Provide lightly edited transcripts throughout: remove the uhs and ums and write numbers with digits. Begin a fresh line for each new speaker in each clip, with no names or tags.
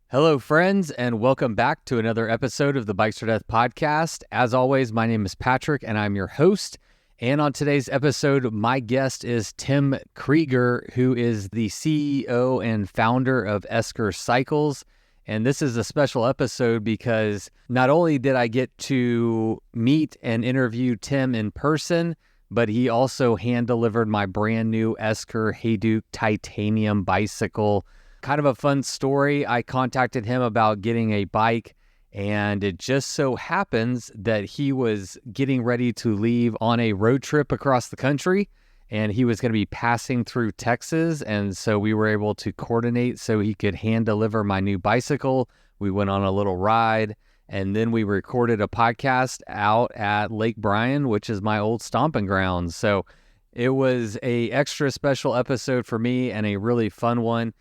Hello, friends, and welcome back to another episode of the Bikes or Death podcast. As always, my name is Patrick, and I'm your host. And on today's episode, my guest is Tim Krueger, who is the CEO and founder of Esker Cycles. And this is a special episode because not only did I get to meet and interview Tim in person, but he also hand-delivered my brand new Esker Hayduke titanium bicycle. Kind of a fun story. I contacted him about getting a bike, and it just so happens that he was getting ready to leave on a road trip across the country, and he was going to be passing through Texas, and so we were able to coordinate so he could hand deliver my new bicycle. We went on a little ride, and then we recorded a podcast out at Lake Bryan, which is my old stomping grounds. So it was a extra special episode for me and a really fun one.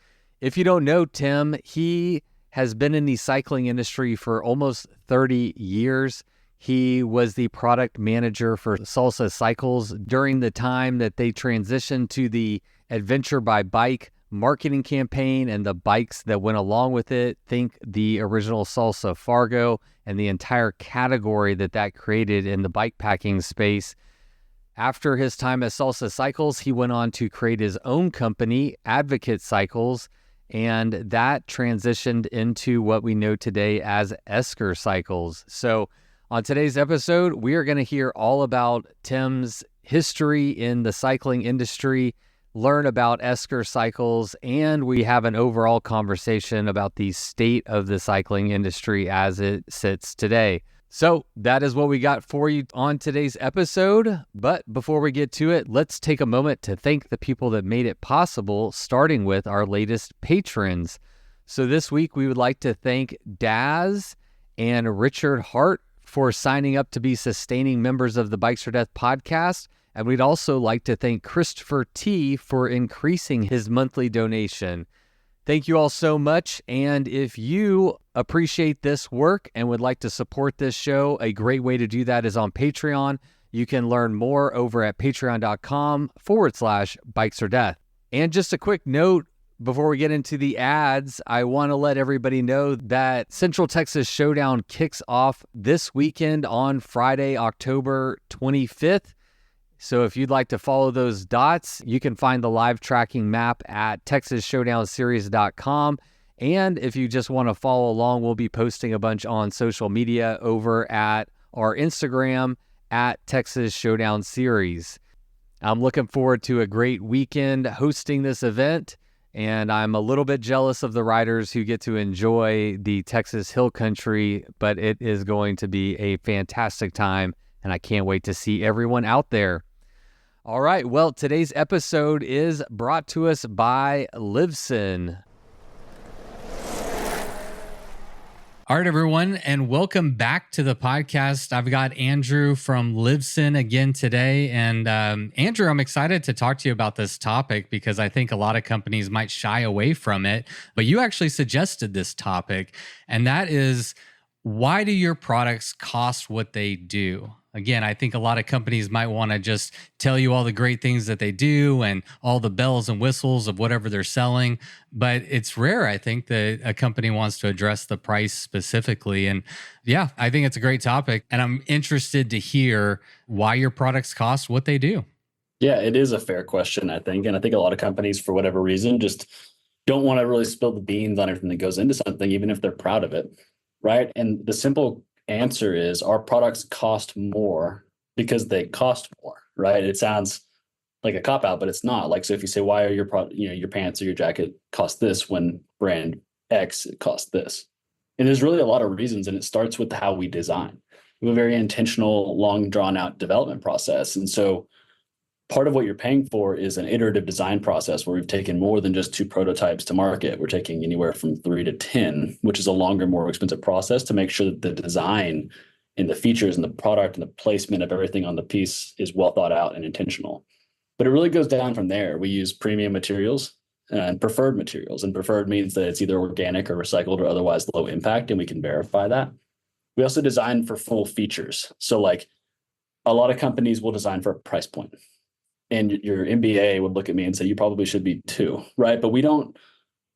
If you don't know Tim, he has been in the cycling industry for almost 30 years. He was the product manager for Esker Cycles during the time that they transitioned to the Adventure by Bike marketing campaign and the bikes that went along with it. Think the original Salsa Fargo and the entire category that created in the bikepacking space. After his time at Esker Cycles, he went on to create his own company, Advocate Cycles, and that transitioned into what we know today as Esker Cycles. So on today's episode, we are going to hear all about Tim's history in the cycling industry, learn about Esker Cycles, and we have an overall conversation about the state of the cycling industry as it sits today. So that is what we got for you on today's episode. But before we get to it, let's take a moment to thank the people that made it possible, starting with our latest patrons. So this week, we would like to thank Daz and Richard Hart for signing up to be sustaining members of the Bikes or Death podcast. And we'd also like to thank Christopher T for increasing his monthly donation. Thank you all so much. And if you appreciate this work and would like to support this show, a great way to do that is on Patreon. You can learn more over at patreon.com/bikesor-death. And just a quick note before we get into the ads, I want to let everybody know that Central Texas Showdown kicks off this weekend on Friday, October 25th. So if you'd like to follow those dots, you can find the live tracking map at texasshowdownseries.com. And if you just want to follow along, we'll be posting a bunch on social media over at our Instagram at Texas Showdown Series. I'm looking forward to a great weekend hosting this event, and I'm a little bit jealous of the riders who get to enjoy the Texas Hill Country, but it is going to be a fantastic time, and I can't wait to see everyone out there. All right, well, today's episode is brought to us by Livson. All right, everyone, and welcome back to the podcast. I've got Andrew from Livson again today. And Andrew, I'm excited to talk to you about this topic because I think a lot of companies might shy away from it, but you actually suggested this topic, and that is, why do your products cost what they do? Again, I think a lot of companies might want to just tell you all the great things that they do and all the bells and whistles of whatever they're selling. But it's rare, I think, that a company wants to address the price specifically. And yeah, I think it's a great topic. And I'm interested to hear why your products cost what they do.
Yeah, it is a fair question, I think. And I think a lot of companies, for whatever reason, just don't want to really spill the beans on everything that goes into something, even if they're proud of it, right? And the simple answer is our products cost more because they cost more, right? It sounds like a cop out, but it's not. Like, so if you say, why are your your pants or your jacket cost this when brand X it costs this? And there's really a lot of reasons, and it starts with how we design. We have a very intentional, long drawn out development process. And so part of what you're paying for is an iterative design process where we've taken more than just 2 prototypes to market. We're taking anywhere from 3 to 10, which is a longer, more expensive process to make sure that the design and the features and the product and the placement of everything on the piece is well thought out and intentional. But it really goes down from there. We use premium materials and preferred materials. And preferred means that it's either organic or recycled or otherwise low impact, and we can verify that. We also design for full features. So like a lot of companies will design for a price point. And your MBA would look at me and say, you probably should be too, right? But we don't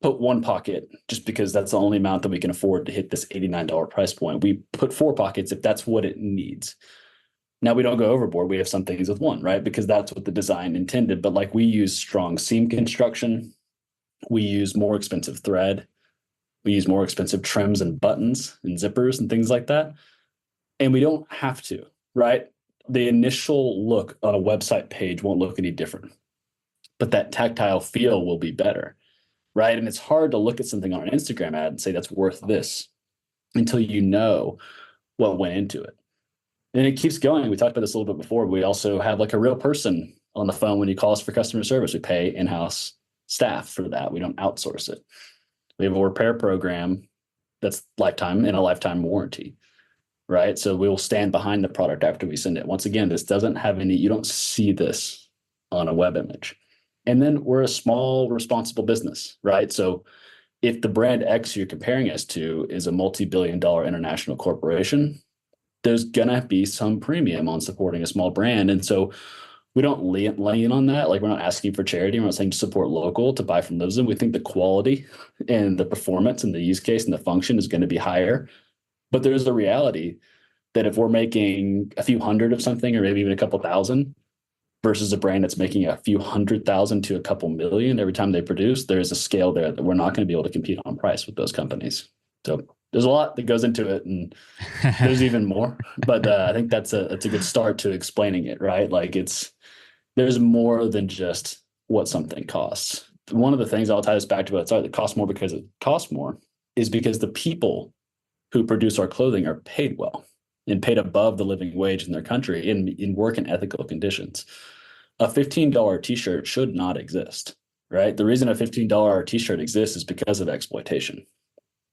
put one pocket just because that's the only amount that we can afford to hit this $89 price point. We put four pockets if that's what it needs. Now we don't go overboard. We have some things with one, right? Because that's what the design intended. But like we use strong seam construction. We use more expensive thread. We use more expensive trims and buttons and zippers and things like that. And we don't have to, right? The initial look on a website page won't look any different, but that tactile feel will be better, right? And it's hard to look at something on an Instagram ad and say that's worth this until you know what went into it. And it keeps going. We talked about this a little bit before. We also have like a real person on the phone when you call us for customer service. We pay in-house staff for that. We don't outsource it. We have a repair program that's lifetime and a lifetime warranty, right? So we will stand behind the product after we send it. Once again, this doesn't have any, you don't see this on a web image. And then we're a small, responsible business, right? So if the brand X you're comparing us to is a multi-billion-dollar international corporation, there's gonna be some premium on supporting a small brand. And so we don't lean on that. Like we're not asking for charity. We're not saying to support local to buy from Lisbon. We think the quality and the performance and the use case and the function is going to be higher. But there's the reality that if we're making a few hundred of something or maybe even a couple thousand versus a brand that's making a few 100,000 to a couple million every time they produce, there's a scale there that we're not going to be able to compete on price with those companies. So there's a lot that goes into it, and there's even more. But I think that's a good start to explaining it, right? Like there's more than just what something costs. One of the things I'll tie this back to, but sorry, that costs more because it costs more, is because the people who produce our clothing are paid well and paid above the living wage in their country in work and ethical conditions. A $15 t-shirt should not exist, right? The reason a $15 t-shirt exists is because of exploitation.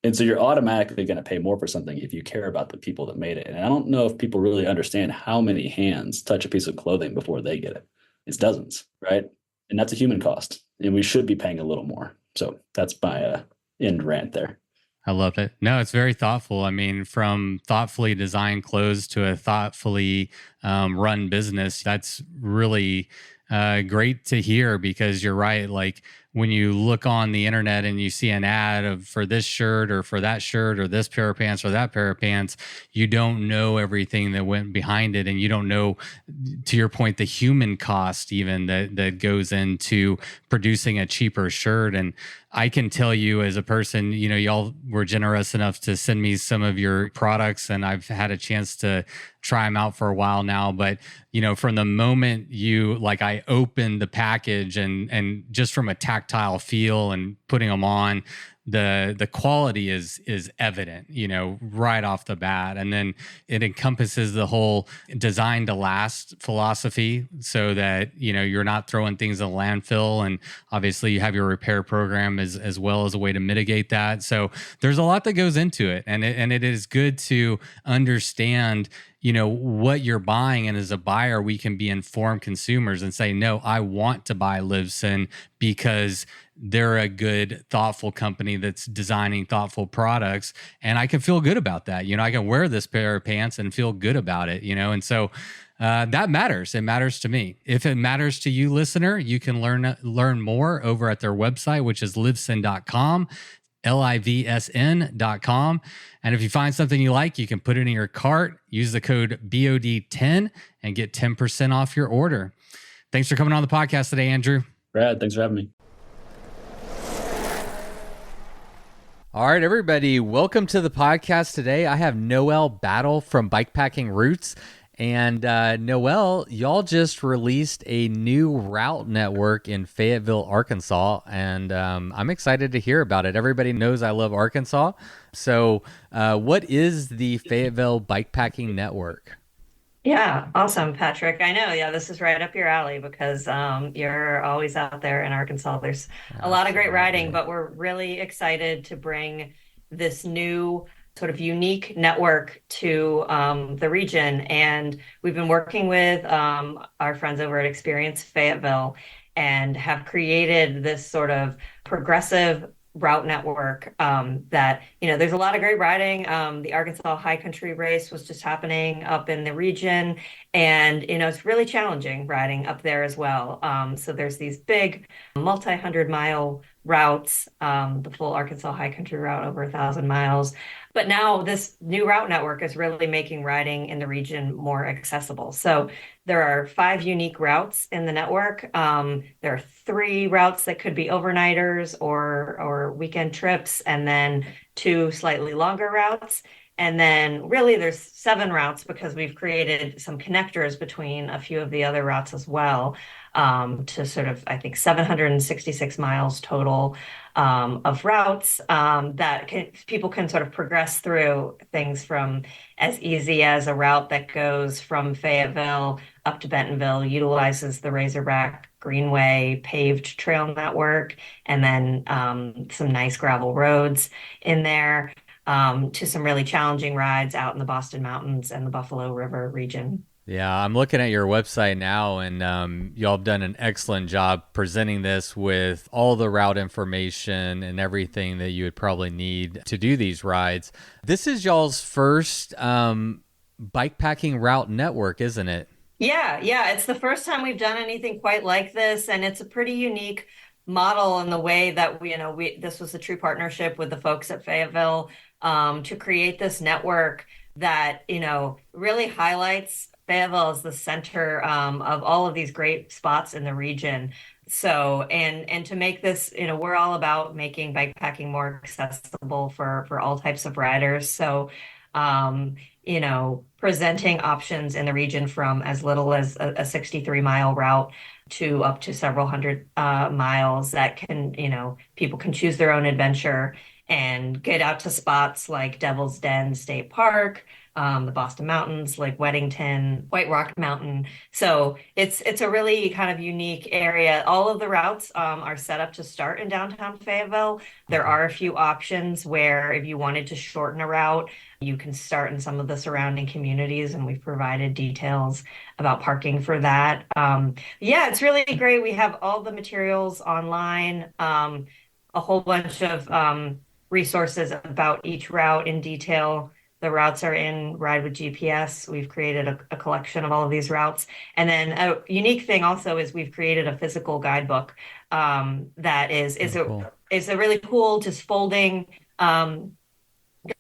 And so you're automatically going to pay more for something if you care about the people that made it. And I don't know if people really understand how many hands touch a piece of clothing before they get it. It's dozens, right? And that's a human cost. And we should be paying a little more. So that's my end rant there.
I love it. No, it's very thoughtful. I mean, from thoughtfully designed clothes to a thoughtfully run business, that's really great to hear, because you're right. Like when you look on the internet and you see an ad for this shirt or for that shirt or this pair of pants or that pair of pants, you don't know everything that went behind it. And you don't know, to your point, the human cost even that goes into producing a cheaper shirt. And I can tell you as a person, y'all were generous enough to send me some of your products, and I've had a chance to try them out for a while now. But, from the moment I opened the package and just from a tactile feel and putting them on, the quality is evident, right off the bat. And then it encompasses the whole design to last philosophy, so that, you're not throwing things in the landfill. And obviously you have your repair program as well as a way to mitigate that. So there's a lot that goes into it. And it is good to understand, what you're buying. And as a buyer, we can be informed consumers and say, no, I want to buy Livson because they're a good, thoughtful company that's designing thoughtful products. And I can feel good about that. I can wear this pair of pants and feel good about it, and so that matters. It matters to me. If it matters to you, listener, you can learn more over at their website, which is livsn.com. livsn.com. And if you find something you like, you can put it in your cart, use the code BOD10 and get 10% off your order. Thanks for coming on the podcast today, Andrew.
Brad, thanks for having me.
All right, everybody, welcome to the podcast today. I have Noel Battle from Bikepacking Roots. And Noel, y'all just released a new route network in Fayetteville, Arkansas, and I'm excited to hear about it. Everybody knows I love Arkansas. So what is the Fayetteville Bikepacking Network?
Yeah, awesome, Patrick. I know. Yeah, this is right up your alley because you're always out there in Arkansas. There's a lot of great riding, but we're really excited to bring this new sort of unique network to the region. And we've been working with our friends over at Experience Fayetteville and have created this sort of progressive route network that there's a lot of great riding. The Arkansas High Country Race was just happening up in the region, and it's really challenging riding up there as well. So there's these big multi-100-mile routes, the full Arkansas High Country route over 1,000 miles. But now this new route network is really making riding in the region more accessible. So there are 5 unique routes in the network. There are 3 routes that could be overnighters or weekend trips, and then 2 slightly longer routes. And then really there's 7 routes because we've created some connectors between a few of the other routes as well, to sort of, I think, 766 miles total of routes that people can sort of progress through, things from as easy as a route that goes from Fayetteville up to Bentonville, utilizes the Razorback Greenway paved trail network, and then some nice gravel roads in there, to some really challenging rides out in the Boston Mountains and the Buffalo River region.
Yeah, I'm looking at your website now, and y'all have done an excellent job presenting this with all the route information and everything that you would probably need to do these rides. This is y'all's first bikepacking route network, isn't it?
Yeah, it's the first time we've done anything quite like this, and it's a pretty unique model in the way that this was a true partnership with the folks at Fayetteville, to create this network that really highlights Fayetteville as the center of all of these great spots in the region. So, and to make this, we're all about making bikepacking more accessible for all types of riders. So, presenting options in the region from as little as a 63-mile route to up to several hundred miles that can, people can choose their own adventure and get out to spots like Devil's Den State Park, the Boston Mountains, Lake Weddington, White Rock Mountain. So it's a really kind of unique area. All of the routes are set up to start in downtown Fayetteville. There are a few options where if you wanted to shorten a route, you can start in some of the surrounding communities, and we've provided details about parking for that. Yeah, it's really great. We have all the materials online, a whole bunch of resources about each route in detail. The routes are in Ride with GPS. We've created a collection of all of these routes. And then a unique thing also is we've created a physical guidebook that is a really cool, just folding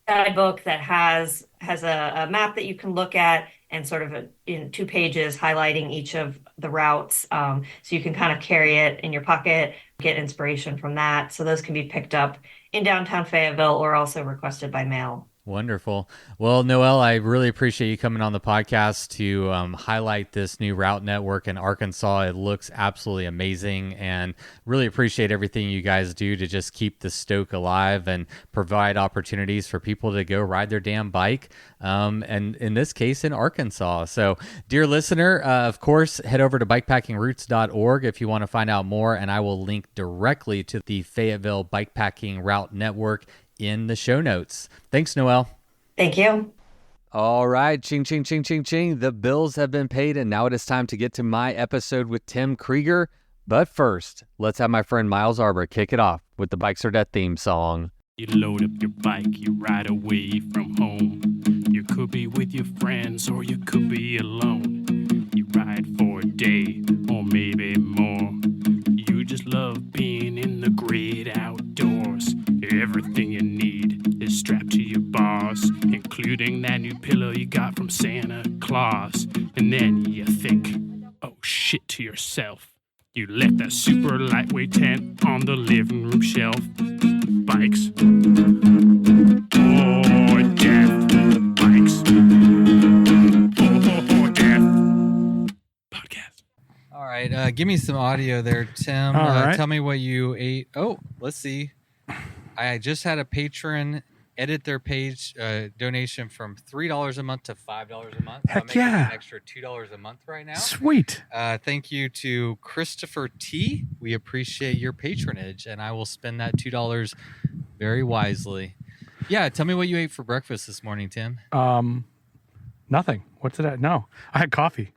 guidebook that has a map that you can look at, and sort of in 2 pages highlighting each of the routes. So you can kind of carry it in your pocket, get inspiration from that. So those can be picked up in downtown Fayetteville or also requested by mail.
Wonderful. Well, Noelle, I really appreciate you coming on the podcast to highlight this new route network in Arkansas. It looks absolutely amazing, and really appreciate everything you guys do to just keep the stoke alive and provide opportunities for people to go ride their damn bike, and in this case, in Arkansas. So, dear listener, of course, head over to bikepackingroots.org if you want to find out more, and I will link directly to the Fayetteville Bikepacking Route Network in the show notes. Thanks, Noelle.
Thank you.
All right, ching, ching, ching, ching, ching. The bills have been paid, and now it is time to get to my episode with Tim Krueger. But first, let's have my friend Miles Arbor kick it off with the Bikes Are Death theme song.
You load up your bike, you ride away from home. You could be with your friends, or you could be alone. You ride for a day, or maybe more. You just love being in the great outdoors. Everything you need is strapped to your bars, including that new pillow you got from Santa Claus. And then you think, oh shit, to yourself. You left that super lightweight tent on the living room shelf. Bikes or death. Bikes or death. Podcast.
All right, give me some audio there, Tim.
All right.
Tell me what you ate. Oh, let's see. I just had a patron edit their page donation from $3 a month to $5 a month. So
Heck
I'm making
yeah.
an extra $2 a month right now.
Sweet.
Thank you to Christopher T. We appreciate your patronage, and I will spend that $2 very wisely. Yeah, tell me what you ate for breakfast this morning, Tim.
Nothing. What's it? No, I had coffee.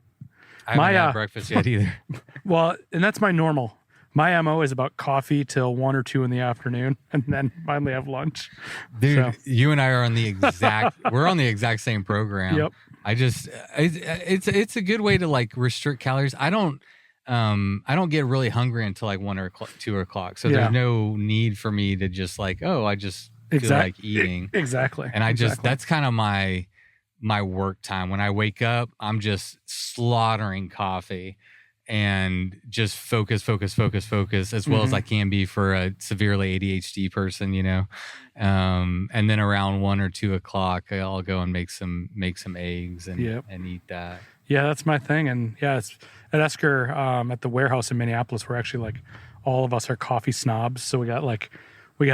I haven't had breakfast yet either.
Well, and that's my normal. My MO is about coffee till 1 or 2 in the afternoon, and then finally have lunch.
Dude, you and I are on the exact, we're on the exact same program.
Yep.
It's a good way to like restrict calories. I don't get really hungry until like 1 or 2 o'clock. So there's no need for me to just like, I just feel like eating.
Exactly.
And that's kind of my work time. When I wake up, I'm just slaughtering coffee and just focus as well as I can be for a severely ADHD person, and then around 1 or 2 o'clock, I'll go and make some eggs and eat that.
Yeah, that's my thing. And it's at Esker, at the warehouse in Minneapolis, we're actually like, all of us are coffee snobs. So we got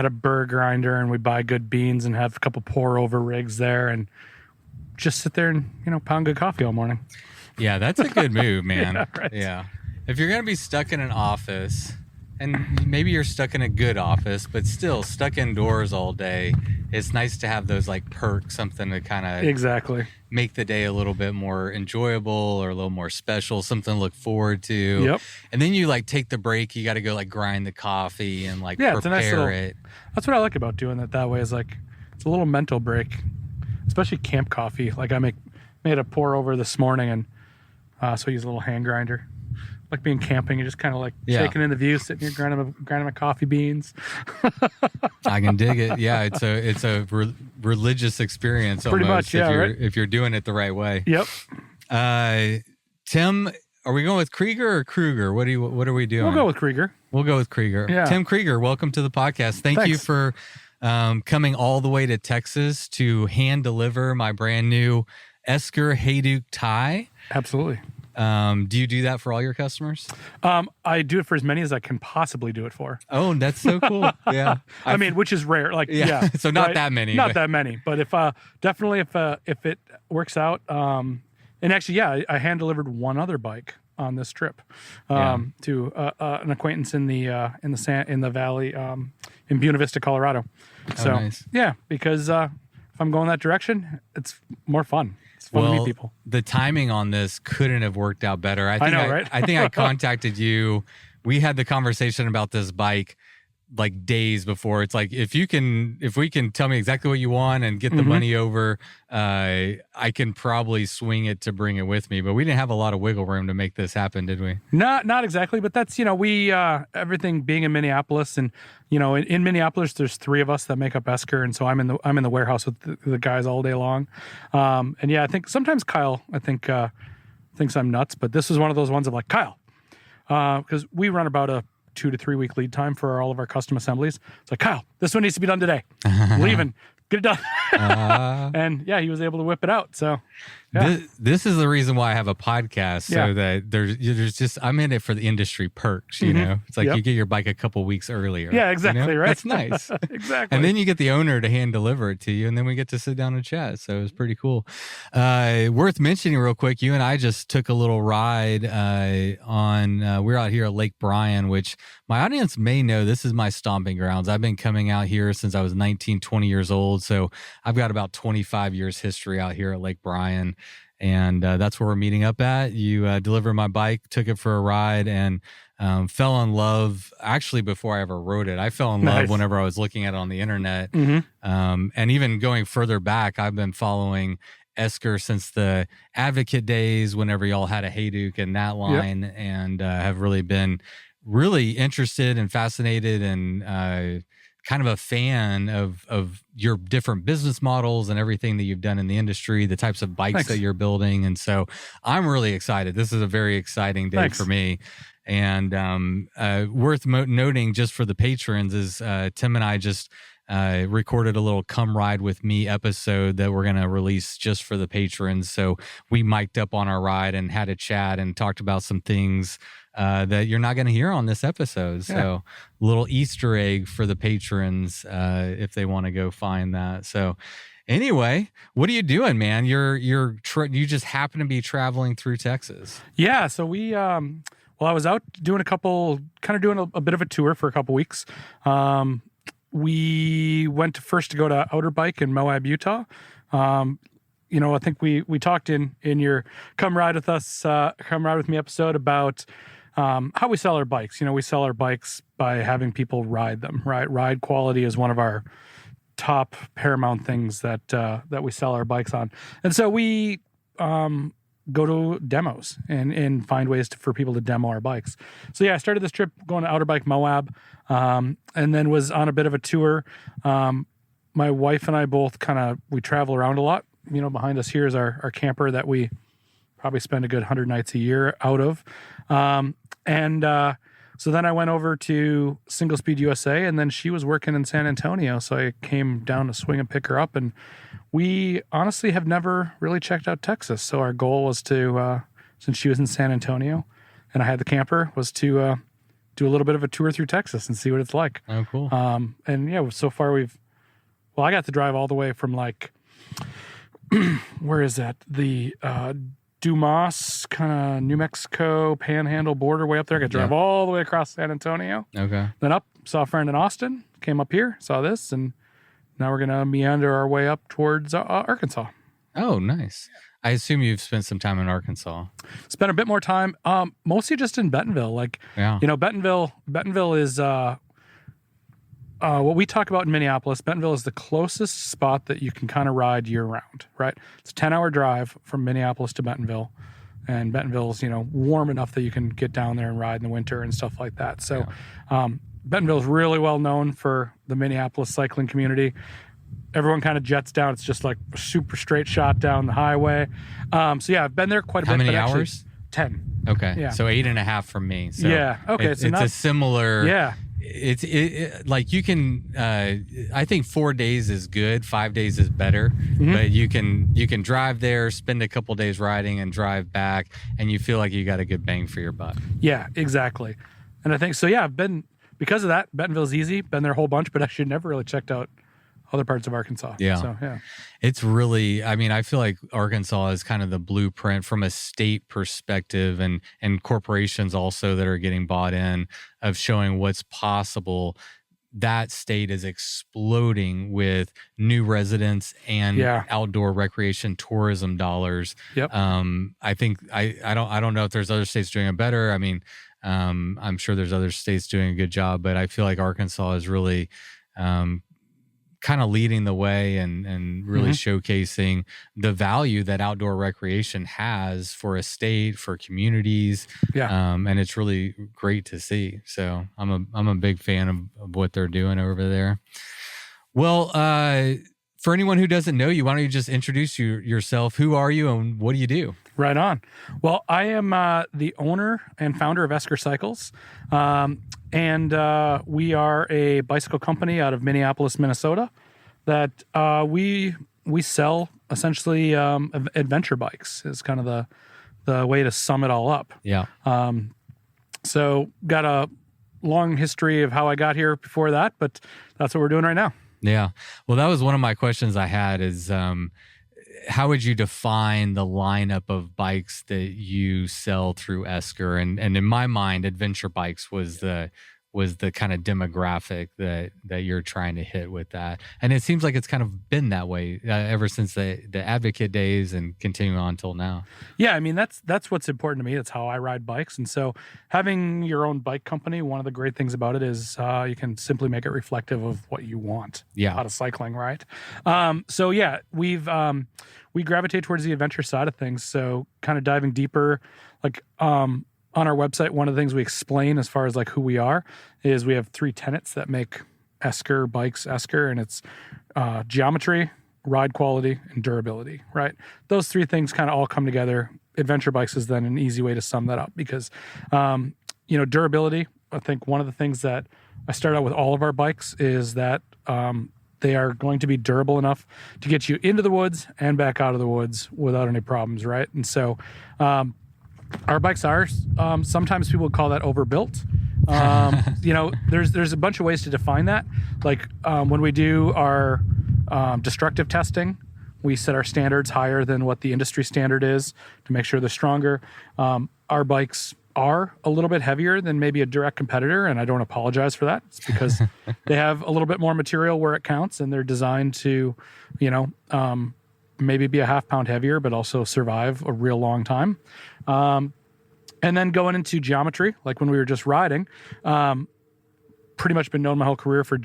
a burr grinder, and we buy good beans and have a couple pour over rigs there and just sit there and, pound good coffee all morning.
Yeah, that's a good move, man.
Yeah, right.
Yeah. If you're going to be stuck in an office, and maybe you're stuck in a good office, but still stuck indoors all day, it's nice to have those like perks, something to kind of make the day a little bit more enjoyable or a little more special, something to look forward to.
Yep.
And then you like take the break, you got to go like grind the coffee and like prepare
it's a nice it. That's what I like about doing it that way, is like, it's a little mental break, especially camp coffee. Like I made a pour over this morning, and so I use a little hand grinder. Like being camping, you're just kind of like taking in the view, sitting here grinding my coffee beans.
I can dig it. Yeah, it's a religious experience almost.
Pretty much,
if you're doing it the right way.
Yep.
Tim, are we going with Krueger or Krueger? What are we doing?
We'll go with Krueger.
Yeah. Tim Krueger, welcome to the podcast. Thanks you for coming all the way to Texas to hand deliver my brand new Esker Hayduke tie.
Absolutely.
Do you do that for all your customers?
I do it for as many as I can possibly do it for.
Oh, that's so cool. Yeah.
I mean, which is rare. Like,
so not that many.
That many. But if definitely if it works out, and actually, I hand delivered one other bike on this trip to an acquaintance in the valley in Buena Vista, Colorado. So
nice.
Because if I'm going that direction, it's more fun. It's fun to meet people.
The timing on this couldn't have worked out better. I know,
right?
I think I contacted you. We had the conversation about this bike like days before. It's like, if we can tell me exactly what you want and get the money over, I can probably swing it to bring it with me. But we didn't have a lot of wiggle room to make this happen, did we?
Not exactly, but that's, we, everything being in Minneapolis, and, in Minneapolis, there's 3 of us that make up Esker. And so I'm in the warehouse with the guys all day long. And I think sometimes Kyle, thinks I'm nuts, but this was one of those ones of like, Kyle, because we run about a 2 to 3 week lead time for all of our custom assemblies. It's like, Kyle, this one needs to be done today. Leaving. Get it done. And he was able to whip it out. So
this is the reason why I have a podcast, so that there's just, I'm in it for the industry perks, it's like you get your bike a couple weeks earlier.
Yeah, exactly. Right.
That's nice.
Exactly.
And then you get the owner to hand deliver it to you, and then we get to sit down and chat. So it was pretty cool. Worth mentioning real quick, you and I just took a little ride we're out here at Lake Bryan, which my audience may know this is my stomping grounds. I've been coming out here since I was 19, 20 years old. So I've got about 25 years history out here at Lake Bryan. And that's where we're meeting up at. You delivered my bike, took it for a ride, and fell in love. Actually, before I ever rode it, I fell in love whenever I was looking at it on the internet. And even going further back, I've been following Esker since the Advocate days, whenever y'all had a Hayduke in that line, and have really been really interested and fascinated and kind of a fan of your different business models and everything that you've done in the industry, the types of bikes that you're building. And so I'm really excited. This is a very exciting day for me. And worth noting just for the patrons is Tim and I just recorded a little Come Ride With Me episode that we're going to release just for the patrons. So we mic'd up on our ride and had a chat and talked about some things that you're not going to hear on this episode. So a little Easter egg for the patrons if they want to go find that. So anyway, what are you doing, man? You just happen to be traveling through Texas.
Yeah. So we, I was out doing doing a bit of a tour for a couple weeks. We went first to go to Outer Bike in Moab, Utah. I think we talked in your Come Ride With Me episode about how we sell our bikes. We sell our bikes by having people ride them, right? Ride quality is one of our top paramount things that we sell our bikes on. And so we go to demos and find ways for people to demo our bikes. So yeah, I started this trip going to Outer Bike Moab, and then was on a bit of a tour. My wife and I both we travel around a lot. Behind us here is our camper that we probably spend a good 100 nights a year out of. So then I went over to Single Speed USA, and then she was working in San Antonio. So I came down to swing and pick her up. And we honestly have never really checked out Texas. So our goal was to, since she was in San Antonio and I had the camper, was to do a little bit of a tour through Texas and see what it's like.
Oh, cool.
And yeah, so far I got to drive all the way from where is that? The Dumas, kind of New Mexico Panhandle border way up there. I got to drive all the way across San Antonio.
Okay.
Then up, saw a friend in Austin, came up here, saw this, and now we're going to meander our way up towards Arkansas.
Oh, nice. I assume you've spent some time in Arkansas.
Spent a bit more time, mostly just in Bentonville. Bentonville is what we talk about in Minneapolis. Bentonville is the closest spot that you can kind of ride year round, right? It's a 10-hour drive from Minneapolis to Bentonville, and Bentonville's, warm enough that you can get down there and ride in the winter and stuff like that. So, Bentonville is really well known for the Minneapolis cycling community. Everyone kind of jets down. It's just like a super straight shot down the highway. So yeah, I've been there quite a bit.
How many hours?
10.
Okay.
Yeah.
So 8.5 from me. So
yeah. Okay.
It's a similar.
Yeah.
It's like you can. I think 4 days is good. 5 days is better. Mm-hmm. But you can drive there, spend a couple days riding, and drive back, and you feel like you got a good bang for your buck.
Yeah, exactly. And I think so. Yeah, I've been, because of that. Bentonville's easy. Been there a whole bunch, but actually never really checked out other parts of Arkansas.
Yeah.
So, yeah.
It's really, I feel like Arkansas is kind of the blueprint from a state perspective, and corporations also that are getting bought in, of showing what's possible. That state is exploding with new residents and outdoor recreation tourism dollars.
Yep.
I think I don't know if there's other states doing it better. I'm sure there's other states doing a good job, but I feel like Arkansas is really kind of leading the way and really showcasing the value that outdoor recreation has for a state, for communities. Yeah. And it's really great to see. So I'm a big fan of what they're doing over there. Well, for anyone who doesn't know you, why don't you just introduce yourself? Who are you and what do you do?
Right on. Well, I am the owner and founder of Esker Cycles. And we are a bicycle company out of Minneapolis, Minnesota, that we sell essentially adventure bikes is kind of the way to sum it all up.
Yeah.
So got a long history of how I got here before that, but that's what we're doing right now.
Yeah. Well, that was one of my questions I had is how would you define the lineup of bikes that you sell through Esker? And in my mind, adventure bikes was the kind of demographic that you're trying to hit with that. And it seems like it's kind of been that way ever since the advocate days and continuing on till now.
Yeah, that's what's important to me. That's how I ride bikes. And so having your own bike company, one of the great things about it is you can simply make it reflective of what you want out of cycling, right? So yeah, we gravitate towards the adventure side of things. So kind of diving deeper, on our website, one of the things we explain as far as who we are is we have 3 tenets that make Esker bikes Esker, and it's geometry, ride quality, and durability, right? Those 3 things kind of all come together. Adventure bikes is then an easy way to sum that up because, durability, I think one of the things that I start out with all of our bikes is that they are going to be durable enough to get you into the woods and back out of the woods without any problems, right? And so, our bikes are, sometimes people call that overbuilt. There's a bunch of ways to define that. When we do our destructive testing, we set our standards higher than what the industry standard is to make sure they're stronger. Our bikes are a little bit heavier than maybe a direct competitor, and I don't apologize for that. It's because they have a little bit more material where it counts, and they're designed to, maybe be a half pound heavier, but also survive a real long time. And then going into geometry, like when we were just riding, pretty much been known my whole career for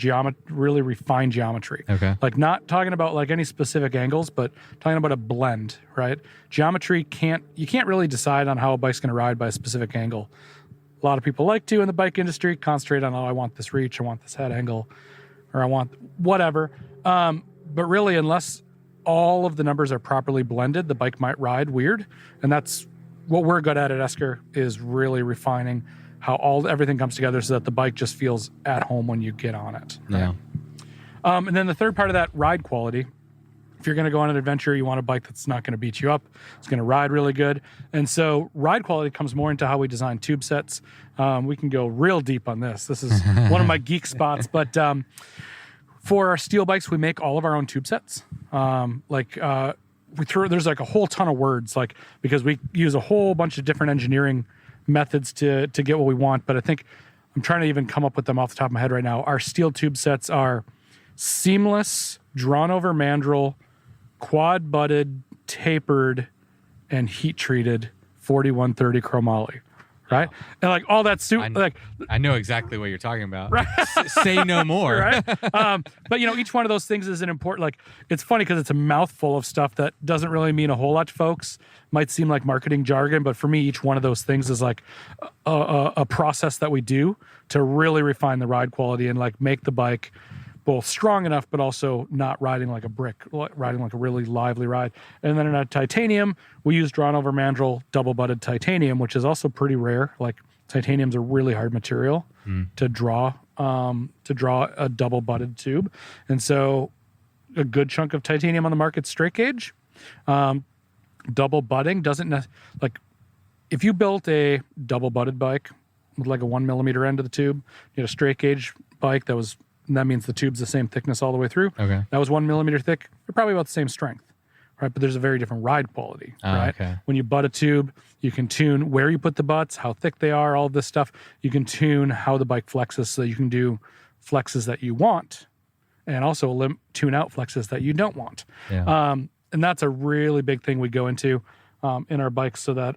really refined geometry.
Okay.
Like not talking about like any specific angles, but talking about a blend, right? Geometry you can't really decide on how a bike's going to ride by a specific angle. A lot of people like to in the bike industry concentrate on, oh, I want this reach, I want this head angle, or I want whatever. But really, unless all of the numbers are properly blended, the bike might ride weird. And that's what we're good at Esker, is really refining how everything comes together so that the bike just feels at home when you get on it. Right?
Yeah.
And then the third part of that, ride quality. If you're going to go on an adventure, you want a bike that's not going to beat you up. It's going to ride really good. And so ride quality comes more into how we design tube sets. We can go real deep on this. This is one of my geek spots. But for our steel bikes, we make all of our own tube sets. There's like a whole ton of words, like, because we use a whole bunch of different engineering methods to get what we want. But I think I'm trying to even come up with them off the top of my head right now. Our steel tube sets are seamless, drawn over mandrel, quad butted, tapered, and heat treated 4130 chromoly. Right? Wow. And like all that
I know exactly what you're talking about.
Right?
Say no more.
Right? But each one of those things is an important, like, it's funny because it's a mouthful of stuff that doesn't really mean a whole lot to folks. Might seem like marketing jargon, but for me, each one of those things is like a process that we do to really refine the ride quality and like make the bike both strong enough, but also not riding like a brick, riding like a really lively ride. And then in a titanium, we use drawn over mandrel double butted titanium, which is also pretty rare. Like titanium's a really hard material to draw a double butted tube. And so a good chunk of titanium on the market, straight gauge. Double butting doesn't like, if you built a double butted bike with like a 1 millimeter end of the tube, you had a straight gauge bike that means the tube's the same thickness all the way through.
Okay.
That was 1 millimeter thick. They're probably about the same strength, right? But there's a very different ride quality, right?
Okay.
When you butt a tube, you can tune where you put the butts, how thick they are, all of this stuff. You can tune how the bike flexes so that you can do flexes that you want and also tune out flexes that you don't want.
Yeah.
And that's a really big thing we go into in our bikes, so that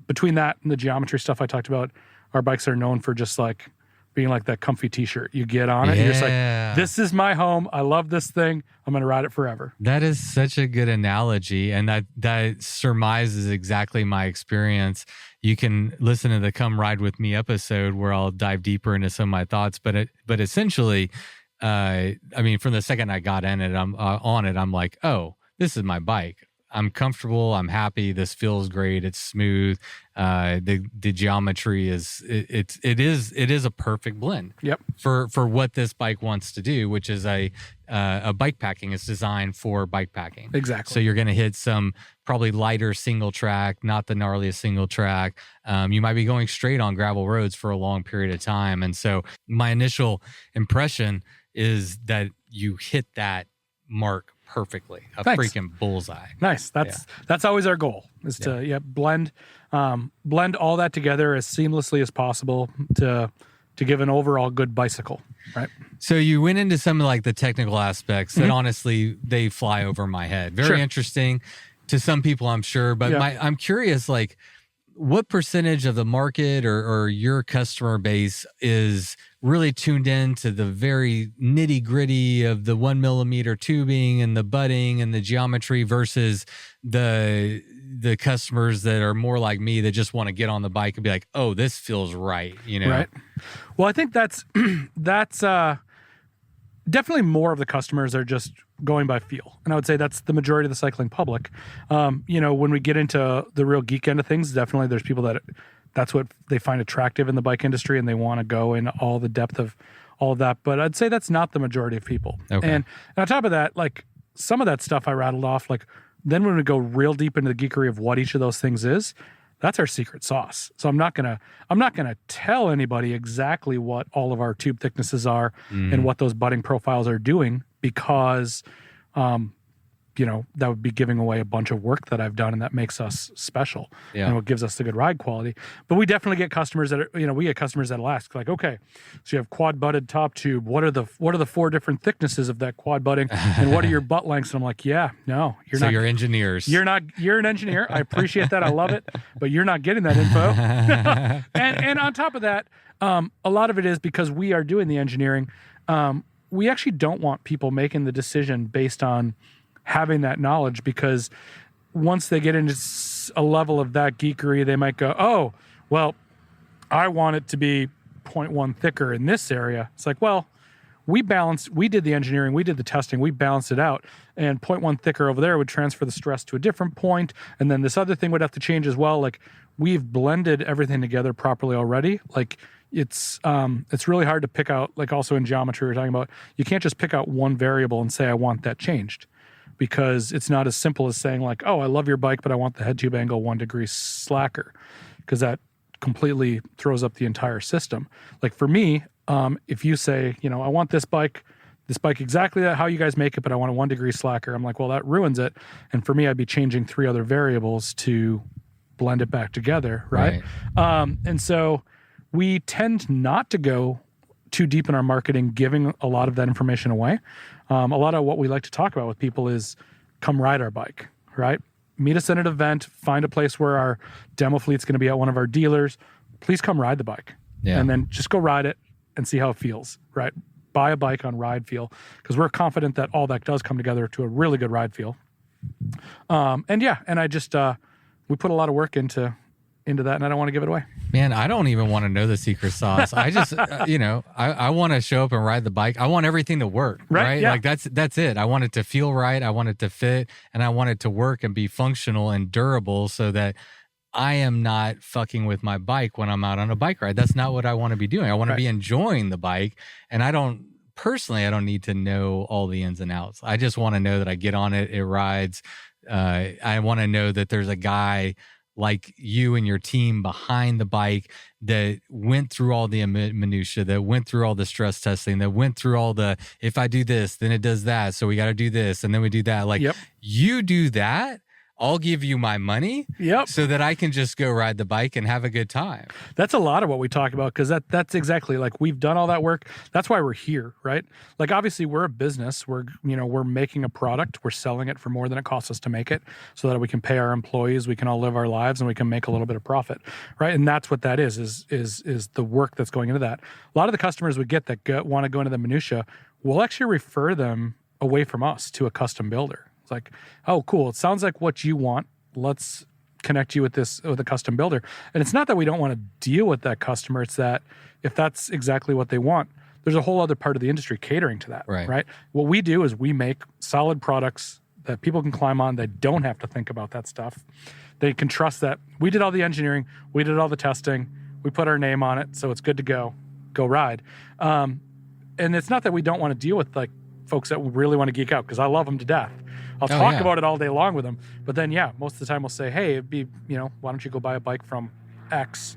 between that and the geometry stuff I talked about, our bikes are known for just like being like that comfy t-shirt. You get on it, you're just like, this is my home. I love this thing. I'm going to ride it forever.
That is such a good analogy. And that surmises exactly my experience. You can listen to the Come Ride With Me episode where I'll dive deeper into some of my thoughts. But essentially, from the second I got in it, I'm like, oh, this is my bike. I'm comfortable. I'm happy. This feels great. It's smooth. The geometry is a perfect blend.
Yep.
For what this bike wants to do, which is a bike packing. It's designed for bike packing.
Exactly.
So you're going to hit some probably lighter single track, not the gnarliest single track. You might be going straight on gravel roads for a long period of time. And so my initial impression is that you hit that mark perfectly.
Thanks.
Freaking bullseye.
Nice. That's always our goal, is to blend all that together as seamlessly as possible to give an overall good bicycle, right?
So you went into some of like the technical aspects that honestly they fly over my head. Very interesting to some people, I'm sure, but I'm curious, like, what percentage of the market or your customer base is really tuned in to the very nitty gritty of the 1 millimeter tubing and the butting and the geometry versus the customers that are more like me that just want to get on the bike and be like, oh, this feels right,
Right. Well, I think that's definitely more of the customers are just going by feel. And I would say that's the majority of the cycling public. When we get into the real geek end of things, definitely there's people that's what they find attractive in the bike industry and they want to go in all the depth of all of that. But I'd say that's not the majority of people.
Okay.
And on top of that, like some of that stuff I rattled off, like then when we go real deep into the geekery of what each of those things is, that's our secret sauce. So I'm not gonna tell anybody exactly what all of our tube thicknesses are and what those butting profiles are doing, because that would be giving away a bunch of work that I've done, and that makes us special and what gives us the good ride quality. But we definitely get customers that are, we get customers that'll ask like, okay, so you have quad butted top tube. What are the 4 different thicknesses of that quad butting, and what are your butt lengths? And I'm like, no, you're not. So
you're engineers.
You're an engineer. I appreciate that. I love it, but you're not getting that info. and on top of that, a lot of it is because we are doing the engineering. We actually don't want people making the decision based on having that knowledge, because once they get into a level of that geekery, they might go, oh, well, I want it to be 0.1 thicker in this area. It's like, well, we did the engineering, we did the testing, we balanced it out, and 0.1 thicker over there would transfer the stress to a different point, and then this other thing would have to change as well. Like, we've blended everything together properly already. Like, it's really hard to pick out, like also in geometry we're talking about, you can't just pick out one variable and say, I want that changed. Because it's not as simple as saying like, oh, I love your bike, but I want the head tube angle 1 degree slacker, because that completely throws up the entire system. Like for me, if you say, I want this bike exactly how you guys make it, but I want a 1 degree slacker, I'm like, well, that ruins it. And for me, I'd be changing 3 other variables to blend it back together, right? And so we tend not to go too deep in our marketing, giving a lot of that information away. A lot of what we like to talk about with people is come ride our bike, right? Meet us at an event, find a place where our demo fleet's going to be at one of our dealers. Please come ride the bike. And then just go ride it and see how it feels, right? Buy a bike on ride feel, because we're confident that all that does come together to a really good ride feel. And I just, we put a lot of work into that, and I don't want to give it away.
Man, I don't even want to know the secret sauce. I just, I want to show up and ride the bike. I want everything to work, right?
Yeah.
Like that's it. I want it to feel right. I want it to fit, and I want it to work and be functional and durable, so that I am not fucking with my bike when I'm out on a bike ride. That's not what I want to be doing. I want to be enjoying the bike, and I don't need to know all the ins and outs. I just want to know that I get on it, it rides. I want to know that there's a guy like you and your team behind the bike that went through all the minutia, that went through all the stress testing, that went through all the, if I do this, then it does that. So we got to do this, and then we do that. Like, you do that, I'll give you my money so that I can just go ride the bike and have a good time.
That's a lot of what we talk about, because that's exactly, like, we've done all that work. That's why we're here, right? Like, obviously we're a business. We're making a product. We're selling it for more than it costs us to make it, so that we can pay our employees, we can all live our lives, and we can make a little bit of profit, right? And that's what that is the work that's going into that. A lot of the customers we get that want to go into the minutia, we'll actually refer them away from us to a custom builder. It's like, oh, cool. It sounds like what you want. Let's connect you with a custom builder. And it's not that we don't want to deal with that customer. It's that if that's exactly what they want, there's a whole other part of the industry catering to that, right? What we do is we make solid products that people can climb on. They don't have to think about that stuff. They can trust that we did all the engineering, we did all the testing, we put our name on it, so it's good to go ride. And it's not that we don't want to deal with like folks that really want to geek out, because I love them to death. I'll talk about it all day long with them. But then, most of the time we'll say, hey, it'd be, why don't you go buy a bike from X?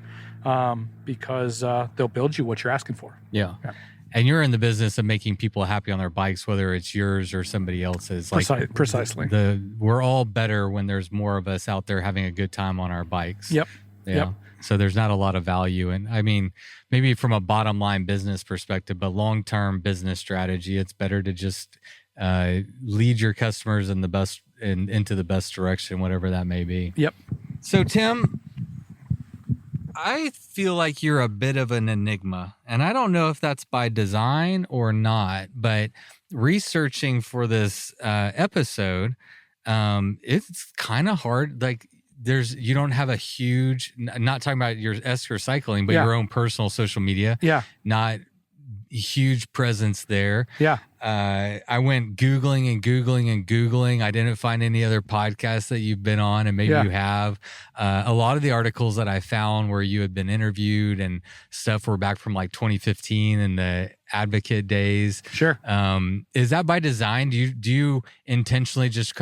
Because they'll build you what you're asking for. Yeah.
And you're in the business of making people happy on their bikes, whether it's yours or somebody else's. Like,
precisely.
We're all better when there's more of us out there having a good time on our bikes.
Yep.
So there's not a lot of value. And I mean, maybe from a bottom line business perspective, but long-term business strategy, it's better to just lead your customers in the best into the best direction, whatever that may be.
Yep.
So Tim, I feel like you're a bit of an enigma, and I don't know if that's by design or not, but researching for this episode, it's kind of hard. Like, you don't have a huge, not talking about your Esker Cycling, but your own personal social media. Not huge presence there. I went Googling and Googling and Googling. I didn't find any other podcasts that you've been on, and maybe you have. A lot of the articles that I found where you had been interviewed and stuff were back from like 2015 and the advocate days.
Sure.
Is that by design? Do you intentionally just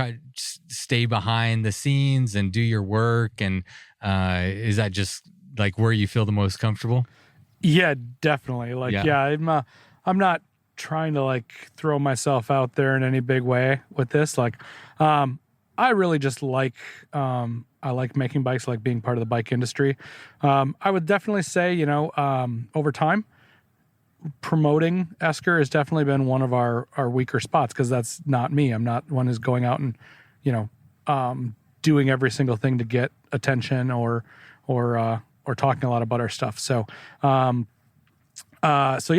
stay behind the scenes and do your work? And is that just like where you feel the most comfortable?
Yeah, definitely. Like, I'm not trying to like throw myself out there in any big way with this. Like, I really just like, I like making bikes, I like being part of the bike industry. I would definitely say, over time, promoting Esker has definitely been one of our weaker spots, because that's not me. I'm not one who's going out and, doing every single thing to get attention or talking a lot about our stuff. So, yeah,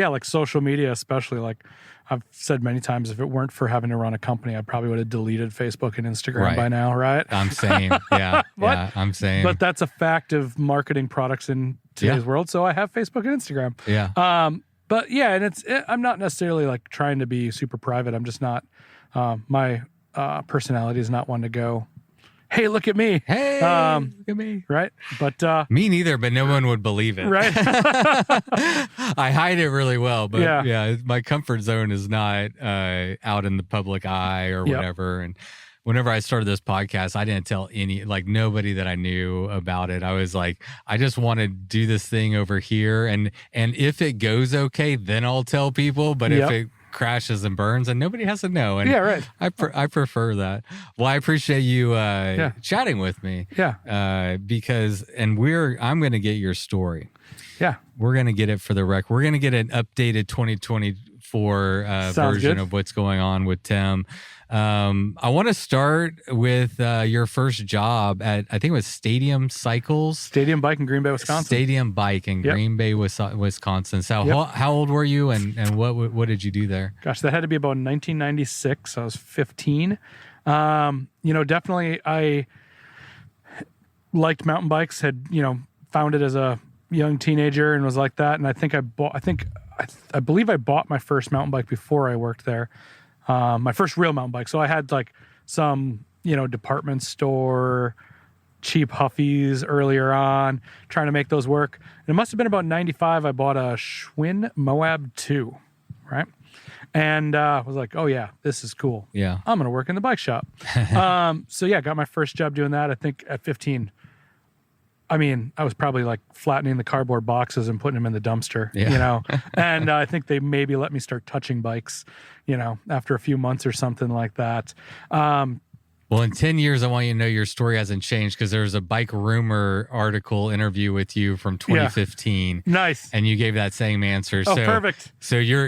like social media, especially, like I've said many times, if it weren't for having to run a company, I probably would have deleted Facebook and Instagram by now, right?
I'm saying, yeah, I'm saying.
But that's a fact of marketing products in today's world. So I have Facebook and Instagram.
Yeah.
But yeah, and I'm not necessarily like trying to be super private. I'm just not, my personality is not one to go, hey, look at me.
Hey, look at me.
Right. But
me neither, but no one would believe it.
Right.
I hide it really well, but yeah, my comfort zone is not out in the public eye or whatever. And whenever I started this podcast, I didn't tell nobody that I knew about it. I was like, I just want to do this thing over here. And if it goes okay, then I'll tell people. But if it crashes and burns, and nobody has to know. And I prefer that. Well, I appreciate you chatting with me.
Yeah.
Because I'm going to get your story.
Yeah.
We're going to get it for the rec. We're going to get an updated 2024 version of what's going on with Tim. I want to start with your first job at, I think it was Stadium Bike in Green Bay, Wisconsin. So how old were you, and what did you do there?
Gosh, that had to be about 1996. I was 15. Definitely I liked mountain bikes, had, found it as a young teenager and was like that. And I believe I bought my first mountain bike before I worked there. My first real mountain bike. So I had like some, department store cheap Huffies earlier on, trying to make those work. And it must have been about 95. I bought a Schwinn Moab 2, right? And was like, oh yeah, this is cool.
Yeah.
I'm going to work in the bike shop. So yeah, got my first job doing that. I think at 15, I was probably like flattening the cardboard boxes and putting them in the dumpster, and I think they maybe let me start touching bikes, after a few months or something like that.
Well, in 10 years, I want you to know your story hasn't changed, because there's a Bike Rumor article interview with you from 2015.
Nice.
And you gave that same answer.
Oh, perfect.
So your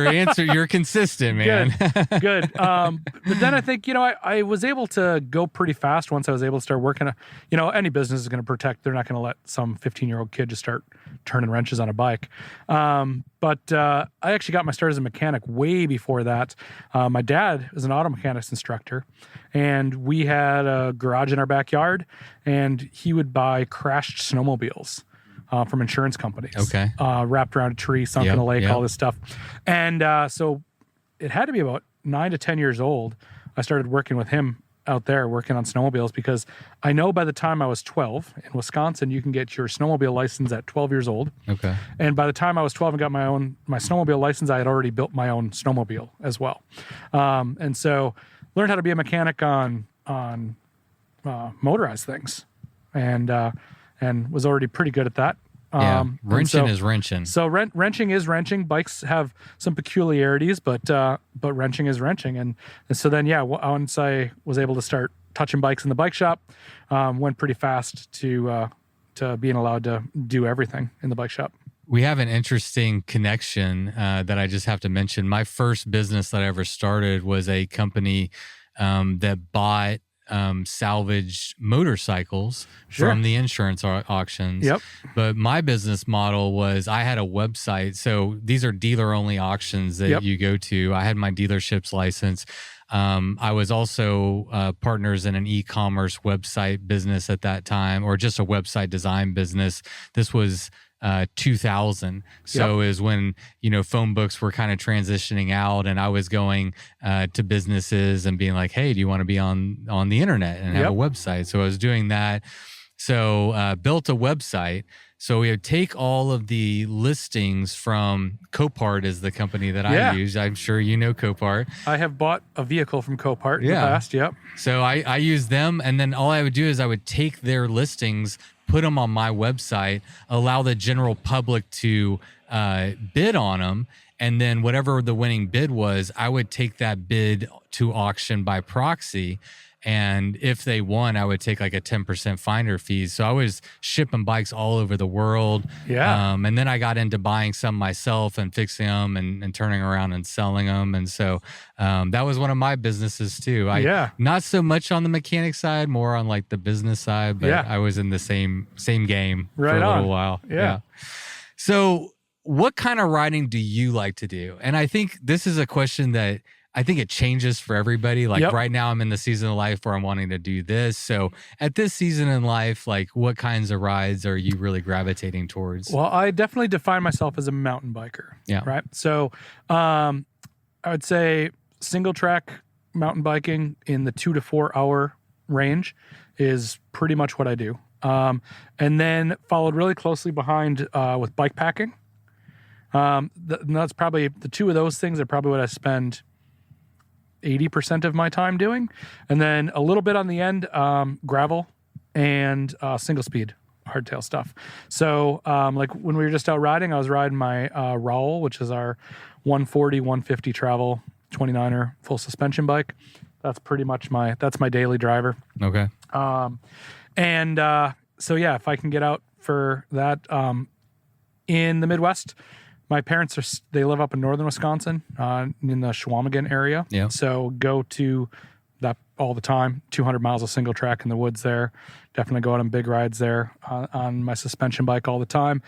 answer, you're consistent, man.
Good. But then I think, I was able to go pretty fast once I was able to start working. Any business is going to protect. They're not going to let some 15-year-old kid just start turning wrenches on a bike. But I actually got my start as a mechanic way before that. My dad is an auto mechanics instructor, and we had a garage in our backyard, and he would buy crashed snowmobiles from insurance companies.
Okay.
Wrapped around a tree, sunk in a lake, all this stuff. And so it had to be about 9 to 10 years old. I started working with him out there working on snowmobiles, because I know by the time I was 12 in Wisconsin, you can get your snowmobile license at 12 years old.
Okay.
And by the time I was 12 and got my snowmobile license, I had already built my own snowmobile as well. And so learned how to be a mechanic on motorized things, and was already pretty good at that.
Wrenching is wrenching.
So wrenching is wrenching. Bikes have some peculiarities, but wrenching is wrenching. And so then, once I was able to start touching bikes in the bike shop, went pretty fast to being allowed to do everything in the bike shop.
We have an interesting connection that I just have to mention. My first business that I ever started was a company that bought salvaged motorcycles from the insurance auctions.
Yep.
But my business model was, I had a website. So these are dealer only auctions that you go to. I had my dealership's license. I was also partners in an e-commerce website business at that time, or just a website design business. This was 2000. So is when, phone books were kind of transitioning out, and I was going to businesses and being like, hey, do you want to be on the internet and have a website? So I was doing that. So built a website. So we would take all of the listings from Copart, is the company that I use. I'm sure you know Copart.
I have bought a vehicle from Copart in the past. Yep.
So I use them, and then all I would do is I would take their listings, put them on my website, allow the general public to bid on them, And then whatever the winning bid was, I would take that bid to auction by proxy. And if they won, I would take like a 10% finder fee. So I was shipping bikes all over the world.
Yeah.
And then I got into buying some myself and fixing them and turning around and selling them. And so that was one of my businesses too. Not so much on the mechanic side, more on like the business side, but I was in the same game for a little while. Yeah. So what kind of riding do you like to do? And I think this is a question that I think it changes for everybody. Like right now I'm in the season of life where I'm wanting to do this. So at this season in life, like what kinds of rides are you really gravitating towards?
Well, I definitely define myself as a mountain biker. Yeah. Right. So I would say single track mountain biking in the 2 to 4 hour range is pretty much what I do. And then followed really closely behind with bikepacking. That's probably the two of those things are probably what I spend 80% of my time doing. And then a little bit on the end, gravel and single speed hardtail stuff. So like when we were just out riding, I was riding my Rowell, which is our 140, 150 travel 29er full suspension bike. That's pretty much that's my daily driver.
Okay.
So yeah, if I can get out for that in the Midwest, my parents they live up in northern Wisconsin, in the Chequamegon area. Yeah. So go to that all the time. 200 miles of single track in the woods there. Definitely go out on big rides there on my suspension bike all the time.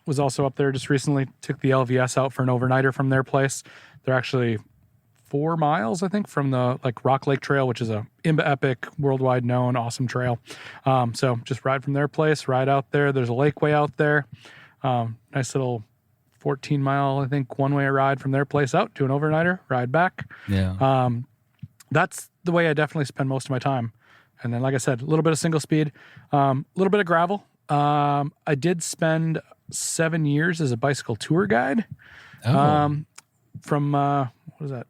Was also up there just recently. Took the LVS out for an overnighter from their place. They're actually 4 miles, I think, from the Rock Lake Trail, which is a IMBA Epic, worldwide known, awesome trail. So just ride from their place, ride out there. There's a lakeway out there. Nice little 14 mile, I think, one-way ride from their place out to an overnighter, ride back. Yeah. That's the way I definitely spend most of my time. And then, like I said, a little bit of single speed, a little bit of gravel. I did spend 7 years as a bicycle tour guide. From, what was that?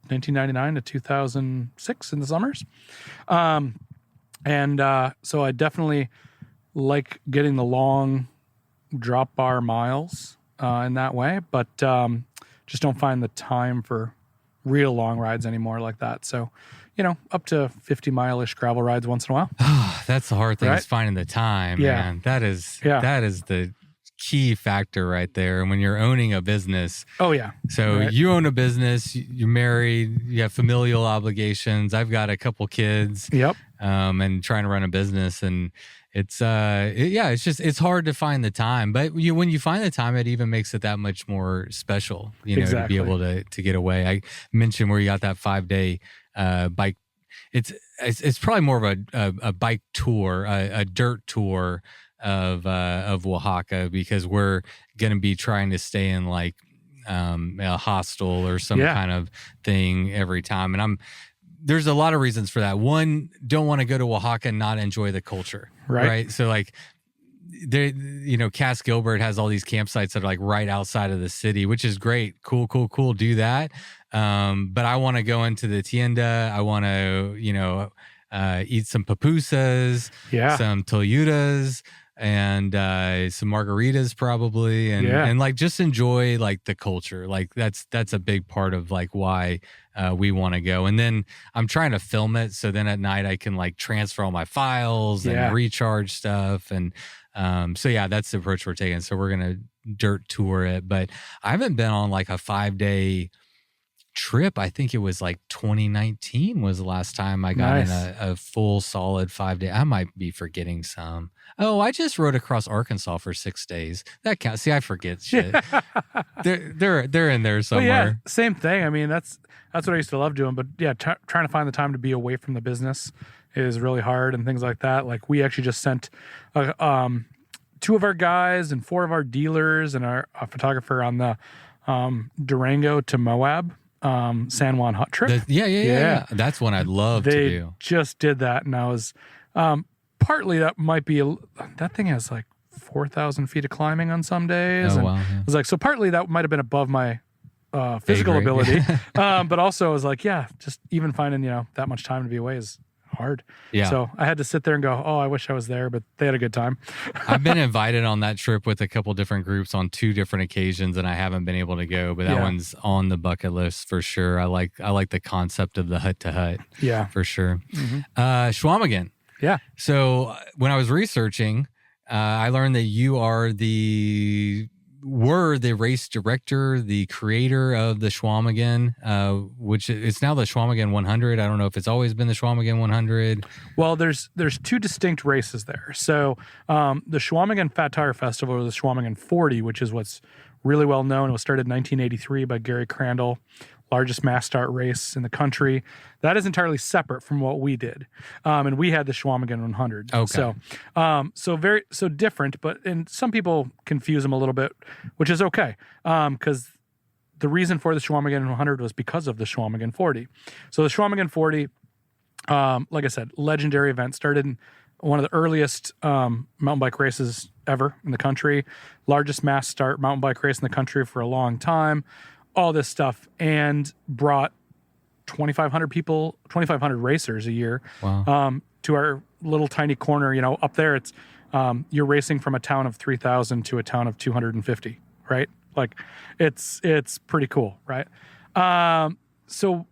1999 to 2006 in the summers. So I definitely like getting the long drop bar miles in that way, but just don't find the time for real long rides anymore like that. So, up to 50 mile-ish gravel rides once in a while.
That's the hard thing, right? Is finding the time, man. That is the key factor right there. And when you're owning a business.
Oh, yeah.
So you own a business, you're married, you have familial obligations. I've got a couple kids.
Yep.
And trying to run a business, and it's it's hard to find the time, but when you find the time, it even makes it that much more special, to be able to get away. I mentioned where you got that 5-day bike. It's probably more of a bike tour, a dirt tour of Oaxaca, because we're going to be trying to stay in like a hostel or some kind of thing every time. And there's a lot of reasons for that. One, don't want to go to Oaxaca and not enjoy the culture. Right. So like there, Cass Gilbert has all these campsites that are like right outside of the city, which is great. Cool. Do that. But I want to go into the tienda. I want to, eat some pupusas, some tolludas, and some margaritas probably, and like just enjoy like the culture. Like that's a big part of like why we want to go. And then I'm trying to film it, so then at night I can like transfer all my files and recharge stuff. And that's the approach we're taking. So we're gonna dirt tour it, but I haven't been on like a 5-day trip. I think it was like 2019 was the last time I got in a full solid 5-day. I might be forgetting some. Oh, I just rode across Arkansas for 6 days. That counts. See, I forget shit. They're in there somewhere.
Well, same thing. I mean, that's what I used to love doing. But trying to find the time to be away from the business is really hard and things like that. Like we actually just sent 2 of our guys and 4 of our dealers and a photographer on the Durango to Moab San Juan Hut trip.
Yeah. That's one I'd love to do.
They just did that, and I was partly that might be that thing has like 4,000 feet of climbing on some days.
Oh, wow. Yeah.
I was like, so partly that might have been above my physical ability, but also I was like, just even finding that much time to be away is hard.
Yeah.
So I had to sit there and go, oh, I wish I was there, but they had a good time.
I've been invited on that trip with a couple different groups on 2 different occasions, and I haven't been able to go, but that one's on the bucket list for sure. I like the concept of the hut to hut.
Yeah.
For sure. Schwamigan.
Yeah.
So when I was researching, I learned that you were the race director, the creator of the Schwamigan, which it's now the Schwamigan 100. I don't know if it's always been the Schwamigan 100.
Well, there's 2 distinct races there. So the Schwamigan Fat Tire Festival, or the Schwamigan 40, which is what's really well known. It was started in 1983 by Gary Crandall, largest mass start race in the country. That is entirely separate from what we did. And we had the Schwamigan 100.
Okay.
So different, and some people confuse them a little bit, which is okay. Because the reason for the Schwamigan 100 was because of the Schwamigan 40. So the Schwamigan 40, like I said, legendary event, started in one of the earliest mountain bike races ever in the country, largest mass start mountain bike race in the country for a long time, all this stuff, and brought 2,500 racers a year.
Wow.
To our little tiny corner. Up there, it's you're racing from a town of 3,000 to a town of 250, right? Like it's pretty cool, right? So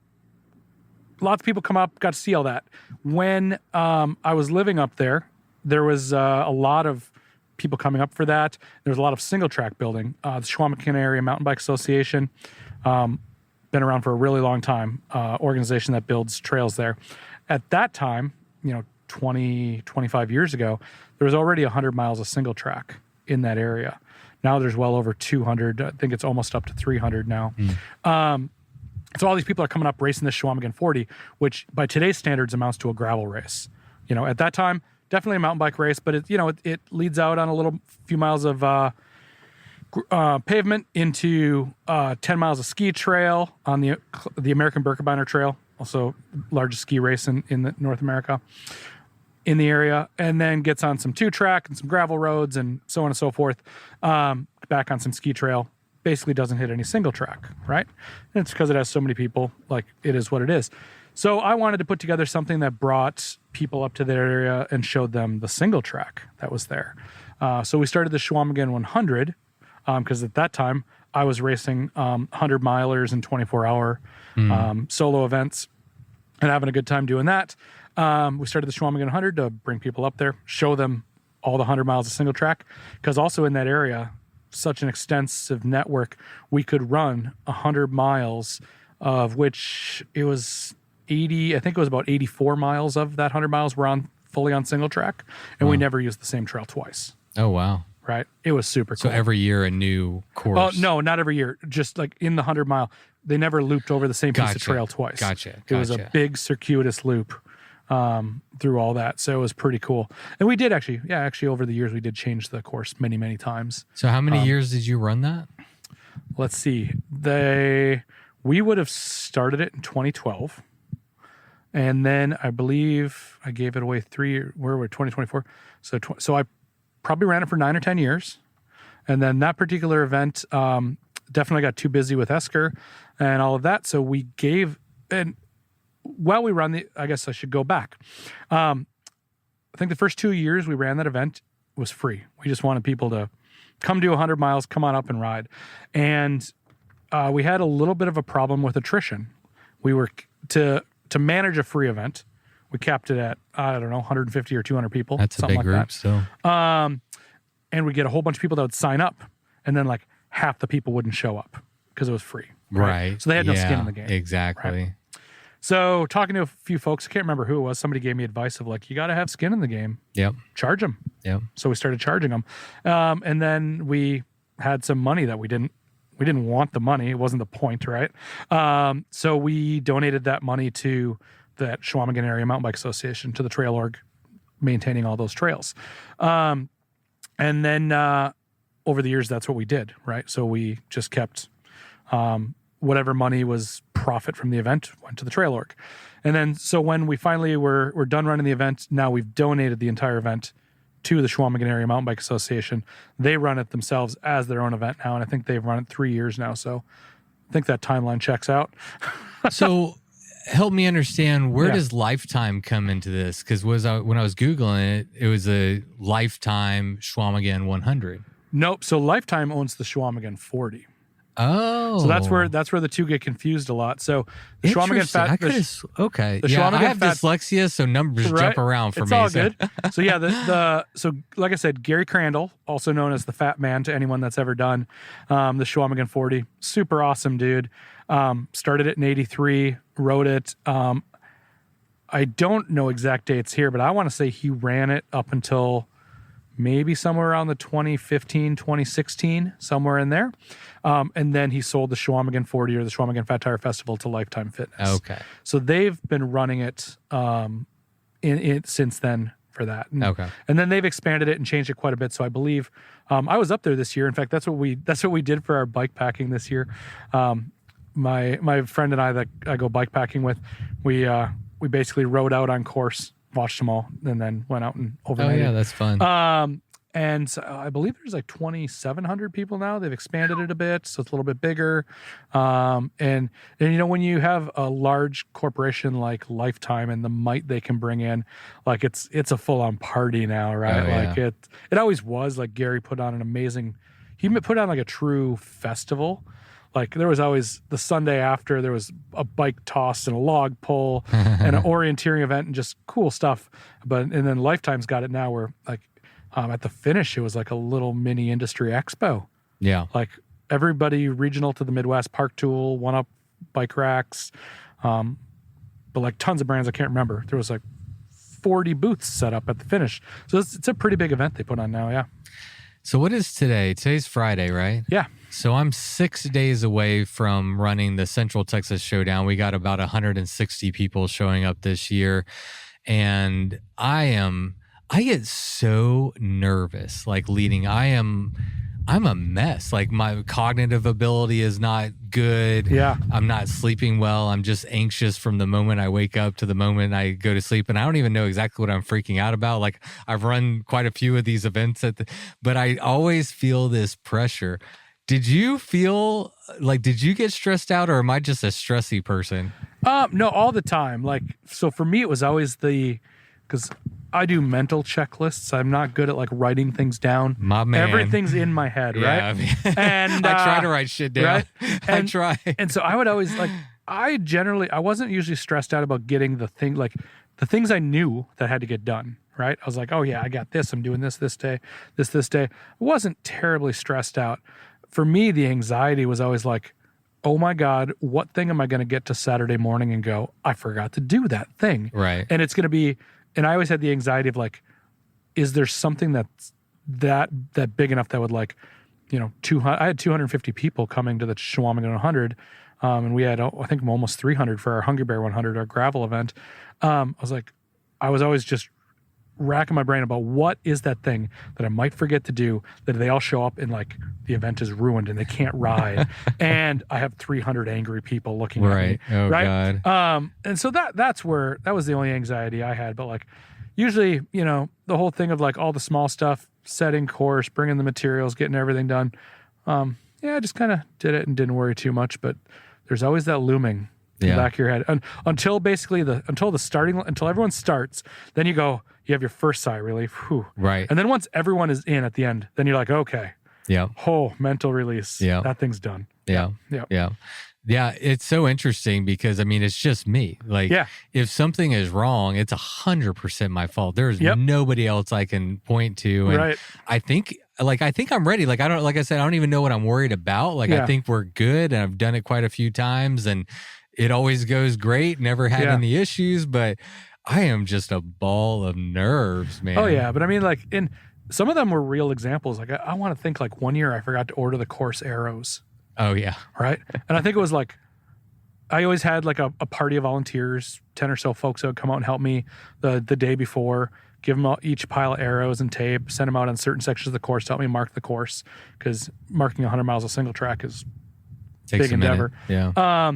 lots of people come up, got to see all that. When I was living up there, there was a lot of people coming up for that. There was a lot of single track building. The Schwamigan Area Mountain Bike Association, been around for a really long time, organization that builds trails there. At that time, 25 years ago, there was already 100 miles of single track in that area. Now there's well over 200. I think it's almost up to 300 now. So all these people are coming up racing this Schwamigan 40, which by today's standards amounts to a gravel race. At that time, definitely a mountain bike race, but it leads out on a few miles of pavement into 10 miles of ski trail on the American Birkebeiner Trail, also largest ski race in North America, in the area, and then gets on some 2-track and some gravel roads and so on and so forth, back on some ski trail. Basically doesn't hit any single track, right? And it's because it has so many people, like it is what it is. So I wanted to put together something that brought people up to that area and showed them the single track that was there. So we started the Schwamigan 100, because at that time I was racing 100 milers and 24-hour solo events and having a good time doing that. We started the Schwamigan 100 to bring people up there, show them all the 100 miles of single track, because also in that area, such an extensive network, we could run 100 miles, of which it was 80, I think it was about 84 miles of that 100 miles were fully on single track, and we never used the same trail twice.
Oh, wow.
Right? It was super cool.
So every year a new course?
Oh, no, not every year. Just like in the 100 mile, they never looped over the same piece of trail twice.
Gotcha.
It was a big circuitous loop through all that. So it was pretty cool. And we did actually over the years, we did change the course many, many times.
So how many years did you run that?
Let's see. We would have started it in 2012. And then I believe I gave it away 2024. So I probably ran it for 9 or 10 years. And then that particular event definitely got too busy with Esker and all of that. So we while we run I guess I should go back. I think the first 2 years we ran that event was free. We just wanted people to come do 100 miles, come on up and ride. And we had a little bit of a problem with attrition. We were, to manage a free event, we capped it at, 150 or 200 people.
That's a big group still.
And we get a whole bunch of people that would sign up, and then like half the people wouldn't show up because it was free. Right. So they had no skin in the game.
Exactly.
Right? So talking to a few folks, I can't remember who it was, somebody gave me advice of like, you got to have skin in the game.
Yep.
Charge them.
Yep.
So we started charging them. And then we had some money that we didn't want the money. It wasn't the point, right? So we donated that money to that Schwamigan Area Mountain Bike Association, to the trail org, maintaining all those trails. And then over the years, that's what we did, right? So we just kept whatever money was profit from the event went to the trail org. And then, so when we finally were done running the event, now we've donated the entire event to the Schwamigan Area Mountain Bike Association. They run it themselves as their own event now, and I think they've run it 3 years now. So I think that timeline checks out.
So help me understand, where does Lifetime come into this? Because when I was Googling it, it was a Lifetime Schwamigan 100.
Nope. So Lifetime owns the Schwamigan 40.
Oh,
so that's where the two get confused a lot. So the Schwamigan fat.
Okay.
The
I
Schwamigan
have
fat,
dyslexia, so numbers jump around for
it's
me.
It's all good. So yeah, so like I said, Gary Crandall, also known as the Fat Man to anyone that's ever done the Schwamigan 40, super awesome dude. Started it in '83, wrote it. I don't know exact dates here, but I want to say he ran it up until maybe somewhere around the 2015, 2016, somewhere in there. And then he sold the Schwamigan 40 or the Schwamigan Fat Tire Festival to Lifetime Fitness.
Okay.
So they've been running it since then for that. And then they've expanded it and changed it quite a bit. So I believe I was up there this year. In fact, that's what we did for our bike packing this year. My friend and I that I go bike packing with, we basically rode out on course, watched them all, and then went out and overnighted.
Oh yeah, that's fun.
And so I believe there's like 2,700 people now. They've expanded it a bit, so it's a little bit bigger. And you know, when you have a large corporation like Lifetime and the might they can bring in, like it's a full on party now, right?
Oh, yeah.
Like it always was. Like Gary put on he put on like a true festival. Like there was always the Sunday after, there was a bike toss and a log pull and an orienteering event and just cool stuff. And then Lifetime's got it now where like at the finish, it was like a little mini industry expo.
Yeah.
Like everybody regional to the Midwest, Park Tool, One Up bike racks, but like tons of brands I can't remember. There was like 40 booths set up at the finish. So it's a pretty big event they put on now. Yeah.
So what is today? Today's Friday, right?
Yeah.
So I'm 6 days away from running the Central Texas Showdown. We got about 160 people showing up this year. And I get so nervous, like leading. I'm a mess. Like my cognitive ability is not good.
Yeah.
I'm not sleeping well. I'm just anxious from the moment I wake up to the moment I go to sleep. And I don't even know exactly what I'm freaking out about. Like I've run quite a few of these events but I always feel this pressure. Did you get stressed out, or am I just a stressy person?
No, all the time. Like, so for me, it was always because I do mental checklists. I'm not good at like writing things down.
My man.
Everything's in my head, right?
I mean,
and
I try to write shit down.
Right?
I try.
And so I would always like, I wasn't usually stressed out about getting the things I knew that had to get done, right? I was like, oh yeah, I got this. I'm doing this day, this day. I wasn't terribly stressed out. For me, the anxiety was always like, oh my God, what thing am I going to get to Saturday morning and go, I forgot to do that thing.
Right.
And it's going to be, and I always had the anxiety of like, is there something that's that big enough that would like, you know, I had 250 people coming to the Schwamigan 100. And we had, I think almost 300 for our Hungry Bear 100, our gravel event. I was always just racking my brain about what is that thing that I might forget to do, that they all show up and like the event is ruined and they can't ride. And I have 300 angry people looking at me.
Oh,
right.
God.
And so that was the only anxiety I had. But like usually, you know, the whole thing of like all the small stuff, setting course, bringing the materials, getting everything done. I just kind of did it and didn't worry too much, but there's always that looming in the back of your head until everyone starts, then you have your first sigh relief. Whew.
Right.
And then once everyone is in at the end, then you're like, okay.
Yeah.
Oh, mental release.
Yeah.
That thing's done.
Yeah.
Yeah.
Yeah. Yeah. It's so interesting because I mean, it's just me. Like if something is wrong, it's 100% my fault. There's nobody else I can point to. And
right.
I think I'm ready. Like like I said, I don't even know what I'm worried about. Like I think we're good and I've done it quite a few times and it always goes great. Never had any issues, but I am just a ball of nerves, man.
Oh yeah. But I mean, like some of them were real examples. Like I want to think like one year I forgot to order the course arrows.
Oh yeah.
Right. And I think it was like, I always had like a party of volunteers, 10 or so folks that would come out and help me the day before, give them each pile of arrows and tape, send them out on certain sections of the course to help me mark the course. Cause marking 100 miles of single track is
Takes
big endeavor.
Yeah.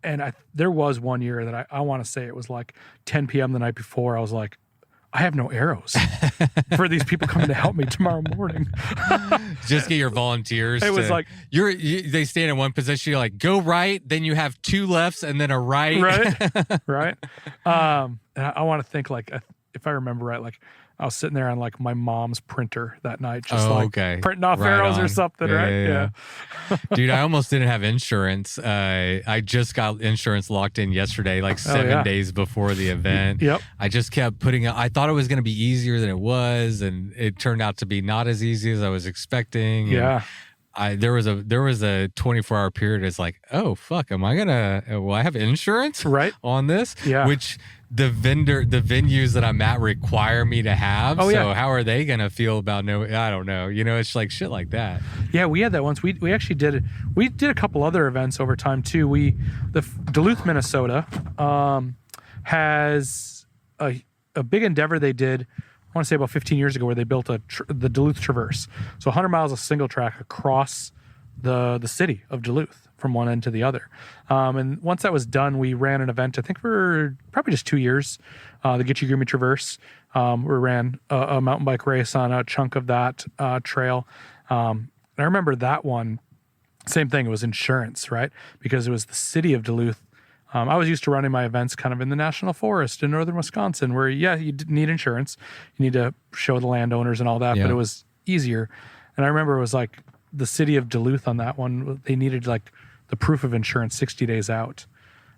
And there was one year that I want to say it was like 10 p.m. the night before. I was like, I have no arrows for these people coming to help me tomorrow morning.
Just get your volunteers.
It was like
they stand in one position. You're like, go right, then you have 2 lefts and then a right.
Right. And I want to think like, if I remember right, like I was sitting there on like my mom's printer that night, just printing off arrows or something, right? Yeah.
Dude, I almost didn't have insurance. I just got insurance locked in yesterday, like 7 days before the event.
Yep.
I just kept putting I thought it was going to be easier than it was, and it turned out to be not as easy as I was expecting.
Yeah.
There was a 24-hour period. It's like, oh fuck, am I gonna? Will I have insurance on this?
Yeah.
Which the venues that I'm at require me to have. So how are they gonna feel about I don't know. It's like shit like that.
Yeah, we had that once. We actually did it. We did a couple other events over time too. Duluth, Minnesota, has a big endeavor they did. I want to say about 15 years ago, where they built the Duluth Traverse. So 100 miles of single track across the city of Duluth from one end to the other. And once that was done, we ran an event, I think for probably just 2 years, the Get You Groomy Traverse. We ran a mountain bike race on a chunk of that trail. And I remember that one, same thing, it was insurance, right? Because it was the city of Duluth. I was used to running my events kind of in the national forest in northern Wisconsin, where, you need insurance. You need to show the landowners and all that, but it was easier. And I remember it was like the city of Duluth on that one, they needed like the proof of insurance 60 days out.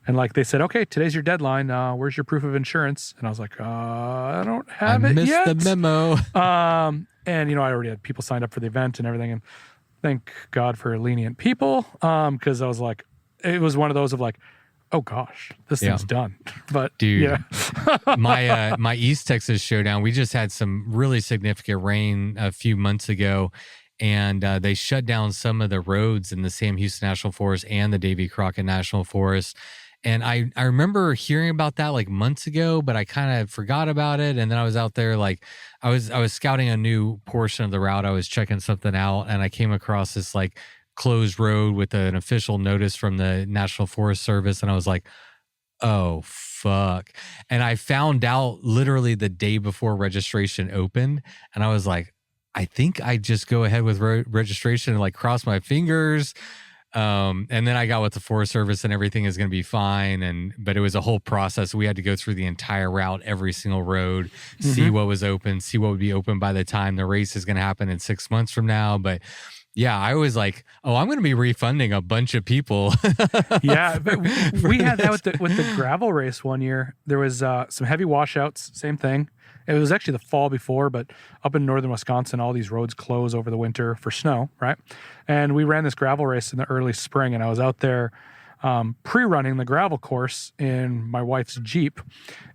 And like they said, okay, today's your deadline. Where's your proof of insurance? And I was like, I don't have it yet.
I missed the memo.
And, I already had people signed up for the event and everything. And thank God for lenient people. Because I was like, it was one of those of like, oh gosh, this thing's done. But
dude, my East Texas showdown, we just had some really significant rain a few months ago, and they shut down some of the roads in the Sam Houston National Forest and the Davy Crockett National Forest. And I remember hearing about that like months ago, but I kind of forgot about it. And then I was out there, like I was scouting a new portion of the route. I was checking something out, and I came across this like closed road with an official notice from the National Forest Service. And I was like, oh, fuck. And I found out literally the day before registration opened. And I was like, I think I just go ahead with registration and like cross my fingers. And then I got with the Forest Service and everything is going to be fine. But it was a whole process. We had to go through the entire route, every single road, see what was open, see what would be open by the time the race is going to happen in 6 months from now. But yeah, I was like, oh, I'm going to be refunding a bunch of people.
Yeah, but we had that with the gravel race one year. There was some heavy washouts, same thing. It was actually the fall before, but up in northern Wisconsin, all these roads close over the winter for snow, right? And we ran this gravel race in the early spring, and I was out there pre-running the gravel course in my wife's Jeep,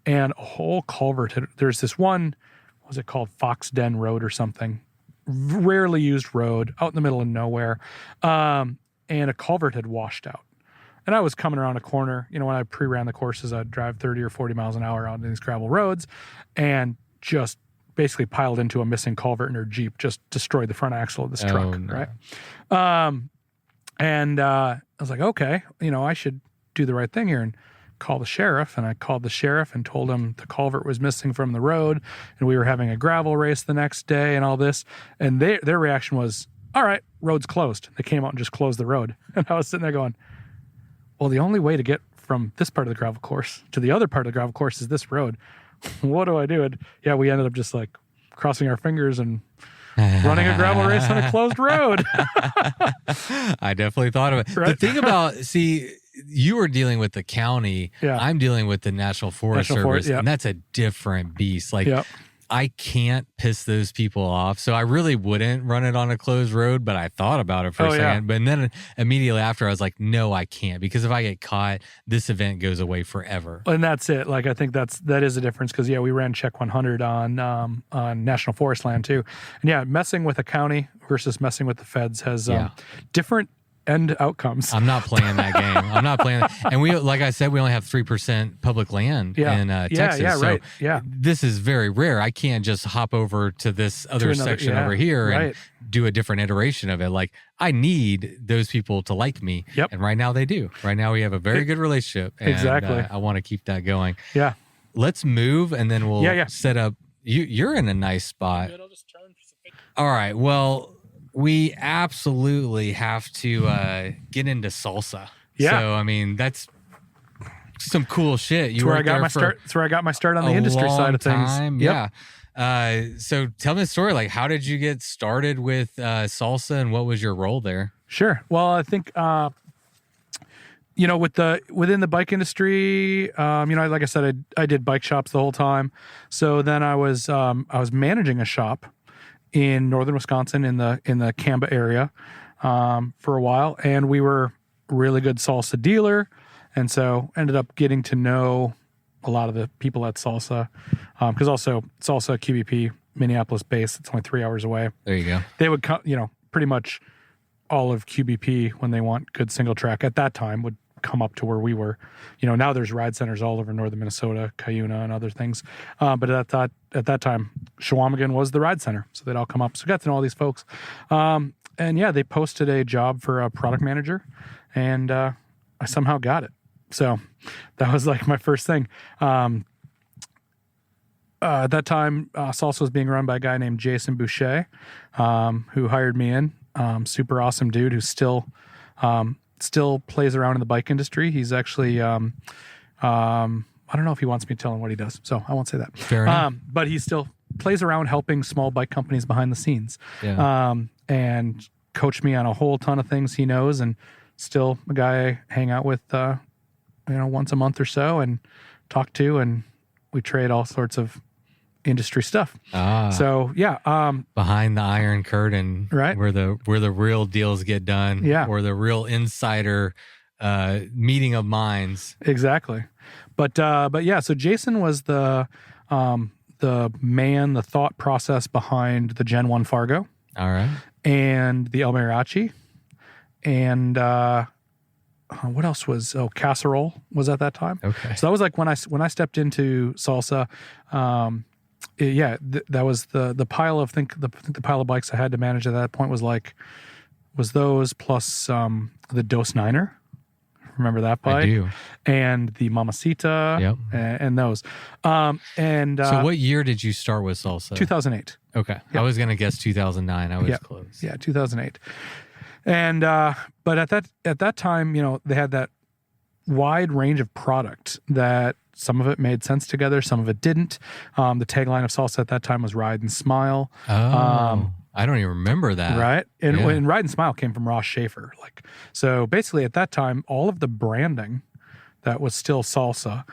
and a whole culvert. There's this one, what was it called? Fox Den Road or something. Rarely used road out in the middle of nowhere. And a culvert had washed out. And I was coming around a corner, when I pre-ran the courses, I'd drive 30 or 40 miles an hour out in these gravel roads and just basically piled into a missing culvert in her Jeep, just destroyed the front axle of this truck, right? And I was like, okay, I should do the right thing here and call the sheriff. And I called the sheriff and told him the culvert was missing from the road and we were having a gravel race the next day and all this. And their reaction was, all right, road's closed. They came out and just closed the road. And I was sitting there going, well, the only way to get from this part of the gravel course to the other part of the gravel course is this road. What do I do? And yeah, we ended up just like crossing our fingers and running a gravel race on a closed road.
I definitely thought of it. Right? The thing about, you were dealing with the county. Yeah. I'm dealing with the National Forest Service, and that's a different beast. Like, I can't piss those people off. So I really wouldn't run it on a closed road, but I thought about it for a second. But then immediately after, I was like, no, I can't, because if I get caught, this event goes away forever.
And that's it. Like, I think that is a difference, because we ran Check 100 on National Forest land too. And messing with a county versus messing with the feds has different end outcomes.
I'm not playing that game. I'm not playing that. And we, like I said, we only have 3% public land in Texas. So this is very rare. I can't just hop over to this other section over here and do a different iteration of it. Like, I need those people to like me. And right now they do. Right now we have a very good relationship. And,
exactly.
I want to keep that going.
Yeah.
Let's move, and then we'll set up you're in a nice spot. All right. Well, we absolutely have to get into salsa.
Yeah.
So, I mean, that's some cool shit.
That's where I got my start. That's where I got my start on the industry side of things.
Yep. Yeah. So tell me the story. Like, how did you get started with salsa, and what was your role there?
Sure. Well, I think within the bike industry, like I said, I did bike shops the whole time. So then I was managing a shop in northern Wisconsin in the Canba area for a while, and we were a really good salsa dealer, and so ended up getting to know a lot of the people at Salsa, because also Salsa QBP Minneapolis based. It's only 3 hours away.
There you go.
They would come, pretty much all of QBP when they want good single track at that time would come up to where we were. Now there's ride centers all over northern Minnesota, Cuyuna and other things. But at that time, Shawamigan was the ride center. So they'd all come up. So I got to know all these folks. And yeah, they posted a job for a product manager, and I somehow got it. So that was like my first thing. At that time, Salsa was being run by a guy named Jason Boucher, who hired me in. Super awesome dude who still plays around in the bike industry. He's actually, I don't know if he wants me telling what he does, so I won't say that.
Fair enough.
But he still plays around helping small bike companies behind the scenes.
Yeah.
And coached me on a whole ton of things he knows, and still a guy I hang out with, once a month or so and talk to, and we trade all sorts of industry stuff. So yeah,
behind the iron curtain,
right,
where the real deals get done, or the real insider meeting of minds.
Exactly. But yeah, so Jason was the thought process behind the Gen 1 Fargo.
All right.
And the El Mariachi, and what else was? Casserole was at that time.
Okay.
So that was like when I stepped into Salsa. That was the pile of the pile of bikes I had to manage at that point was those plus the Dos Niner. Remember that bike?
I do.
And the Mamacita.
Yep.
And those. So
what year did you start with Salsa?
2008.
Okay. Yep. I was going to guess 2009. I was close.
Yeah, 2008. And but at that time, they had that wide range of product that some of it made sense together, some of it didn't. The tagline of Salsa at that time was "Ride and Smile."
I don't even remember that.
Right, and Ride and Smile came from Ross Schaefer. So basically, at that time, all of the branding that was still Salsa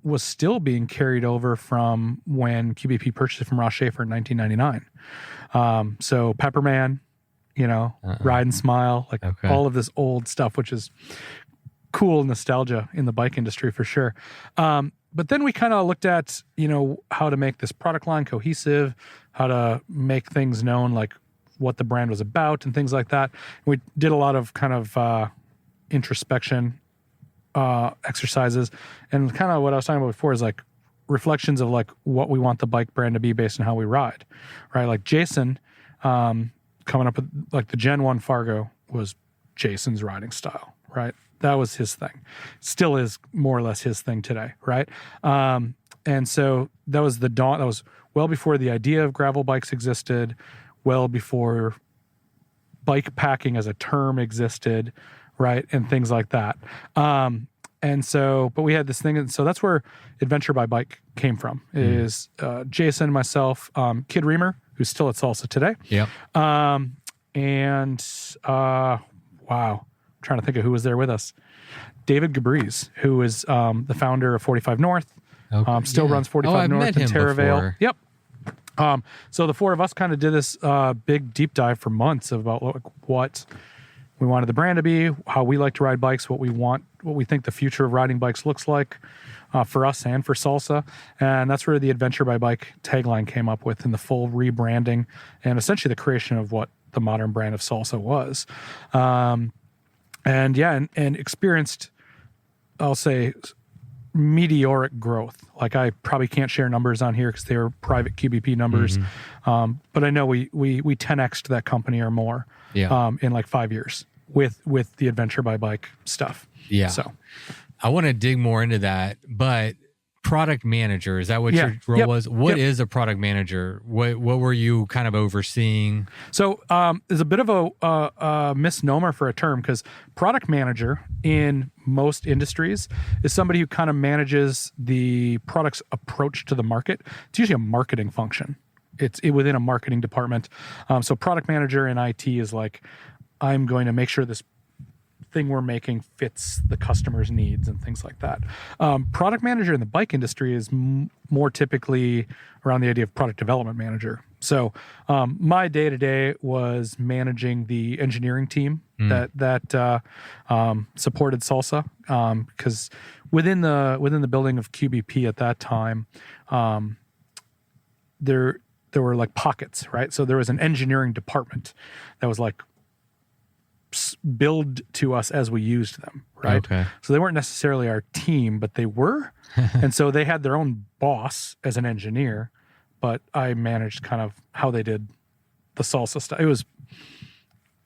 was still being carried over from when QBP purchased it from Ross Schaefer in 1999. So Pepperman, Ride and Smile, all of this old stuff, which is cool nostalgia in the bike industry for sure. But then we kind of looked at, how to make this product line cohesive, how to make things known, like what the brand was about and things like that. We did a lot of kind of introspection exercises, and kind of what I was talking about before is like reflections of like what we want the bike brand to be based on how we ride, right? Like Jason, coming up with like the Gen 1 Fargo was Jason's riding style, right? That was his thing. Still is more or less his thing today, right? And so that was the dawn. That was well before the idea of gravel bikes existed, well before bikepacking as a term existed, right? And things like that. And so, but we had this thing, and so that's where Adventure by Bike came from. Is Jason, myself, Kid Reamer, who's still at Salsa today.
Yeah.
Wow. I'm trying to think of who was there with us. David Gabriz, who is the founder of 45 North, still runs 45 North in Terravale. Yep. So the four of us kind of did this big deep dive for months about what we wanted the brand to be, how we like to ride bikes, what we think the future of riding bikes looks like for us and for Salsa. And that's where the Adventure by Bike tagline came up with, in the full rebranding and essentially the creation of what the modern brand of Salsa was. And experienced, I'll say, meteoric growth. Like, I probably can't share numbers on here because they're private QBP numbers. But I know we 10x'd that company or more in like 5 years with the Adventure by Bike stuff.
Yeah.
So
I want to dig more into that, but product manager. Is that what
Yeah.
your role
Yep.
was? What
Yep.
is a product manager? What were you kind of overseeing?
So there's a bit of a misnomer for a term, because product manager in most industries is somebody who kind of manages the product's approach to the market. It's usually a marketing function. It's within a marketing department. So product manager in IT is like, I'm going to make sure this thing we're making fits the customer's needs and things like that. Product manager in the bike industry is more typically around the idea of product development manager. So my day-to-day was managing the engineering team that supported Salsa, because within the building of QBP at that time, there were like pockets, right? So there was an engineering department that was like billed to us as we used them, right?
Okay.
So they weren't necessarily our team, but they were. And so they had their own boss as an engineer, but I managed kind of how they did the Salsa stuff. It was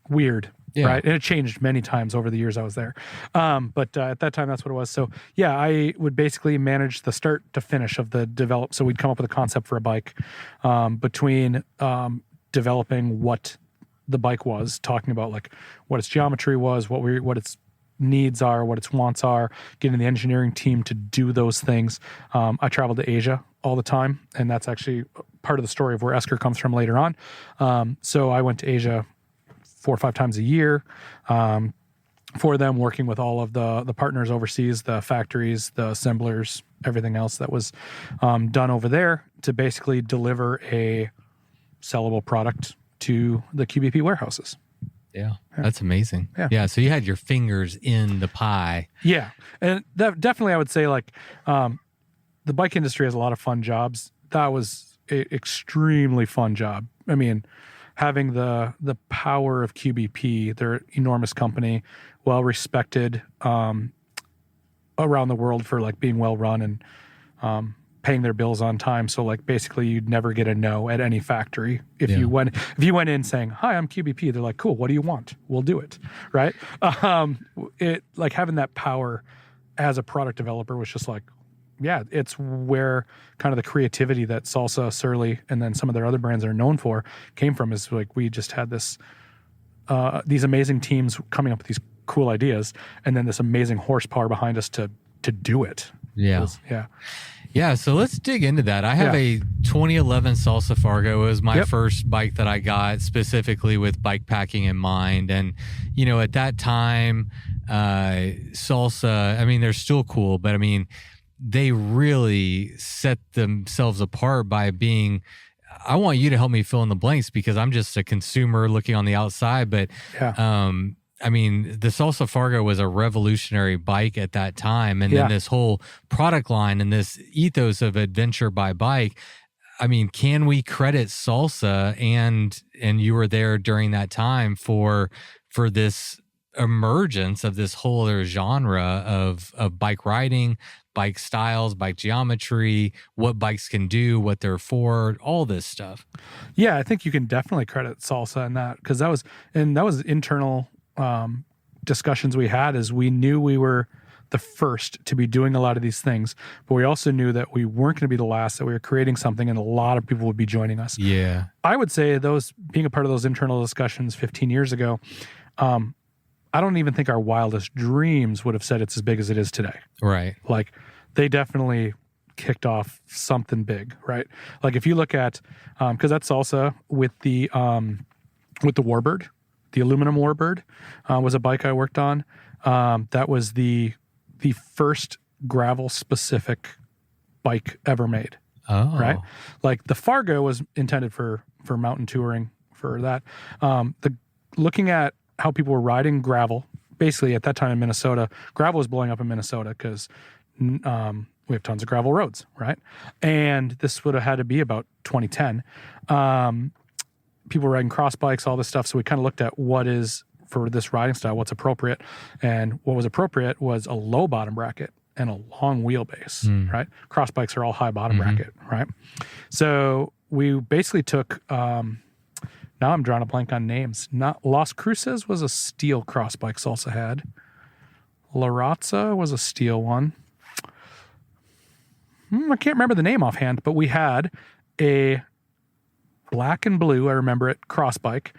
weird, right? And it changed many times over the years I was there. But at that time, that's what it was. So yeah, I would basically manage the start to finish of the develop. So we'd come up with a concept for a bike, between developing what the bike was, talking about like what its geometry was, what its needs are, what its wants are, getting the engineering team to do those things. I traveled to Asia all the time, and that's actually part of the story of where Esker comes from later on. So I went to Asia 4 or 5 times a year for them, working with all of the partners overseas, the factories, the assemblers, everything else that was done over there to basically deliver a sellable product to the QBP warehouses.
Yeah, that's amazing. Yeah, so you had your fingers in the pie.
Yeah, and that definitely I would say like the bike industry has a lot of fun jobs. That was an extremely fun job. I mean, having the power of QBP, they're an enormous company, well respected around the world for like being well run and paying their bills on time. So like basically you'd never get a no at any factory. If you went in saying, "Hi, I'm QBP," they're like, "Cool, what do you want? We'll do it." Right? It like having that power as a product developer was just like, yeah, it's where kind of the creativity that Salsa, Surly, and then some of their other brands are known for came from. Is like we just had this these amazing teams coming up with these cool ideas, and then this amazing horsepower behind us to do it.
Yeah. Yeah, so let's dig into that. I have a 2011 Salsa Fargo. It was my first bike that I got specifically with bikepacking in mind. And, you know, at that time, Salsa, I mean, they're still cool, but I mean, they really set themselves apart by being, I want you to help me fill in the blanks because I'm just a consumer looking on the outside, but I mean, the Salsa Fargo was a revolutionary bike at that time. And then this whole product line and this ethos of adventure by bike, I mean, can we credit Salsa and you were there during that time for this emergence of this whole other genre of bike riding, bike styles, bike geometry, what bikes can do, what they're for, all this stuff?
Yeah, I think you can definitely credit Salsa in that, because that was internal discussions we had. Is we knew we were the first to be doing a lot of these things, but we also knew that we weren't going to be the last, that we were creating something and a lot of people would be joining us.
Yeah.
I would say being a part of those internal discussions 15 years ago, I don't even think our wildest dreams would have said it's as big as it is today.
Right.
Like they definitely kicked off something big, right? Like if you look at, cause that's Salsa with the Warbird. The aluminum Warbird was a bike I worked on. That was the first gravel specific bike ever made.
Oh,
right. Like the Fargo was intended for mountain touring, for that. Looking at how people were riding gravel, basically at that time in Minnesota, gravel was blowing up in Minnesota because we have tons of gravel roads, right? And this would have had to be about 2010. People riding cross bikes, all this stuff. So we kind of looked at what is, for this riding style, what's appropriate. And what was appropriate was a low bottom bracket and a long wheelbase, right? Cross bikes are all high bottom bracket, right? So we basically took, now I'm drawing a blank on names. Not Las Cruces was a steel cross bike Salsa had. La Razza was a steel one. I can't remember the name offhand, but we had a black and blue, I remember it, cross bike,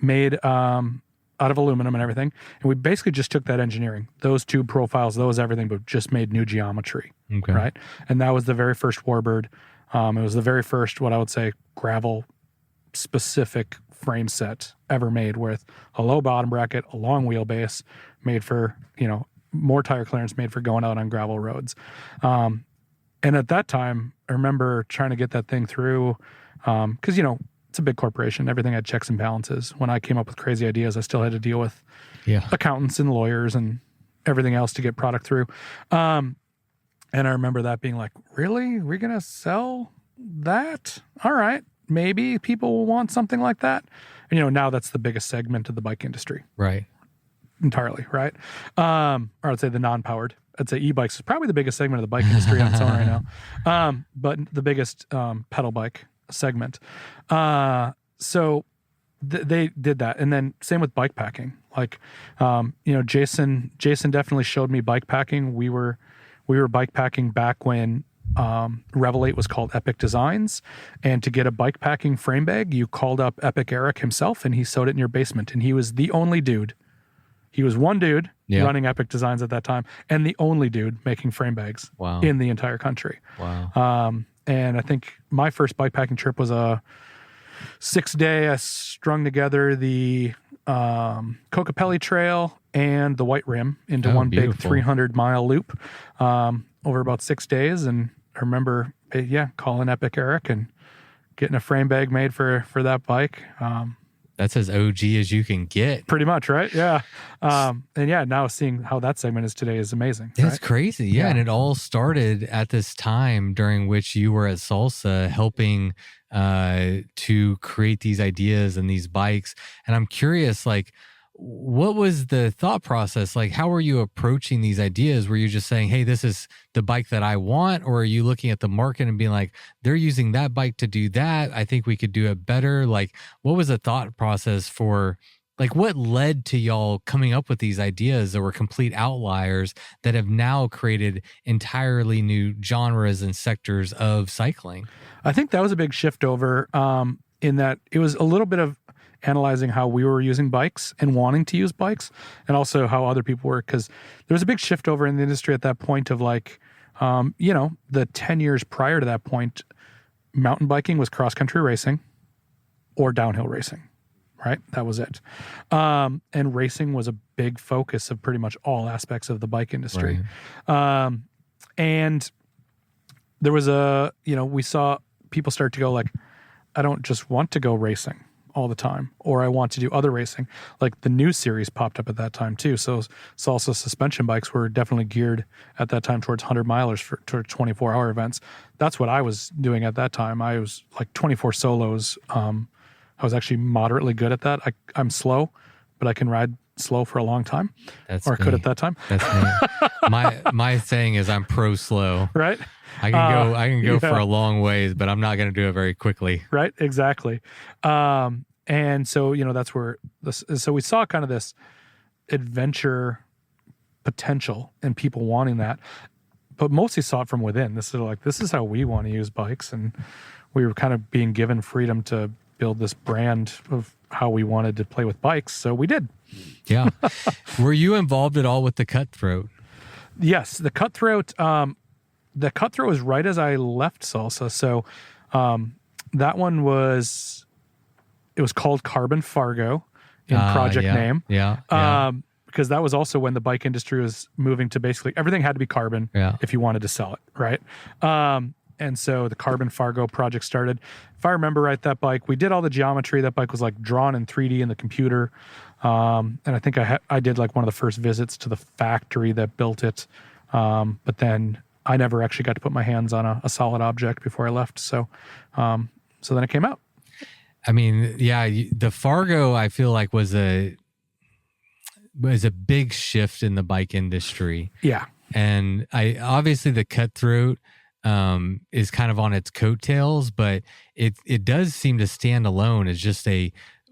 made out of aluminum and everything. And we basically just took that engineering, those tube profiles, those everything, but just made new geometry.
Okay.
Right. And that was the very first Warbird. It was the very first, what I would say, gravel specific frame set ever made, with a low bottom bracket, a long wheelbase, made for, more tire clearance, made for going out on gravel roads. And at that time, I remember trying to get that thing through, because, it's a big corporation. Everything had checks and balances. When I came up with crazy ideas, I still had to deal with accountants and lawyers and everything else to get product through. And I remember that being like, really? We're going to sell that? All right. Maybe people will want something like that. And, now that's the biggest segment of the bike industry.
Right.
Entirely. Right. Or I'd say the non-powered. I'd say e-bikes is probably the biggest segment of the bike industry on its own right now. But the biggest pedal bike segment. So they did that. And then same with bikepacking. Like, Jason definitely showed me bikepacking. We were bikepacking back when Revel 8 was called Epic Designs. And to get a bikepacking frame bag, you called up Epic Eric himself, and he sewed it in your basement. And he was the only dude. He was one dude running Epic Designs at that time, and the only dude making frame bags in the entire country.
Wow.
And I think my first bikepacking trip was a 6-day. I strung together the Cocopelli Trail and the White Rim into one
beautiful.
big 300-mile loop over about 6 days. And I remember, calling Epic Eric and getting a frame bag made for that bike.
That's as OG as you can get.
Pretty much, right? Yeah. Now seeing how that segment is today is amazing.
It's
right?
crazy. Yeah. And it all started at this time during which you were at Salsa helping to create these ideas and these bikes. And I'm curious, like, what was the thought process? Like, how were you approaching these ideas? Were you just saying, hey, this is the bike that I want? Or are you looking at the market and being like, they're using that bike to do that, I think we could do it better? Like, what was the thought process for, like, what led to y'all coming up with these ideas that were complete outliers that have now created entirely new genres and sectors of cycling?
I think that was a big shift over in that it was a little bit of analyzing how we were using bikes and wanting to use bikes, and also how other people were, because there was a big shift over in the industry at that point of like, the 10 years prior to that point, mountain biking was cross-country racing or downhill racing, right? That was it. And racing was a big focus of pretty much all aspects of the bike industry. Right. And there was we saw people start to go like, I don't just want to go racing all the time, or I want to do other racing. Like the new series popped up at that time too. So Salsa suspension bikes were definitely geared at that time towards 100 milers towards 24-hour events. That's what I was doing at that time. I was like 24 solos. I was actually moderately good at that. I'm slow, but I can ride slow for a long time. Could at that time.
That's me. My saying is I'm pro slow.
Right.
I can go for a long ways, but I'm not going to do it very quickly.
Right. Exactly. And so, that's where so we saw kind of this adventure potential and people wanting that, but mostly saw it from within. This is how we want to use bikes. And we were kind of being given freedom to build this brand of how we wanted to play with bikes. So we did.
Yeah. Were you involved at all with the Cutthroat?
Yes. The Cutthroat was right as I left Salsa. So that one was called Carbon Fargo in project name.
Yeah.
Because that was also when the bike industry was moving to basically everything had to be carbon if you wanted to sell it, right? And so the Carbon Fargo project started. If I remember right, that bike, we did all the geometry. That bike was like drawn in 3D in the computer. And I think I did like one of the first visits to the factory that built it. But then I never actually got to put my hands on a solid object before I left. So then it came out.
I mean, yeah, the Fargo, I feel like was a big shift in the bike industry.
Yeah.
And obviously the Cutthroat is kind of on its coattails, but it does seem to stand alone as just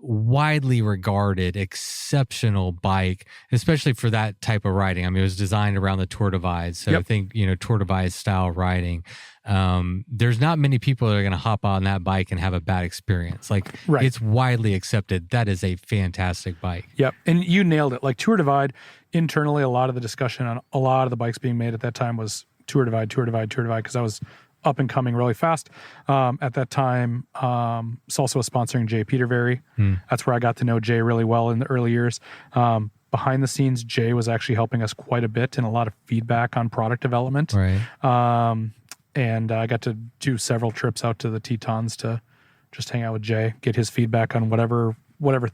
widely regarded, exceptional bike, especially for that type of riding. I mean, it was designed around the Tour Divide. So I think, Tour Divide style riding. There's not many people that are going to hop on that bike and have a bad experience. Like, it's widely accepted. That is a fantastic bike.
Yep. And you nailed it. Like Tour Divide, internally, a lot of the discussion on a lot of the bikes being made at that time was Tour Divide, because I was up and coming really fast. At that time, Salsa was sponsoring Jay Peterberry. That's where I got to know Jay really well in the early years. Behind the scenes, Jay was actually helping us quite a bit and a lot of feedback on product development.
Right.
And I got to do several trips out to the Tetons to just hang out with Jay, get his feedback on whatever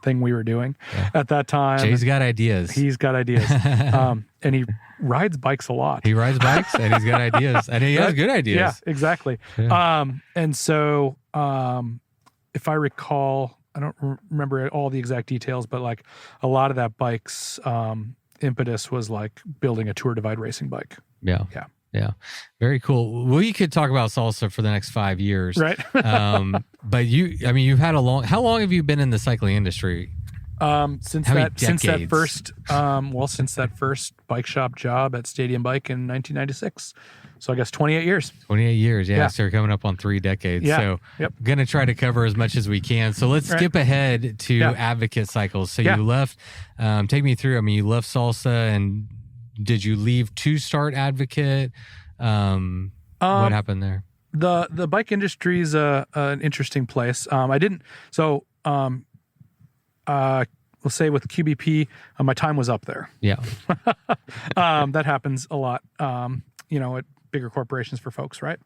thing we were doing at that time.
Jay's got ideas.
He's got ideas. And he rides bikes a lot.
He rides bikes and he's got ideas. And he has good ideas.
Yeah, exactly.
Yeah.
And so if I recall, I don't remember all the exact details, but like a lot of that bike's impetus was like building a Tour Divide racing bike.
Yeah. Very cool. Well, you could talk about Salsa for the next 5 years.
Right.
But you've had how long have you been in the cycling industry?
Since that first bike shop job at Stadium Bike in 1996. So I guess 28 years.
28 years. Yeah. So we're coming up on 3 decades.
Yeah.
So going to try to cover as much as we can. So let's skip ahead to Advocate Cycles. So you left, take me through, you left Salsa, and did you leave to start Advocate? What happened there?
The bike industry is an interesting place. We'll say with QBP, my time was up there.
Yeah.
That happens a lot, at bigger corporations for folks, right?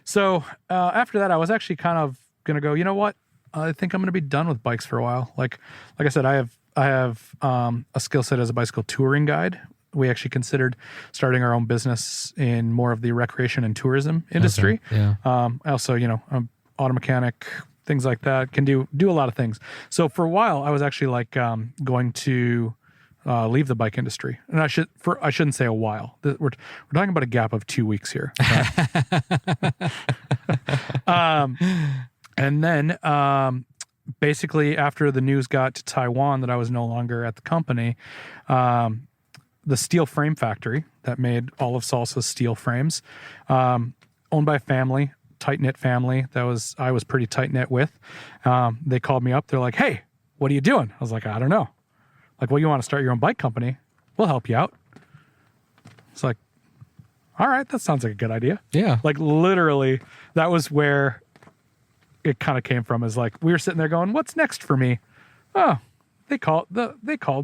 So after that, I was actually kind of going to go, you know what? I think I'm going to be done with bikes for a while. Like I said, I have a skill set as a bicycle touring guide. We actually considered starting our own business in more of the recreation and tourism industry.
Okay. Yeah.
I also, I'm auto mechanic, things like that, can do a lot of things. So for a while, I was actually like going to leave the bike industry, and I shouldn't say a while. We're talking about a gap of 2 weeks here. And then basically after the news got to Taiwan that I was no longer at the company, the steel frame factory that made all of Salsa's steel frames, owned by a family, tight-knit family I was pretty tight-knit with. They called me up. They're like, hey, what are you doing? I was like, I don't know. Like, well, you want to start your own bike company? We'll help you out. It's like, all right, that sounds like a good idea.
Yeah.
Like letterally, that was where it kind of came from, is like, we were sitting there going, what's next for me? Oh, they called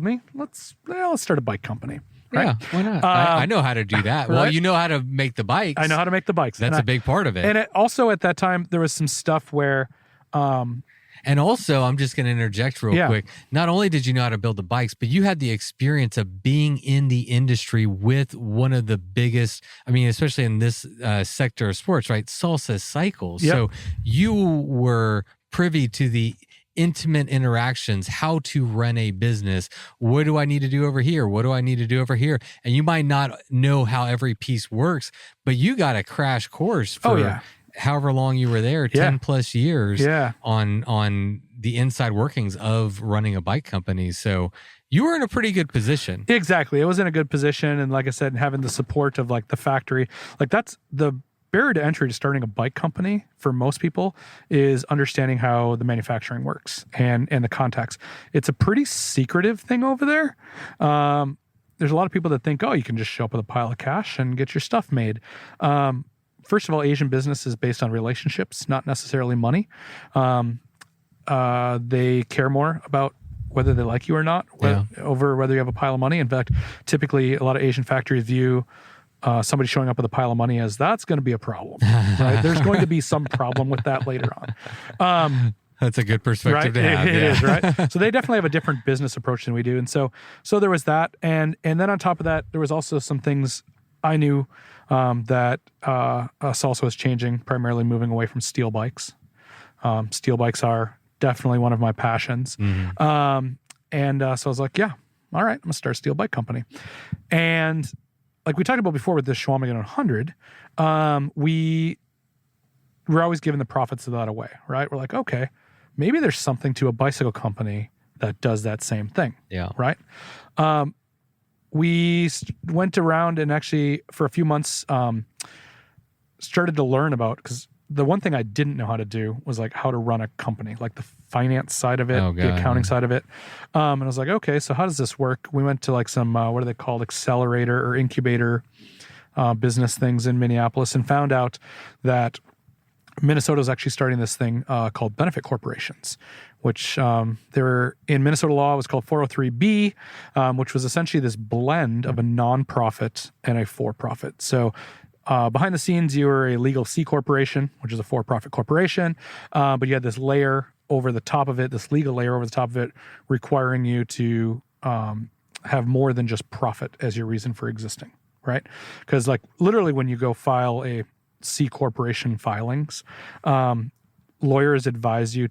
me. Let's start a bike company. Right?
Yeah, why not? I know how to do that. Well,
Right?
you know how to make the bikes.
I know how to make the bikes.
That's a big part of it.
And it also at that time, there was some stuff where...
and also, I'm just going to interject real quick. Not only did you know how to build the bikes, but you had the experience of being in the industry with one of the biggest, especially in this sector of sports, right? Esker Cycles.
Yep.
So you were privy to the intimate interactions, how to run a business. What do I need to do over here? What do I need to do over here? And you might not know how every piece works, but you got a crash course for however long you were there, 10 plus years on the inside workings of running a bike company. So you were in a pretty good position.
Exactly. It was in a good position. And like I said, having the support of like the factory, like that's the barrier to entry to starting a bike company for most people, is understanding how the manufacturing works and the contacts. It's a pretty secretive thing over there. There's a lot of people that think, oh, you can just show up with a pile of cash and get your stuff made. First of all, Asian business is based on relationships, not necessarily money. They care more about whether they like you or not, over whether you have a pile of money. In fact, typically a lot of Asian factories view somebody showing up with a pile of money as that's going to be a problem, right? There's going to be some problem with that later on.
That's a good perspective to have.
It is, right? So they definitely have a different business approach than we do. And so there was that. And then on top of that, there was also some things I knew that Salsa was changing, primarily moving away from steel bikes. Steel bikes are definitely one of my passions. Mm-hmm. So I was like, yeah, all right, I'm going to start a steel bike company. And like we talked about before with this Schwalmingen 100, we're always giving the profits of that away, right? We're like, okay, maybe there's something to a bicycle company that does that same thing.
Yeah.
Right. We went around and actually for a few months started to learn about, because the one thing I didn't know how to do was like how to run a company, like the finance side of it, the accounting side of it. And I was like, okay, so how does this work? We went to like some, what are they called? Accelerator or incubator business things in Minneapolis, and found out that Minnesota was actually starting this thing called benefit corporations, which they're in Minnesota law was called 403B, which was essentially this blend of a nonprofit and a for-profit. So behind the scenes, you were a legal C corporation, which is a for-profit corporation, but you had this layer over the top of it, this legal layer over the top of it, requiring you to have more than just profit as your reason for existing, right? Because like literally when you go file a C corporation filings, lawyers advise you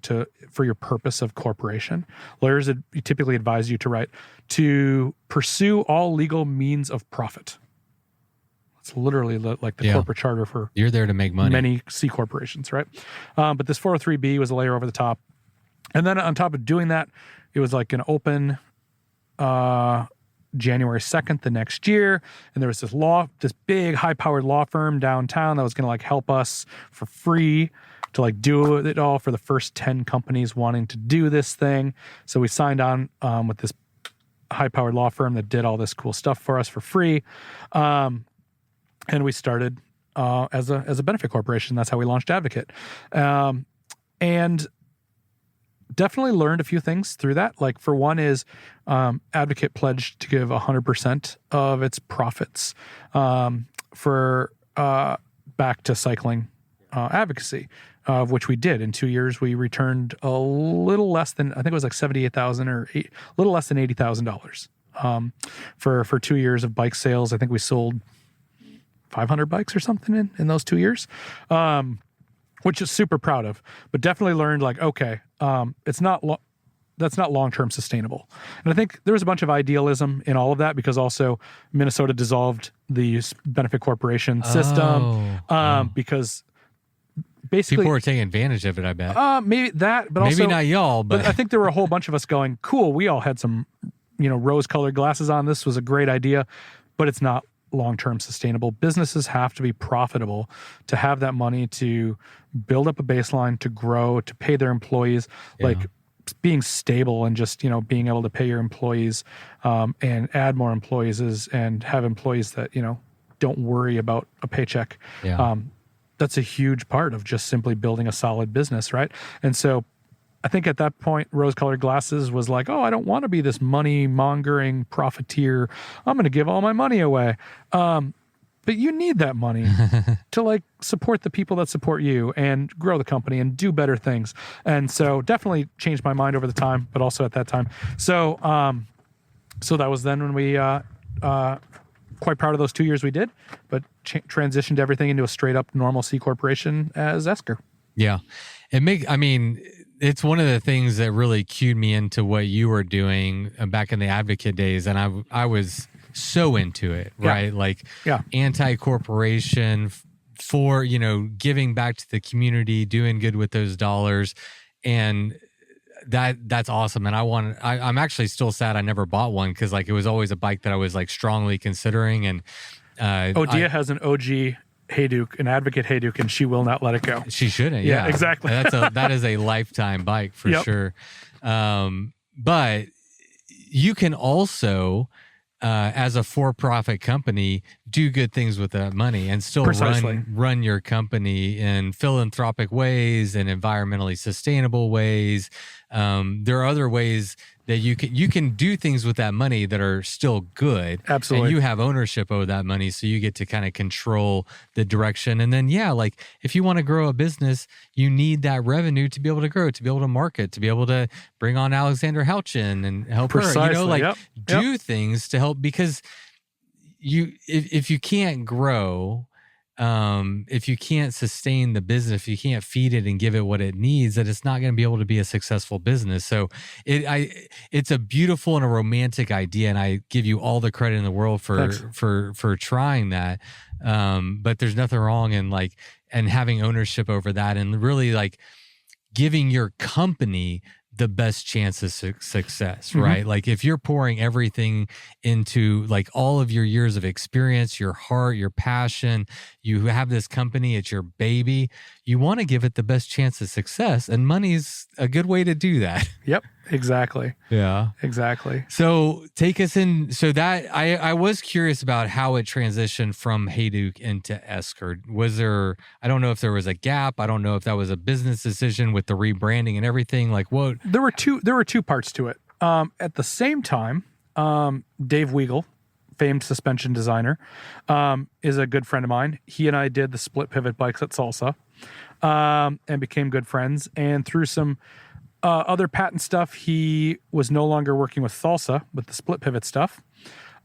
for your purpose of corporation, lawyers typically advise you to pursue all legal means of profit. It's literally like the corporate charter for
you're there to make money.
Many C corporations, right? But this 403B was a layer over the top. And then on top of doing that, it was like an open January 2nd the next year. And there was this big high-powered law firm downtown that was going to like help us for free to like do it all for the first 10 companies wanting to do this thing. So we signed on with this high-powered law firm that did all this cool stuff for us for free. And we started as a benefit corporation. That's how we launched Advocate. And definitely learned a few things through that. Like for one is Advocate pledged to give 100% of its profits for back to cycling advocacy, of which we did. In 2 years, we returned a little less than, I think it was like $78,000 or a little less than $80,000 for 2 years of bike sales. I think we sold 500 bikes or something in those 2 years, which is super proud of, but definitely learned like, okay, that's not long-term sustainable. And I think there was a bunch of idealism in all of that because also Minnesota dissolved the benefit corporation system because basically
people were taking advantage of it, I bet.
Maybe that, but
maybe
also
not y'all, but
I think there were a whole bunch of us going, cool, we all had some, rose-colored glasses on. This was a great idea, but it's not long-term sustainable. Businesses have to be profitable to have that money to build up a baseline, to grow, to pay their employees. Like being stable and just, being able to pay your employees and add more employees and have employees that, don't worry about a paycheck. That's a huge part of just simply building a solid business, right? And so I think at that point, rose-colored glasses was like, oh, I don't want to be this money-mongering profiteer. I'm going to give all my money away. But you need that money to like support the people that support you and grow the company and do better things. And so definitely changed my mind over the time, but also at that time. So so that was then when we quite proud of those 2 years we did, but transitioned everything into a straight-up normal C corporation as Esker.
Yeah. It's one of the things that really cued me into what you were doing back in the Advocate days. And I was so into it, right? Like anti-corporation for, giving back to the community, doing good with those dollars. And that's awesome. And I'm actually still sad I never bought one because like it was always a bike that I was like strongly considering. And
Dia has an OG Hayduke, an Advocate Hayduke, and she will not let it go.
She shouldn't. Yeah,
exactly.
That is a lifetime bike for sure. But you can also, as a for-profit company, do good things with that money and still run your company in philanthropic ways and environmentally sustainable ways. There are other ways that you can do things with that money that are still good.
Absolutely.
And you have ownership over that money, so you get to kind of control the direction. And then, like if you want to grow a business, you need that revenue to be able to grow, to be able to market, to be able to bring on Alexander Houchin and help her, do things to help, because if you can't grow, if you can't sustain the business, if you can't feed it and give it what it needs, that it's not going to be able to be a successful business. So it's a beautiful and a romantic idea, and I give you all the credit in the world for trying that. But there's nothing wrong in and having ownership over that and really like giving your company the best chance of success, right? Like if you're pouring everything into like all of your years of experience, your heart, your passion, you have this company, it's your baby, you want to give it the best chance of success, and money's a good way to do that.
Yep, exactly.
Yeah,
exactly.
So take us in. So that I was curious about how it transitioned from Hayduke into Esker. Was there, I don't know if there was a gap. I don't know if that was a business decision with the rebranding and everything. Like what?
There were two parts to it. At the same time, Dave Weigel, famed suspension designer, is a good friend of mine. He and I did the split pivot bikes at Salsa, and became good friends. And through some other patent stuff, he was no longer working with Salsa with the split pivot stuff.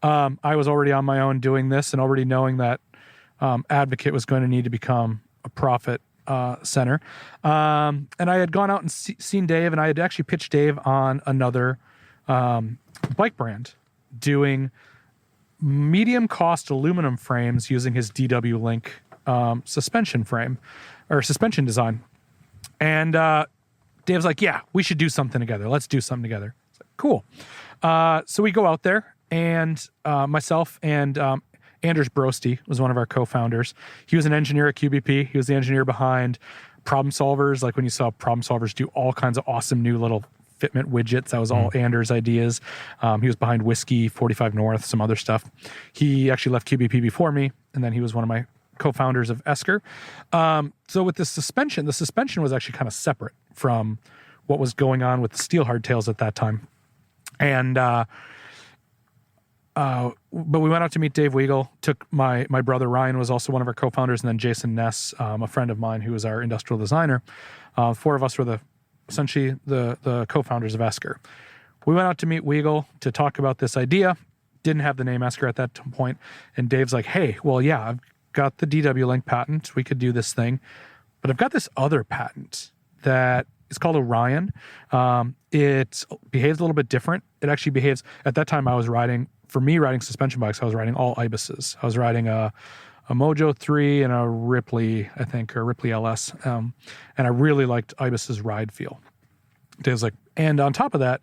I was already on my own doing this and already knowing that Advocate was going to need to become a profit center. And I had gone out and seen Dave, and I had actually pitched Dave on another bike brand doing medium cost aluminum frames using his DW Link suspension frame or suspension design. And Dave's like, yeah, we should do something together. Let's do something together. It's like, cool. So we go out there, and myself and Anders Brosty was one of our co-founders. He was an engineer at QBP. He was the engineer behind Problem Solvers. Like when you saw Problem Solvers do all kinds of awesome new little fitment widgets, that was all Anders' ideas. He was behind Whiskey, 45 North, some other stuff. He actually left QBP before me, and then he was one of my co-founders of Esker. So with the suspension was actually kind of separate from what was going on with the steel hardtails at that time. And but we went out to meet Dave Weigel. Took my brother Ryan was also one of our co-founders, and then Jason Ness, a friend of mine who was our industrial designer. Four of us were essentially the co-founders of Esker. We went out to meet Weigel to talk about this idea. Didn't have the name Esker at that point, and Dave's like, "Hey, well, yeah, I've got the DW Link patent. We could do this thing, but I've got this other patent that is called Orion. It behaves a little bit different. It actually behaves." At that time, riding suspension bikes, I was riding all Ibises. I was riding a Mojo 3 and a Ripley, I think, or Ripley LS. And I really liked Ibis's ride feel. Dave's like, and on top of that,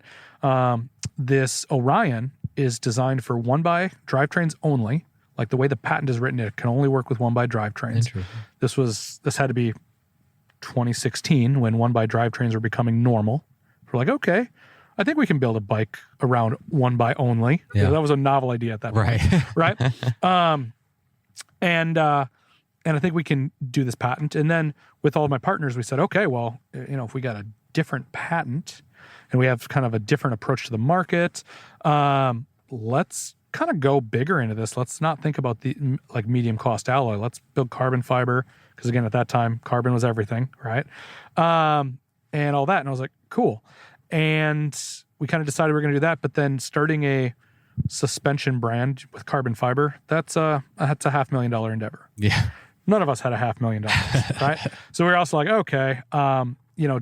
this Orion is designed for 1x drivetrains only. Like the way the patent is written, it can only work with 1x drivetrains. This had to be 2016 when 1x drivetrains were becoming normal. We're like, okay, I think we can build a bike around 1x only.
Yeah.
That was a novel idea at that point. Right. And I think we can do this patent. And then with all of my partners, we said, okay, well, if we got a different patent and we have kind of a different approach to the market, let's kind of go bigger into this. Let's not think about the like medium cost alloy. Let's build carbon fiber. Because again, at that time, carbon was everything, right? And all that. And I was like, cool. And we kind of decided we're going to do that. But then starting a suspension brand with carbon fiber, that's a $500,000 endeavor.
Yeah.
None of us had $500,000, right? So we were also like, okay,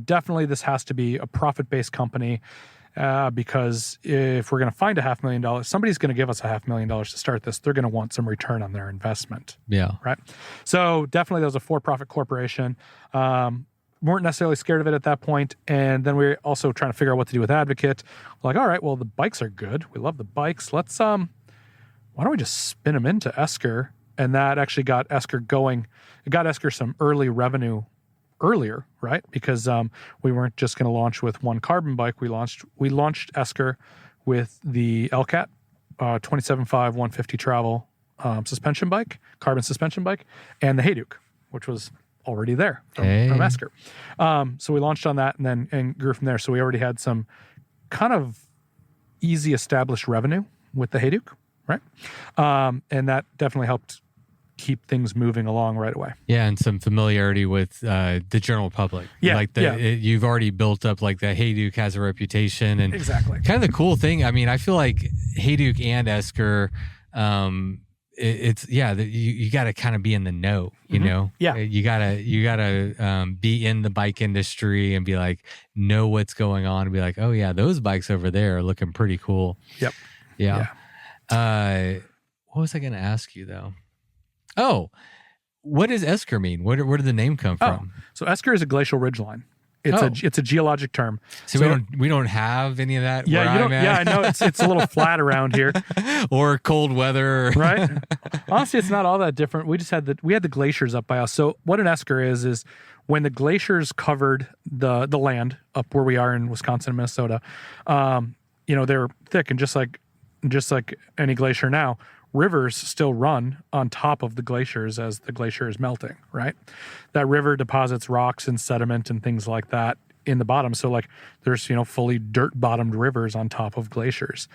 definitely this has to be a profit-based company. Because if we're going to find $500,000, somebody's going to give us $500,000 to start this. They're going to want some return on their investment.
Yeah.
Right. So definitely that was a for-profit corporation. Weren't necessarily scared of it at that point. And then we were also trying to figure out what to do with Advocate. We're like, all right, well, the bikes are good. We love the bikes. Let's, why don't we just spin them into Esker? And that actually got Esker going. It got Esker some early revenue earlier, right? Because we weren't just going to launch with one carbon bike. We launched Esker with the LCAT 27.5 150 travel suspension bike, carbon suspension bike, and the Hayduke, which was already there from Esker. So we launched on that and grew from there. So we already had some kind of easy established revenue with the Hayduke, right? And that definitely helped keep things moving along right away.
Yeah, and some familiarity with the general public.
Yeah,
like you've already built up like the Hayduke has a reputation, and
exactly.
Kind of the cool thing. I mean, I feel like Hayduke and Esker, you got to kind of be in the know. You know,
yeah,
you gotta be in the bike industry and be like know what's going on and be like, oh yeah, those bikes over there are looking pretty cool.
Yep.
Yeah. What was I going to ask you though? Oh, what does Esker mean? Where did the name come from?
So Esker is a glacial ridgeline. It's a geologic term.
So we don't have any of that.
Yeah,
where
you don't.
I'm at.
Yeah, I know it's a little flat around here,
or cold weather,
right? Honestly, it's not all that different. We just had the glaciers up by us. So what an esker is when the glaciers covered the land up where we are in Wisconsin and Minnesota. They're thick, and just like any glacier now, rivers still run on top of the glaciers as the glacier is melting, right? That river deposits rocks and sediment and things like that in the bottom. So like there's, fully dirt bottomed rivers on top of glaciers.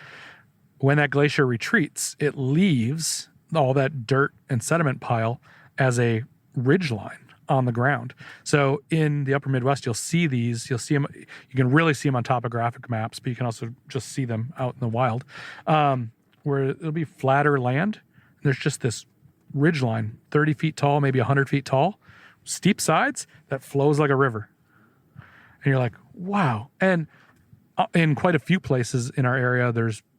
When that glacier retreats, it leaves all that dirt and sediment pile as a ridge line on the ground. So in the upper Midwest, you'll see them, you can really see them on topographic maps, but you can also just see them out in the wild. Where it'll be flatter land. There's just this ridge line, 30 feet tall, maybe 100 feet tall, steep sides that flows like a river. And you're like, wow. And in quite a few places in our area,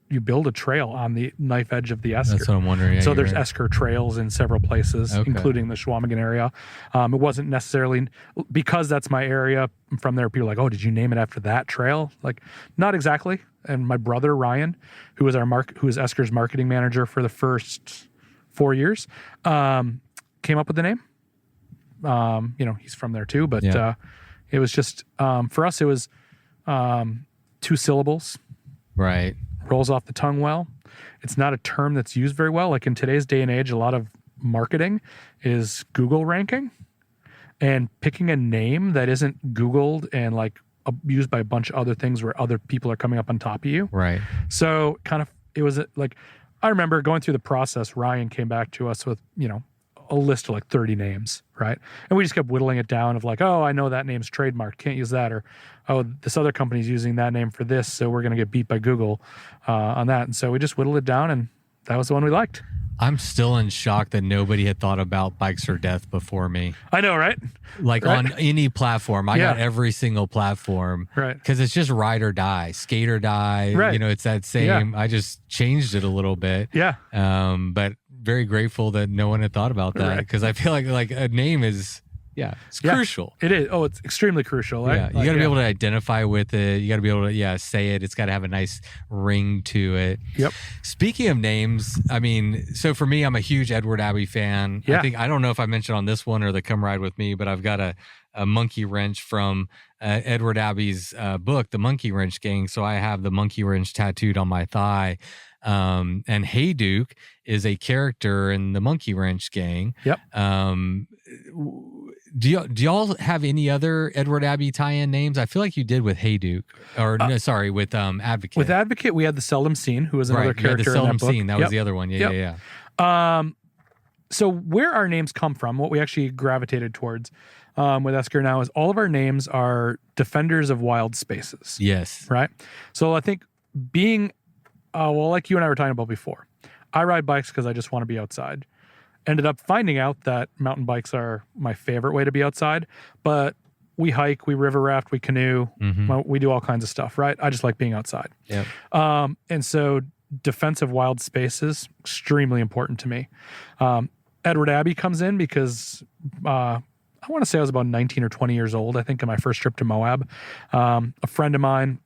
you build a trail on the knife edge of the esker.
That's what I'm wondering. Yeah,
so there's
right.
esker trails in several places, including the Chequamegon area. It wasn't necessarily because that's my area. From there, people are like, oh, did you name it after that trail? Like, not exactly. And my brother Ryan, who was Esker's marketing manager for the first 4 years, came up with the name. He's from there too, but it was just for us. It was 2 syllables.
Right.
Rolls off the tongue well. It's not a term that's used very well. Like in today's day and age, a lot of marketing is Google ranking, and picking a name that isn't Googled and like used by a bunch of other things where other people are coming up on top of you.
Right.
So it was like, I remember going through the process, Ryan came back to us with, a list of like 30 names, right? And we just kept whittling it down of like, oh, I know that name's trademarked, can't use that. Or, oh, this other company's using that name for this, so we're going to get beat by Google on that. And so we just whittled it down, and that was the one we liked.
I'm still in shock that nobody had thought about Bikes or Death before me.
I know, right?
Like
right?
On any platform. I got every single platform.
Right.
Because it's just ride or die, skate or die.
Right.
It's that same. I just changed it a little bit.
Yeah.
But very grateful that no one had thought about that, because I feel like a name is it's crucial.
It is. Oh, it's extremely crucial.
Yeah, you got to be able to identify with it. You got to be able to say it. It's got to have a nice ring to it.
Yep.
Speaking of names, I mean, so for me, I'm a huge Edward Abbey fan.
Yeah.
I don't know if I mentioned on this one or the Come Ride With Me, but I've got a monkey wrench from Edward Abbey's book, The Monkey Wrench Gang. So I have the monkey wrench tattooed on my thigh. And Hey Duke is a character in the Monkey Wrench Gang.
Yep.
Do y'all have any other Edward Abbey tie-in names? I feel like you did with Hey Duke, or with Advocate.
With Advocate, we had the Seldom Seen, who was another character
the Seldom
in that book.
Seen. That was the other one. Yeah.
So where our names come from, what we actually gravitated towards with Esker now is all of our names are defenders of wild spaces.
Yes.
Right. So I think being like you and I were talking about before, I ride bikes because I just want to be outside. Ended up finding out that mountain bikes are my favorite way to be outside, but we hike, we river raft, we canoe, we do all kinds of stuff, right? I just like being outside.
Yeah.
And so defensive wild spaces, extremely important to me. Edward Abbey comes in because I want to say I was about 19 or 20 years old, I think, on my first trip to Moab. A friend of mine,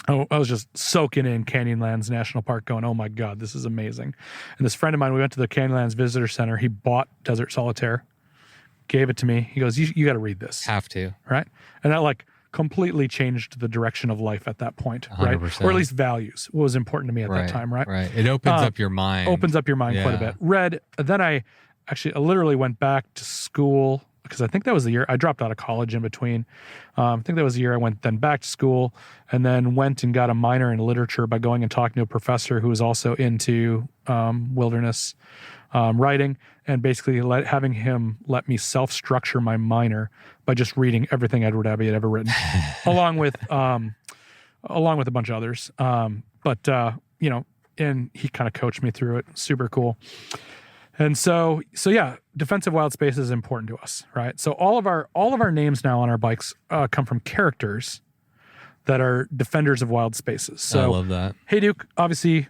I was just soaking in Canyonlands National Park going, oh my God, this is amazing. And this friend of mine, we went to the Canyonlands Visitor Center. He bought Desert Solitaire, gave it to me. He goes, you got to read this.
Have to.
Right? And that completely changed the direction of life at that point, right?
100%.
Or at least values, what was important to me at that time, right?
Right. It opens up your mind.
Opens up your mind quite a bit. Then I literally went back to school, because I think that was the year I dropped out of college in between. I think that was the year I went then back to school, and then went and got a minor in literature by going and talking to a professor who was also into wilderness writing, and basically having him let me self-structure my minor by just reading everything Edward Abbey had ever written, along with a bunch of others. And he kind of coached me through it. Super cool. And so yeah, defensive wild space is important to us, right? So all of our names now on our bikes come from characters that are defenders of wild spaces. So
I love that.
Hey Duke, obviously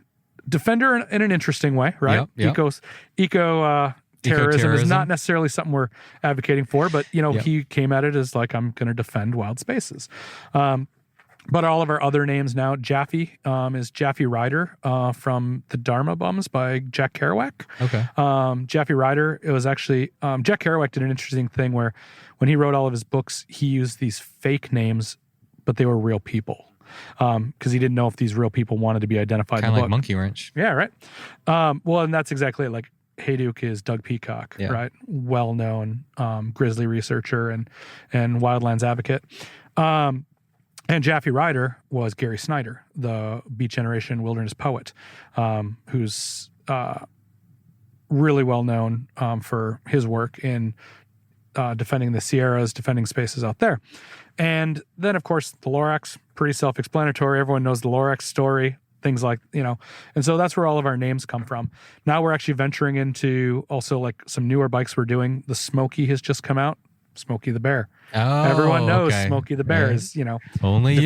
defender in an interesting way, right?
Yep.
Eco terrorism is
Eco-terrorism.
not necessarily something we're advocating for, but
Yep.
he came at it as like, I'm going to defend wild spaces. But all of our other names now, Jaffe is Jaffe Ryder from the Dharma Bums by Jack Kerouac.
Okay.
Jaffe Ryder, it was actually, Jack Kerouac did an interesting thing where when he wrote all of his books, he used these fake names, but they were real people. Because he didn't know if these real people wanted to be identified in
Kind
the
of like
book.
Monkey Wrench.
Yeah, right. Well, and that's exactly it. Like Hayduke is Doug Peacock,
Yeah.
right? Well-known grizzly researcher and wildlands advocate. And Jaffe Ryder was Gary Snyder, the Beat Generation wilderness poet, who's really well known for his work in defending the Sierras, defending spaces out there. And then, of course, the Lorax, pretty self-explanatory. Everyone knows the Lorax story, things like, and so that's where all of our names come from. Now we're actually venturing into also like some newer bikes we're doing. The Smokey has just come out, Smokey the Bear.
Oh,
Everyone knows
okay.
Smokey the Bear
Right.
is,
Only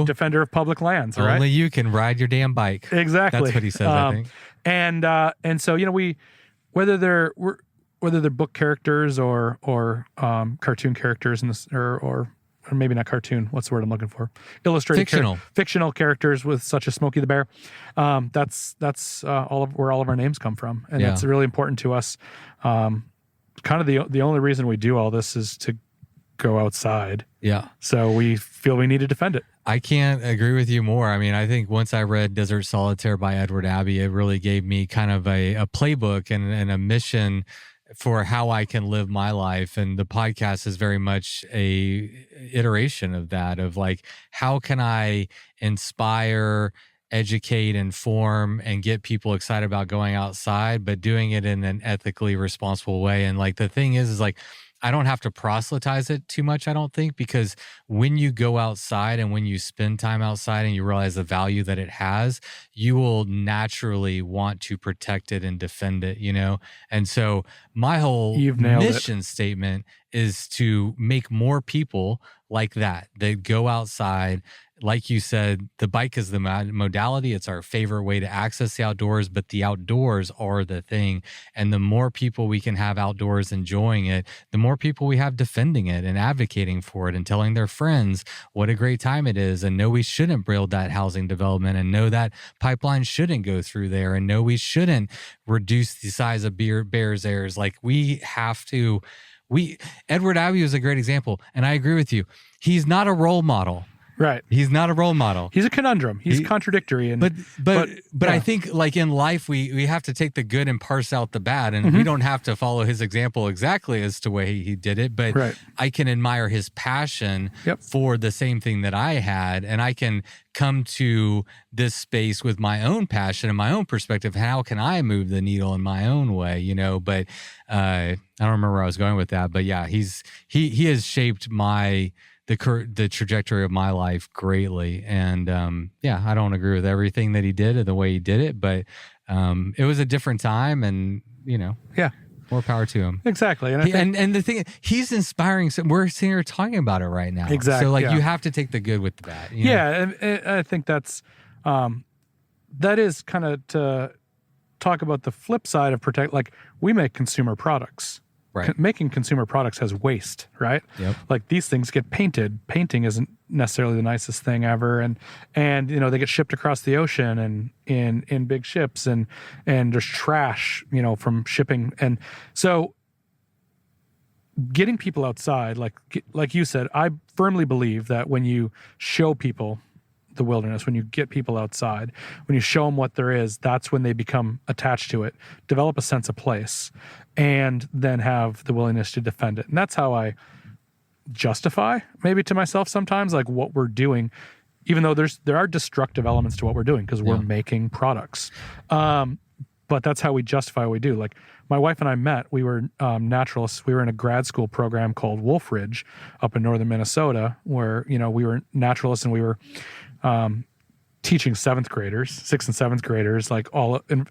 defender of public lands, right?
Only you can ride your damn bike.
Exactly.
That's what he says, I think.
And so we whether they're book characters or cartoon characters in this or maybe not cartoon, what's the word I'm looking for? Illustrated fictional characters with such as Smokey the Bear. That's where all of our names come from, and it's really important to us. Kind of the only reason we do all this is to go outside.
Yeah.
So we feel we need to defend it.
I can't agree with you more. I mean, I think once I read Desert Solitaire by Edward Abbey, it really gave me kind of a playbook and a mission for how I can live my life. And the podcast is very much a iteration of that, of like, how can I inspire, educate, inform, and get people excited about going outside, but doing it in an ethically responsible way. And like, the thing is like, I don't have to proselytize it too much, I don't think, because when you go outside and when you spend time outside and you realize the value that it has, you will naturally want to protect it and defend it, And so my whole mission statement is to make more people like that go outside. Like you said, the bike is the modality. It's our favorite way to access the outdoors, but the outdoors are the thing. And the more people we can have outdoors enjoying it, the more people we have defending it and advocating for it and telling their friends what a great time it is, and know we shouldn't build that housing development, and know that pipeline shouldn't go through there, and know we shouldn't reduce the size of Bears Airs. Like, we have to. Edward Abbey is a great example, and I agree with you. He's not a role model.
Right.
He's not a role model.
He's a conundrum. He's contradictory. And
but I think like in life, we have to take the good and parse out the bad. And we don't have to follow his example exactly as to way he did it. But I can admire his passion for the same thing that I had. And I can come to this space with my own passion and my own perspective. How can I move the needle in my own way? But I don't remember where I was going with that. But yeah, he has shaped the trajectory of my life greatly. And I don't agree with everything that he did or the way he did it, but it was a different time, and more power to him.
Exactly.
And the thing, he's inspiring. So we're sitting here talking about it right now.
Exactly.
So you have to take the good with the bad.
And I think that's that is kind of to talk about the flip side of protect. Like, we make consumer products.
Right.
Making consumer products has waste, right?
Yep.
Like, these things get painted. Painting isn't necessarily the nicest thing ever, and they get shipped across the ocean and in big ships, and there's trash, from shipping. And so getting people outside, like you said, I firmly believe that when you show people the wilderness, when you get people outside, when you show them what there is, that's when they become attached to it, develop a sense of place, and then have the willingness to defend it. And that's how I justify maybe to myself sometimes, like, what we're doing, even though there are destructive elements to what we're doing, because we're making products. But that's how we justify what we do. Like, my wife and I met, we were naturalists. We were in a grad school program called Wolf Ridge up in northern Minnesota, where, we were naturalists, and we were teaching 6th and 7th graders, like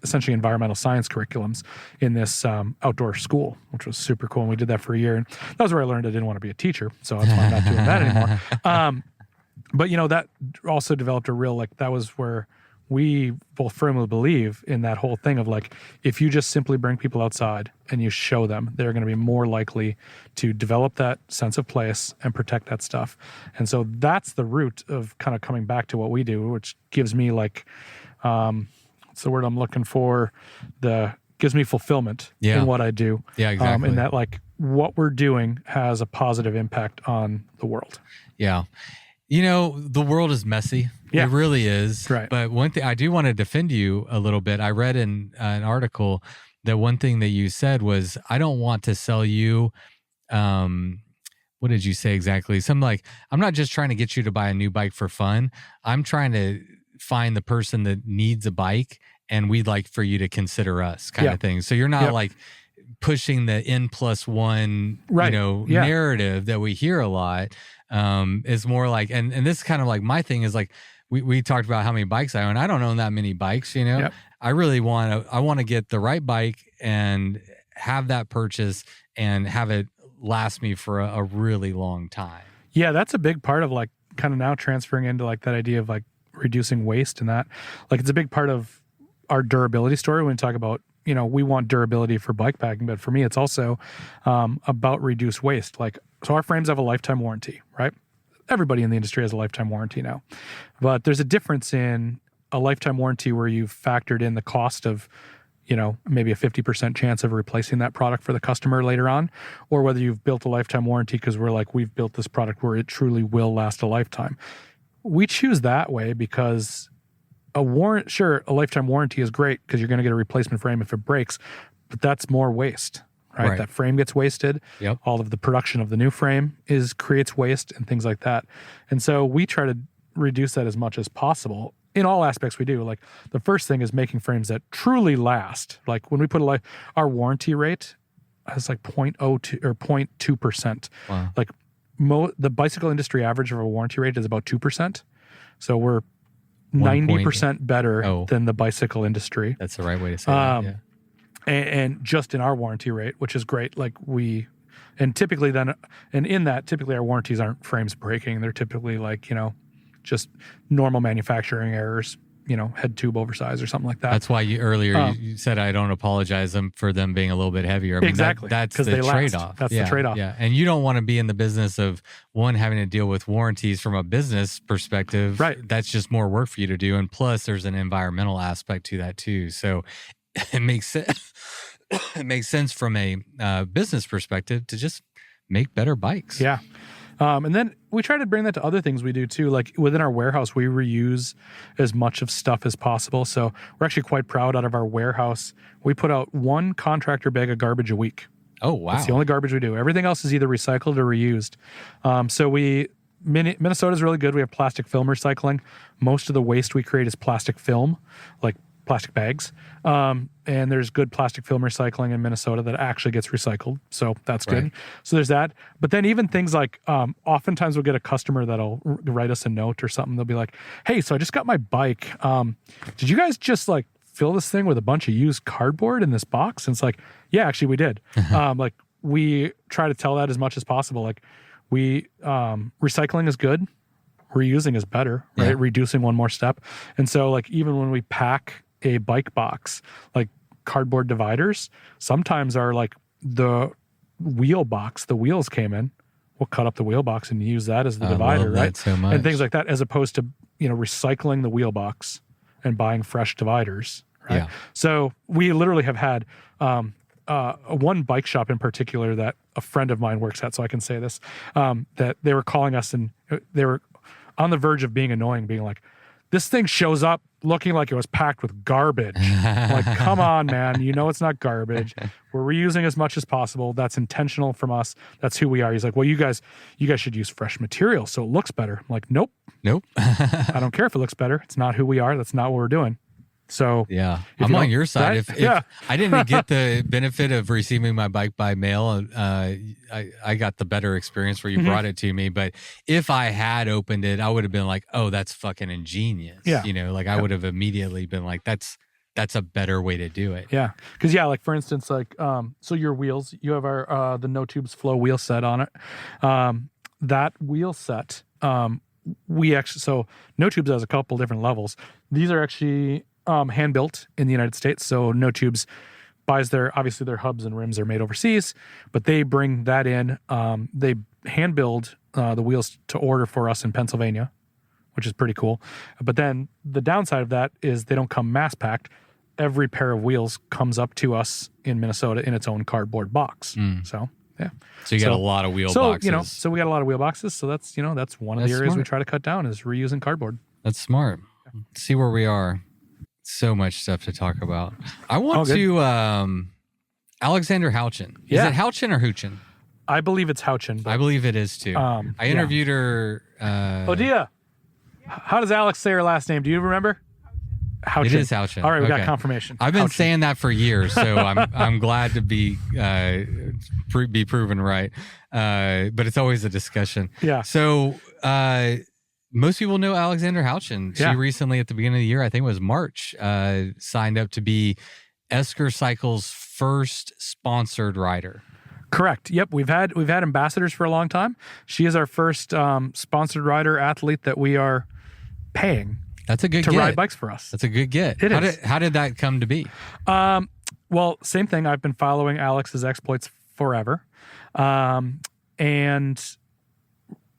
essentially environmental science curriculums in this outdoor school, which was super cool. And we did that for a year. And that was where I learned I didn't want to be a teacher. So that's why I'm not doing that anymore. But, that also developed a real, that was where we both firmly believe in that whole thing of like, if you just simply bring people outside and you show them, they're going to be more likely to develop that sense of place and protect that stuff. And so that's the root of kind of coming back to what we do, which gives me like, what's the word I'm looking for? Gives me fulfillment in what I do.
Yeah, exactly.
And that like what we're doing has a positive impact on the world.
Yeah. You know, the world is messy.
Yeah.
It really is.
Right.
But one thing, I do want to defend you a little bit. I read in an article that one thing that you said was, I don't want to sell you, what did you say exactly? Something like, I'm not just trying to get you to buy a new bike for fun. I'm trying to find the person that needs a bike, and we'd like for you to consider us kind of thing. So you're not like pushing the N+1, narrative that we hear a lot. Is more like, and this is kind of like my thing is like, we talked about how many bikes I own. I don't own that many bikes, I really want to get the right bike and have that purchase and have it last me for a really long time.
Yeah. That's a big part of like kind of now transferring into like that idea of like reducing waste, and that like, it's a big part of our durability story when we talk about, we want durability for bikepacking, but for me, it's also about reduced waste. Like, so our frames have a lifetime warranty, right? Everybody in the industry has a lifetime warranty now, but there's a difference in a lifetime warranty where you've factored in the cost of, maybe a 50% chance of replacing that product for the customer later on, or whether you've built a lifetime warranty because we're like, we've built this product where it truly will last a lifetime. We choose that way because a lifetime warranty is great because you're going to get a replacement frame if it breaks, but that's more waste, right? That frame gets wasted.
Yep.
All of the production of the new frame creates waste and things like that. And so we try to reduce that as much as possible in all aspects we do. Like the first thing is making frames that truly last. Like when we put our warranty rate is like 0.02 or 0.2%.
Wow.
Like the bicycle industry average of a warranty rate is about 2%. So we're 90% better than the bicycle industry.
That's the right way to say that. Yeah.
And just in our warranty rate, which is great. Like typically our warranties aren't frames breaking. They're typically like, just normal manufacturing errors, head tube oversize or something like that.
That's why you said I don't apologize for them being a little bit heavier. I mean,
exactly.
That's the trade-off.
That's the trade-off.
Yeah. And you don't want to be in the business of having to deal with warranties from a business perspective.
Right.
That's just more work for you to do. And plus there's an environmental aspect to that too. So it makes sense. It makes sense from a business perspective to just make better bikes.
Yeah. And then we try to bring that to other things we do too. Like within our warehouse, we reuse as much of stuff as possible. So we're actually quite proud out of our warehouse. We put out one contractor bag of garbage a week.
Oh, wow.
That's the only garbage we do. Everything else is either recycled or reused. So Minnesota's really good. We have plastic film recycling. Most of the waste we create is plastic film, like plastic bags. And there's good plastic film recycling in Minnesota that actually gets recycled. So that's good.
Right.
So there's that. But then even things like, oftentimes we'll get a customer that'll write us a note or something. They'll be like, hey, so I just got my bike. Did you guys just like fill this thing with a bunch of used cardboard in this box? And it's like, yeah, actually we did. Like we try to tell that as much as possible. Like recycling is good. Reusing is better, right?
Yeah.
Reducing one more step. And so like, even when we pack a bike box, like cardboard dividers sometimes are like the wheel box, the wheels came in, we'll cut up the wheel box and use that as the divider, right?
So much.
And things like that, as opposed to, recycling the wheel box and buying fresh dividers, right?
Yeah.
So we literally have had one bike shop in particular that a friend of mine works at, so I can say this, that they were calling us and they were on the verge of being annoying, being like, this thing shows up looking like it was packed with garbage. I'm like, come on, man. It's not garbage. We're reusing as much as possible. That's intentional from us. That's who we are. He's like, well, you guys should use fresh material so it looks better. I'm like, nope. I don't care if it looks better. It's not who we are. That's not what we're doing. So
yeah, I'm on your side. If I didn't get the benefit of receiving my bike by mail, I got the better experience where you brought it to me. But if I had opened it, I would have been like, oh, that's fucking ingenious.
Yeah.
I would have immediately been like, that's a better way to do it.
Yeah. Because like for instance, like so your wheels, you have our the No Tubes Flow wheel set on it. That wheel set, so No Tubes has a couple different levels. These are actually hand built in the United States. So No Tubes buys obviously their hubs and rims are made overseas, but they bring that in. They hand build the wheels to order for us in Pennsylvania, which is pretty cool. But then the downside of that is they don't come mass packed. Every pair of wheels comes up to us in Minnesota in its own cardboard box. So, yeah.
So you got a lot of wheel boxes.
So we got a lot of wheel boxes. So that's one of the areas we try to cut down is reusing cardboard.
That's smart. Let's see where we are. So much stuff to talk about. I want to, Alexander Houchin. Is it Houchin or Houchin?
I believe it's Houchin.
I believe it is too. I interviewed her.
Odia. How does Alex say her last name? Do you remember? Houchin.
It is Houchin.
All right, we got confirmation.
I've been saying that for years, so I'm glad to be proven right. But it's always a discussion.
Yeah.
So most people know Alexander Houchin. She recently, at the beginning of the year, I think it was March, signed up to be Esker Cycles' first sponsored rider.
Correct. Yep. We've had ambassadors for a long time. She is our first sponsored rider athlete that we are paying.
That's a good
to
get.
ride bikes for us.
That's a good get. How did that come to be?
Well, same thing. I've been following Alex's exploits forever, and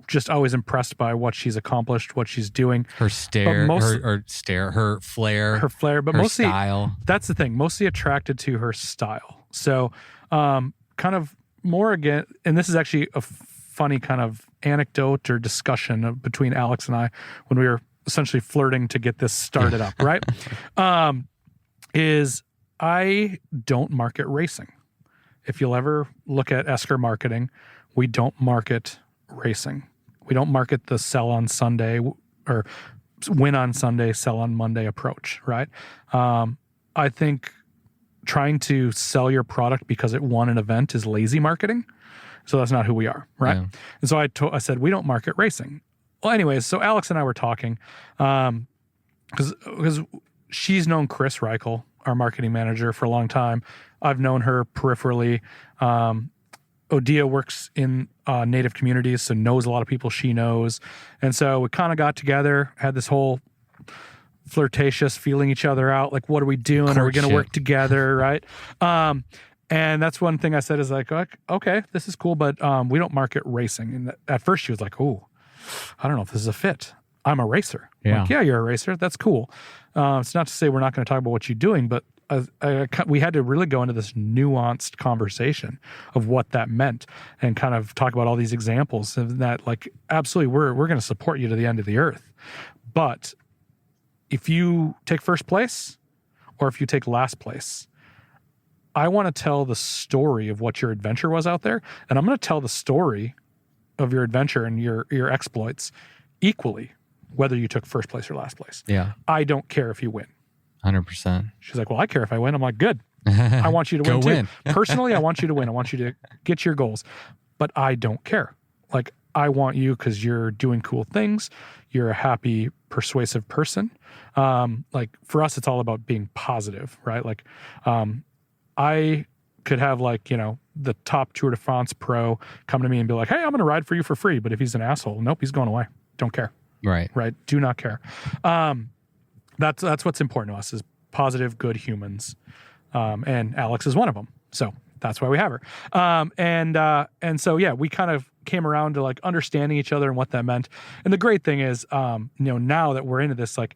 just always impressed by what she's accomplished, what she's doing.
Her her flare,
but
her
mostly
style.
That's the thing. Mostly attracted to her style. So, kind of more again, and this is actually a funny kind of anecdote or discussion between Alex and I when we were essentially flirting to get this started up, right? Is I don't market racing. If you'll ever look at Esker marketing, we don't market racing. We don't market the sell on Sunday or win on Sunday, sell on Monday approach, right? I think trying to sell your product because it won an event is lazy marketing. So that's not who we are, right? Yeah. And so I said, we don't market racing. Well, anyways, so Alex and I were talking because she's known Chris Reichel, our marketing manager, for a long time. I've known her peripherally. Odia works in Native communities, so knows a lot of people she knows. And so we kind of got together, had this whole flirtatious feeling each other out, like, what are we doing? Courtship. Are we going to work together, right? And that's one thing I said is like, okay, this is cool, but we don't market racing. And at first she was like, oh, I don't know if this is a fit. I'm a racer.
Yeah.
Like, yeah, you're a racer. That's cool. It's not to say we're not going to talk about what you're doing, but we had to really go into this nuanced conversation of what that meant and kind of talk about all these examples of that. Like, absolutely, we're going to support you to the end of the earth. But if you take first place or if you take last place, I want to tell the story of what your adventure was out there. And I'm going to tell the story of your adventure and your exploits equally, whether you took first place or last place.
Yeah.
I don't care if you win.
100%.
She's like, well, I care if I win. I'm like, good. I want you to win too.
Win.
Personally, I want you to win. I want you to get your goals, but I don't care. Like, I want you because you're doing cool things. You're a happy, persuasive person. Like, for us, it's all about being positive, right? Like, I could have, like, the top Tour de France pro come to me and be like, hey, I'm going to ride for you for free. But if he's an asshole, nope, he's going away. Don't care.
Right.
Do not care. That's what's important to us is positive, good humans. And Alex is one of them. So that's why we have her. And so, yeah, we kind of came around to like understanding each other and what that meant. And the great thing is, now that we're into this, like,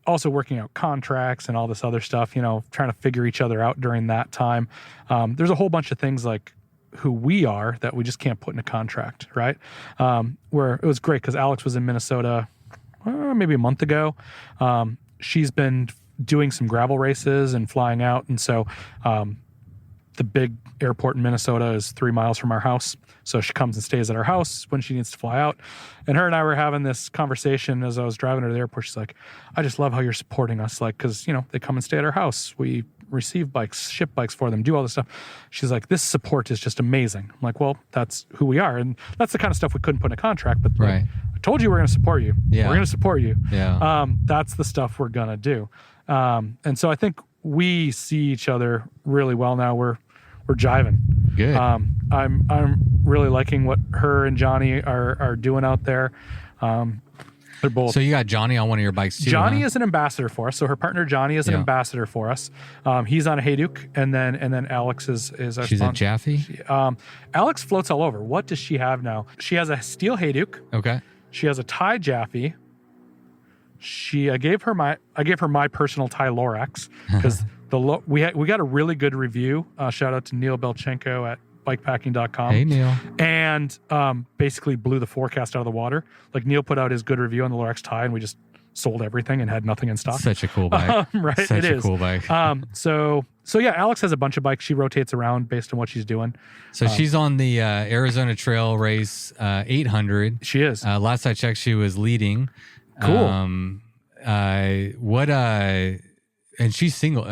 also working out contracts and all this other stuff, trying to figure each other out during that time. There's a whole bunch of things like who we are that we just can't put in a contract, right? Where it was great because Alex was in Minnesota maybe a month ago. She's been doing some gravel races and flying out. And so the big airport in Minnesota is 3 miles from our house. So she comes and stays at our house when she needs to fly out. And her and I were having this conversation as I was driving her to the airport. She's like, I just love how you're supporting us. Like, cause they come and stay at our house. We receive bikes, ship bikes for them, do all this stuff. She's like, this support is just amazing. I'm like, well, that's who we are. And that's the kind of stuff we couldn't put in a contract, but
right.
I told you we're going to support you.
Yeah.
We're going to support you.
Yeah.
That's the stuff we're going to do. And so I think we see each other really well now. We're jiving.
Good.
I'm really liking what her and Johnny are doing out there. They're both.
So you got Johnny on one of your bikes too.
Johnny
huh?
is an ambassador for us. So her partner Johnny is an ambassador for us. He's on a Hayduke, and then Alex is our
She's
sponsor.
a Jaffe.
Alex floats all over. What does she have now? She has a steel Hayduke.
Okay.
She has a Thai Jaffe. I gave her my personal Thai Lorax because we got a really good review. Shout out to Neil Belchenko at bikepacking.com.
Hey, Neil.
And basically blew the forecast out of the water. Like Neil put out his good review on the Lorax Thai, and we just sold everything and had nothing in stock.
Such a cool bike.
Right?
Such
It
a
is.
cool bike.
So yeah, Alex has a bunch of bikes. She rotates around based on what she's doing.
So she's on the Arizona Trail Race 800.
She is.
Last I checked, she was leading.
Cool.
And she's single.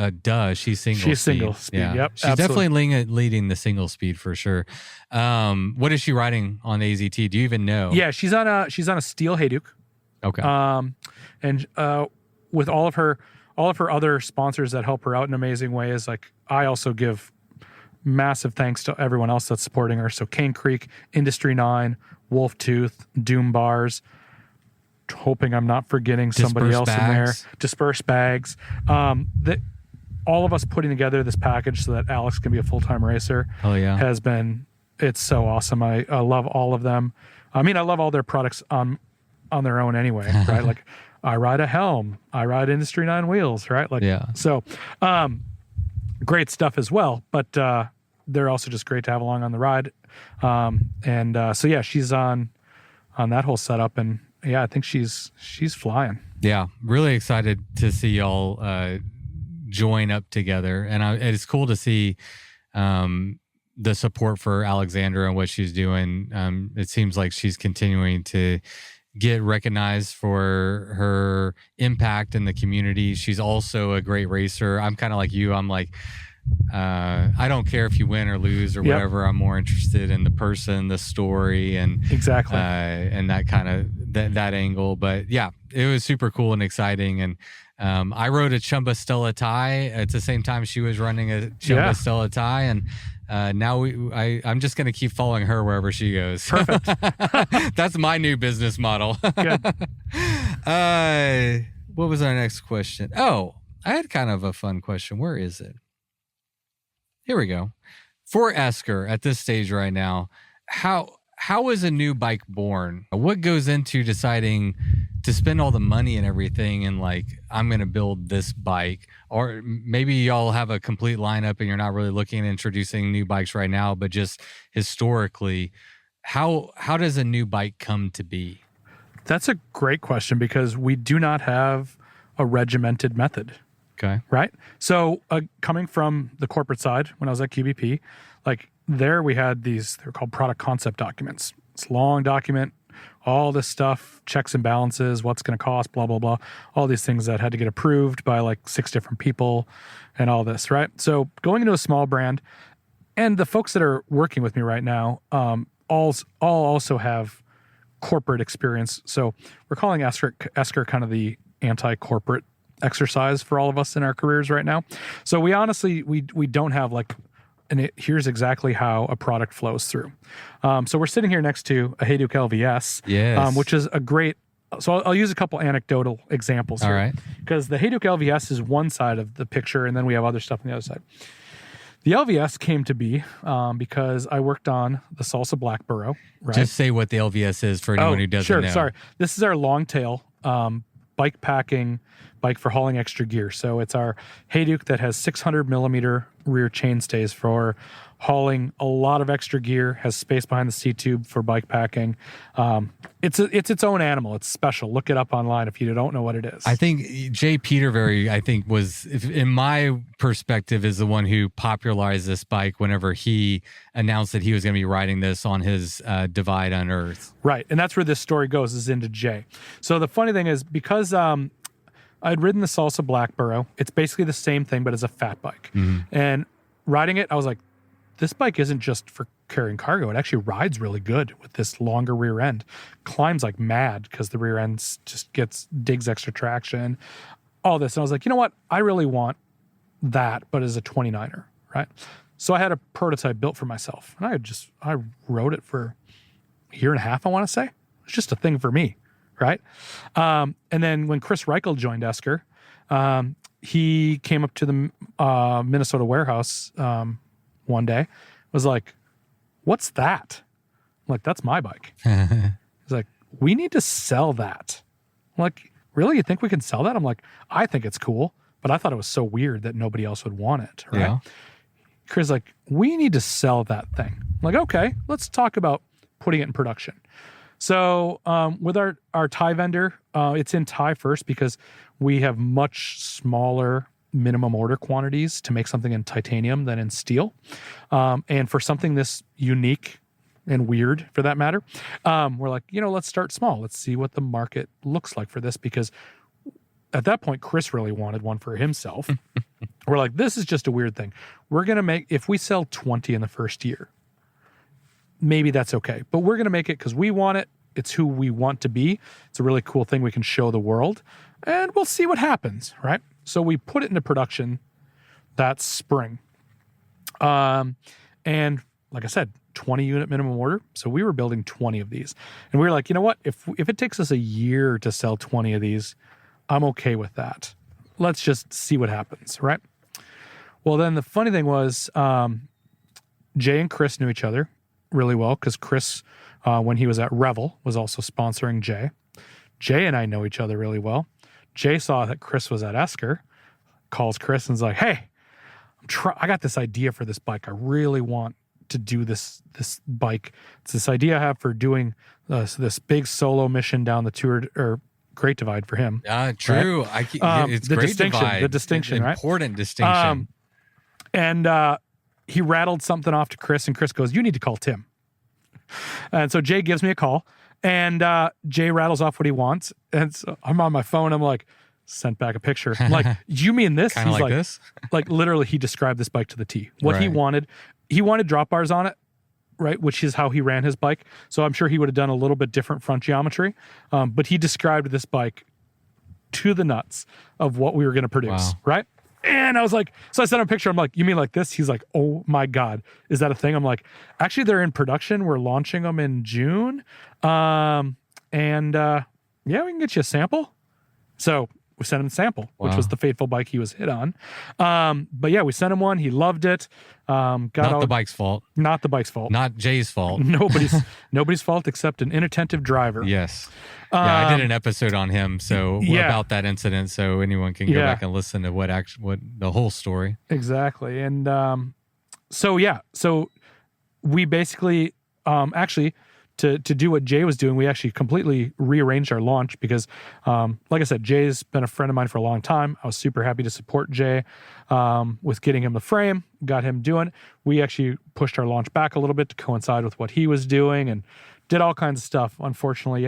She's single.
She's single speed.
Yeah.
Yep.
She's
absolutely.
definitely leading the single speed for sure. What is she riding on the AZT? Do you even know?
Yeah, she's on a steel Hayduke.
Okay.
And with all of her other sponsors that help her out in amazing ways, like I also give massive thanks to everyone else that's supporting her. So Cane Creek, Industry 9, Wolf Tooth, Doom Bars. Hoping I'm not forgetting somebody else in there. Disperse Bags. All of us putting together this package so that Alex can be a full-time racer.
Oh yeah.
It's so awesome. I love all of them. I mean, I love all their products on their own anyway, right? Like I ride a Helm, I ride Industry 9 wheels, right? Like,
yeah.
So, great stuff as well, but, they're also just great to have along on the ride. So yeah, she's on that whole setup, and yeah, I think she's flying.
Yeah. Really excited to see y'all, join up together. And it's cool to see, the support for Alexandra and what she's doing. It seems like she's continuing to get recognized for her impact in the community. She's also a great racer. I'm kind of like you. I'm like, I don't care if you win or lose or whatever. I'm more interested in the person, the story, and
exactly,
and that kind of that angle. But yeah, it was super cool and exciting. And I rode a Chumba Stella tie at the same time she was running a Chumba Stella tie, and now I'm just going to keep following her wherever she goes.
Perfect.
That's my new business model.
Good.
What was our next question? Oh, I had kind of a fun question. Where is it? Here we go. For Esker at this stage right now, how is a new bike born? What goes into deciding to spend all the money and everything and like, I'm going to build this bike? Or maybe y'all have a complete lineup and you're not really looking at introducing new bikes right now, but just historically, how does a new bike come to be?
That's a great question because we do not have a regimented method.
Okay.
Right. So coming from the corporate side, when I was at QBP, like there we had they're called product concept documents. It's a long document, all this stuff, checks and balances, what's going to cost, blah, blah, blah. All these things that had to get approved by like 6 different people and all this, right? So going into a small brand, and the folks that are working with me right now, all also have corporate experience. So we're calling Esker kind of the anti-corporate exercise for all of us in our careers right now. So we honestly, we don't have like, here's exactly how a product flows through. So we're sitting here next to a Hayduke LVS,
yes.
Which is a great, so I'll use a couple anecdotal examples here.
All right.
Because the Hayduke LVS is one side of the picture, and then we have other stuff on the other side. The LVS came to be because I worked on the Salsa Black Burro. Right?
Just say what the LVS is for anyone who doesn't know.
Sorry. This is our long tail bike packing bike for hauling extra gear. So it's our Hayduke that has 600 millimeter rear chainstays for hauling a lot of extra gear, has space behind the seat tube for bike packing. It's its own animal. It's special. Look it up online if you don't know what it is.
I think Jay Peterberry, was, in my perspective, is the one who popularized this bike whenever he announced that he was going to be riding this on his Divide Unearthed.
Right. And that's where this story goes, is into Jay. So the funny thing is, because I'd ridden the Salsa Black Burro, it's basically the same thing, but as a fat bike. Mm-hmm. And riding it, I was like, this bike isn't just for carrying cargo. It actually rides really good with this longer rear end. Climbs like mad because the rear end just digs extra traction, all this. And I was like, you know what? I really want that, but as a 29er, right? So I had a prototype built for myself. And I rode it for a year and a half, I want to say. It's just a thing for me. right? And then when Chris Reichel joined Esker, he came up to the Minnesota warehouse one day, was like, "What's that?" I'm like, "That's my bike." He's like, "We need to sell that." I'm like, "Really? You think we can sell that?" I'm like, "I think it's cool, but I thought it was so weird that nobody else would want it." Right?
Yeah.
Chris is like, "We need to sell that thing." I'm like, "Okay, let's talk about putting it in production." So with our tie vendor, it's in tie first because we have much smaller minimum order quantities to make something in titanium than in steel. And for something this unique and weird for that matter, we're like, let's start small. Let's see what the market looks like for this, because at that point, Chris really wanted one for himself. We're like, this is just a weird thing. We're going to make, if we sell 20 in the first year, maybe that's okay. But we're going to make it because we want it. It's who we want to be. It's a really cool thing we can show the world. And we'll see what happens, right? So we put it into production that spring. And like I said, 20 unit minimum order. So we were building 20 of these. And we were like, you know what? If it takes us a year to sell 20 of these, I'm okay with that. Let's just see what happens, right? Well, then the funny thing was, Jay and Chris knew each other really well because Chris, when he was at Revel, was also sponsoring Jay. Jay and I know each other really well. Jay saw that Chris was at Esker, calls Chris and is like, "Hey, I got this idea for this bike. I really want to do this bike. It's this idea I have for doing this big solo mission down the Tour or Great Divide for him."
True.
Right?
It's
the
Great
distinction,
Divide.
the distinction, right?
Important distinction.
And he rattled something off to Chris, and Chris goes, "You need to call Tim." And so Jay gives me a call, and Jay rattles off what he wants. And so I'm on my phone. I'm like, sent back a picture. I'm like, "You mean this?"
Kind of
He's
like this?
Like literally, he described this bike to the T. What he wanted drop bars on it, right? Which is how he ran his bike. So I'm sure he would have done a little bit different front geometry. But he described this bike to the nuts of what we were going to produce, right? And I was like, so I sent him a picture. I'm like, "You mean like this?" He's like, "Oh my God, is that a thing?" I'm like, "Actually, they're in production. We're launching them in June. Yeah, we can get you a sample." So we sent him a sample, which was the Fayetteville bike he was hit on. But yeah, we sent him one. He loved it.
Not the bike's fault.
Not the bike's fault.
Not Jay's fault.
Nobody's fault except an inattentive driver.
Yes. Yeah, I did an episode on him, about that incident, so anyone can go back and listen to what the whole story.
Exactly. And so we basically actually to do what Jay was doing, we actually completely rearranged our launch because, like I said, Jay's been a friend of mine for a long time. I was super happy to support Jay with getting him the frame, got him doing it. We actually pushed our launch back a little bit to coincide with what he was doing and did all kinds of stuff. Unfortunately,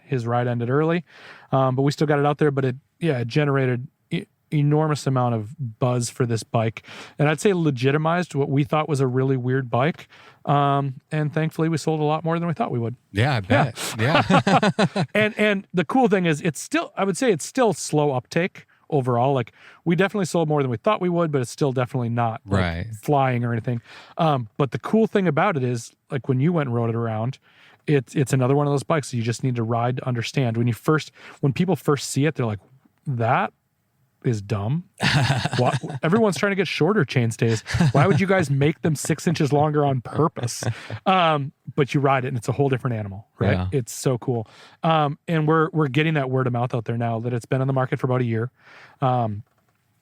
his ride ended early, but we still got it out there. But it generated enormous amount of buzz for this bike, and I'd say legitimized what we thought was a really weird bike. And thankfully, we sold a lot more than we thought we would.
Yeah, I bet. Yeah.
And the cool thing is, I would say it's still slow uptake overall. Like, we definitely sold more than we thought we would, but it's still definitely not flying or anything. But the cool thing about it is, like, when you went and rode it around, it's another one of those bikes that you just need to ride to understand. When people first see it, they're like, "That is dumb. Everyone's trying to get shorter chainstays. Why would you guys make them 6 inches longer on purpose?" But you ride it and it's a whole different animal, right?
Yeah.
It's so cool. And we're getting that word of mouth out there now that it's been on the market for about a year.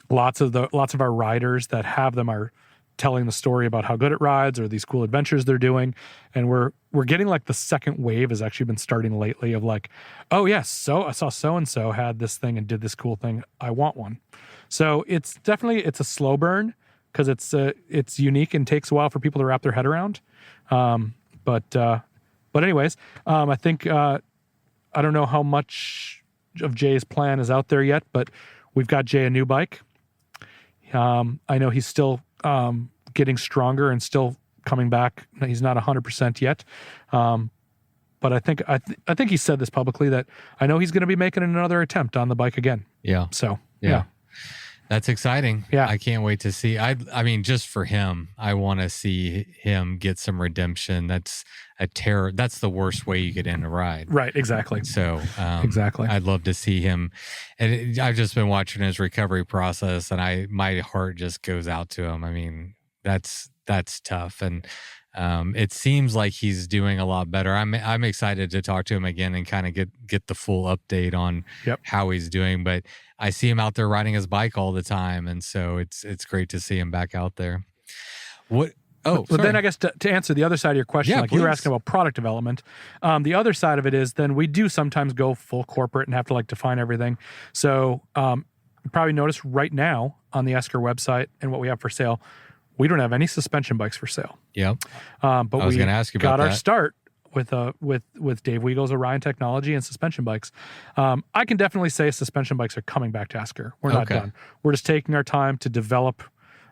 Lots of our riders that have them are telling the story about how good it rides or these cool adventures they're doing. And we're getting like the second wave has actually been starting lately of like, "Oh yes, so I saw so-and-so had this thing and did this cool thing. I want one." So it's a slow burn because it's unique and takes a while for people to wrap their head around. But anyways, I think, I don't know how much of Jay's plan is out there yet, but we've got Jay a new bike. I know he's still getting stronger and still coming back. He's not 100% yet. But I think he said this publicly that I know he's going to be making another attempt on the bike again.
Yeah.
So, yeah.
That's exciting.
Yeah.
I can't wait to see. I mean, just for him, I want to see him get some redemption. That's a terror. That's the worst way you could end a ride.
Right. Exactly.
So
exactly.
I'd love to see him. And I've just been watching his recovery process, and my heart just goes out to him. I mean, that's tough. And it seems like he's doing a lot better. I'm excited to talk to him again and kind of get the full update on how he's doing. But I see him out there riding his bike all the time, and so it's great to see him back out there. What? Oh,
but then I guess to answer the other side of your question, like you were asking about product development, the other side of it is then we do sometimes go full corporate and have to like define everything. So you probably noticed right now on the Esker website and what we have for sale, we don't have any suspension bikes for sale.
Yep.
But
I was going to ask you about
got our
that.
start with Dave Weagle's Orion technology and suspension bikes. I can definitely say suspension bikes are coming back to Esker. We're not done. We're just taking our time to develop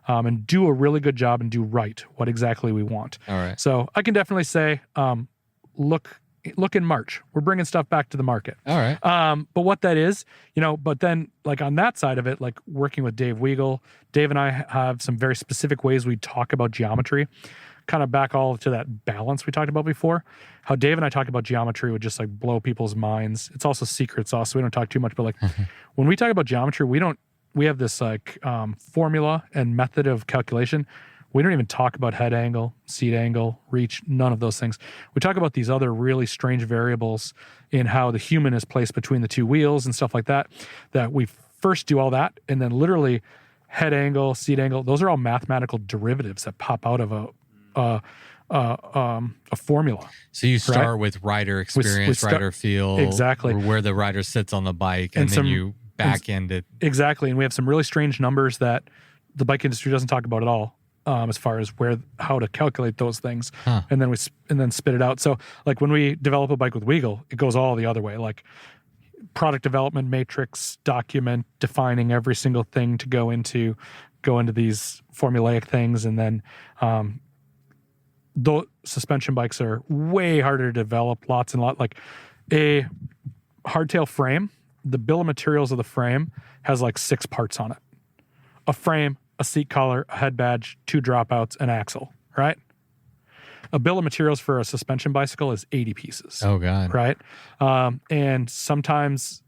and do a really good job and do right what exactly we want.
All right.
So I can definitely say, look in March. We're bringing stuff back to the market.
All right.
But what that is, but then like on that side of it, like working with Dave Weagle, Dave and I have some very specific ways we talk about geometry, kind of back all to that balance we talked about before. How Dave and I talk about geometry would just like blow people's minds. It's also secret sauce, so we don't talk too much, but like when we talk about geometry, we have this like formula and method of calculation. We don't even talk about head angle, seat angle, reach, none of those things. We talk about these other really strange variables in how the human is placed between the two wheels and stuff like that we first do all that. And then literally head angle, seat angle, those are all mathematical derivatives that pop out of a formula.
So you start with rider experience, rider feel,
exactly,
or where the rider sits on the bike, and then you back end it.
Exactly. And we have some really strange numbers that the bike industry doesn't talk about at all. As far as how to calculate those things, and then spit it out. So like when we develop a bike with Weagle, it goes all the other way. Like product development matrix document defining every single thing to go into these formulaic things, and then those suspension bikes are way harder to develop. Lots and lots. Like a hardtail frame, the bill of materials of the frame has like 6 parts on it. A frame, a seat collar, a head badge, 2 dropouts, an axle, right? A bill of materials for a suspension bicycle is 80 pieces.
Oh, God.
Right? And sometimes,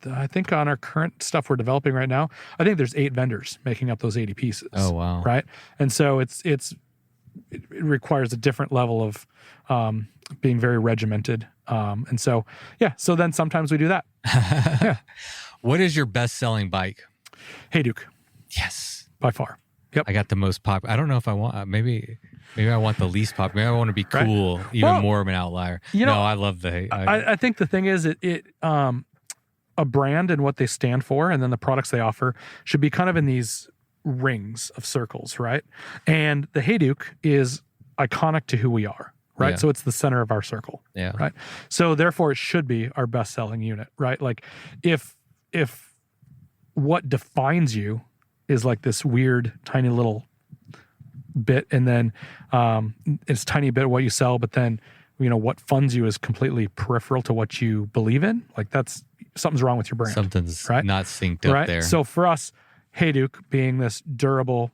I think on our current stuff we're developing right now, I think there's 8 vendors making up those 80 pieces.
Oh, wow.
Right? And so it requires a different level of being very regimented. And so, so then sometimes we do that. Yeah.
What is your best-selling bike?
Hey Duke.
Yes.
By far. Yep.
I got the most popular. I don't know if I want, maybe I want the least popular. Maybe I want to be cool, even more of an outlier. I love the,
I think the thing is a brand and what they stand for, and then the products they offer should be kind of in these rings of circles, right? And the Hey Duke is iconic to who we are, right?
Yeah.
So it's the center of our circle, right? So therefore it should be our best selling unit, right? Like if what defines you is like this weird tiny little bit, and then it's tiny bit of what you sell, but then what funds you is completely peripheral to what you believe in. Like that's something's wrong with your brand.
Something's
right?
not synced up there.
So for us, Hey Duke being this durable,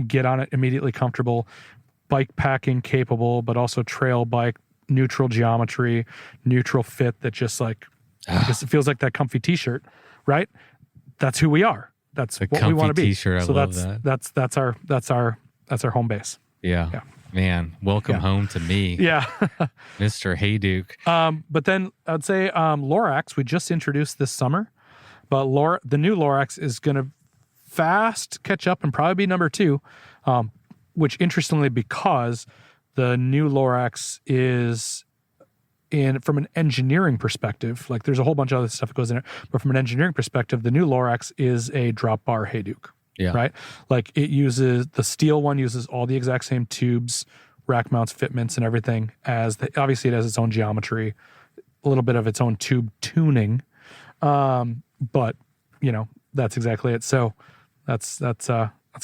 get on it immediately comfortable, bike packing capable, but also trail bike, neutral geometry, neutral fit that just like it feels like that comfy t-shirt, right? That's who we are. That's what we want to be.
T-shirt,
so
I love that.
That's our home base.
Yeah. Man, welcome home to me.
Yeah.
Mr. Hey Duke.
But then I'd say Lorax, we just introduced this summer, but the new Lorax is going to fast catch up and probably be number 2, which interestingly, because the new Lorax is from an engineering perspective, like there's a whole bunch of other stuff that goes in it, but from an engineering perspective, the new Lorax is a drop bar Hey Duke.
Yeah.
Right? Like the steel one uses all the exact same tubes, rack mounts, fitments, and everything obviously it has its own geometry, a little bit of its own tube tuning. But that's exactly it. So that's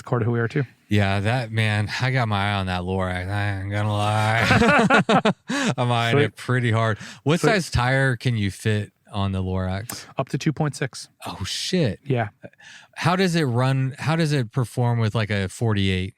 core to who we are too.
Yeah, that man, I got my eye on that Lorax. I ain't gonna lie. I'm eyeing it pretty hard. What size tire can you fit on the Lorax?
Up to 2.6.
Oh shit.
Yeah.
How does it run? How does it perform with like a 48?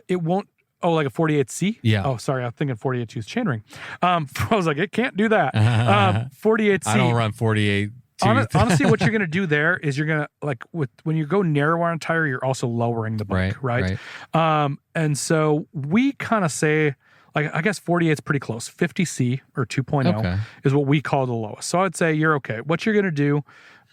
It won't. Oh, like a 48C?
Yeah.
Oh, sorry. I'm thinking 48 is chainring. I was like, it can't do that. 48C.
I don't run 48.
Honestly, what you're going to do there is you're going to, like, when you go narrow on a tire, you're also lowering the bike, right? And so we kind of say, like, I guess 48 is pretty close. 50C or 2.0 is what we call the lowest. So I'd say you're okay. What you're going to do,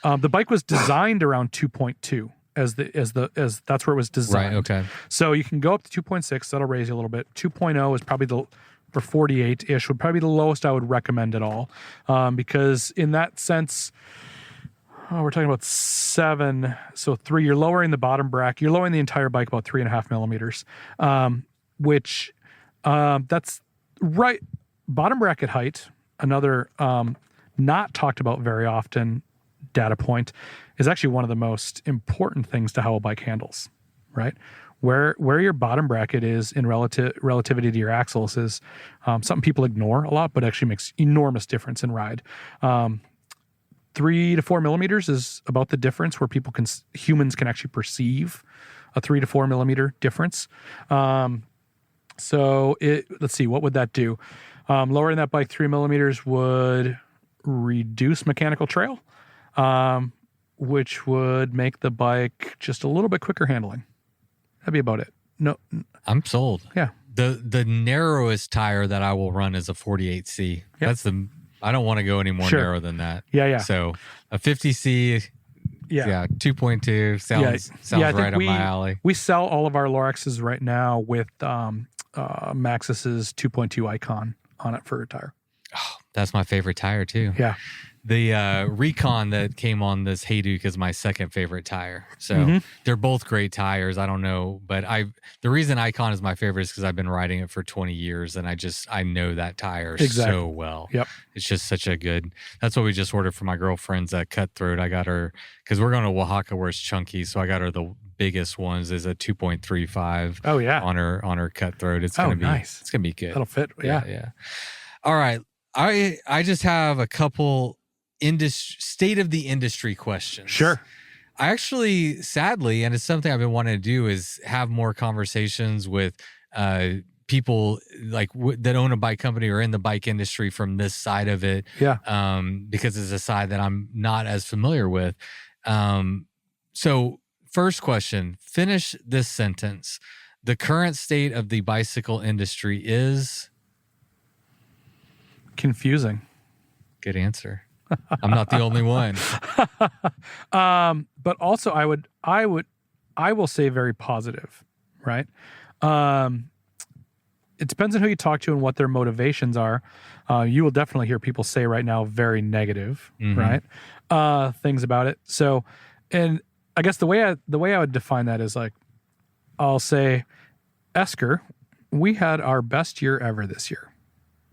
the bike was designed around 2.2 as that's where it was designed.
Right, okay.
So you can go up to 2.6. That'll raise you a little bit. 2.0 is probably for 48-ish would probably be the lowest I would recommend at all. Because in that sense, we're talking about 7. So 3, you're lowering the bottom bracket. You're lowering the entire bike about 3.5 millimeters, which that's right. Bottom bracket height, another not talked about very often data point, is actually one of the most important things to how a bike handles, right? Where your bottom bracket is in relativity to your axles is something people ignore a lot, but actually makes enormous difference in ride. 3 to 4 millimeters is about the difference where humans can actually perceive a 3 to 4 millimeter difference. So let's see, what would that do? Lowering that bike 3 millimeters would reduce mechanical trail, which would make the bike just a little bit quicker handling. That'd be about it. No,
I'm sold.
Yeah.
The narrowest tire that I will run is a 48C.
Yep.
I don't want to go any more narrow than that.
Yeah.
So a 50C, 2.2 sounds right up my alley.
We sell all of our Loraxes right now with Maxxis's 2.2 icon on it for a tire.
Oh, that's my favorite tire too.
Yeah.
The Recon that came on this Hayduke is my second favorite tire. So they're both great tires. I don't know, but the reason Icon is my favorite is because I've been riding it for 20 years and I know that tire so well.
Yep.
It's just such a good, that's what we just ordered for my girlfriend's Cutthroat. I got her, because we're going to Oaxaca where it's chunky. So I got her the biggest ones is a 2.35.
Oh yeah.
On her Cutthroat. It's going to be
nice.
It's going to be good.
That'll fit. Yeah.
All right. I just have a couple state of the industry questions.
Sure.
I actually, sadly, and it's something I've been wanting to do, is have more conversations with people like that own a bike company or in the bike industry from this side of it.
Yeah.
Because it's a side that I'm not as familiar with. So first question, finish this sentence. The current state of the bicycle industry is
confusing.
Good answer. I'm not the only one.
But also I will say very positive, right? It depends on who you talk to and what their motivations are. You will definitely hear people say right now very negative, right? Things about it. So, and I guess the way I would define that is like, I'll say, Esker, we had our best year ever this year.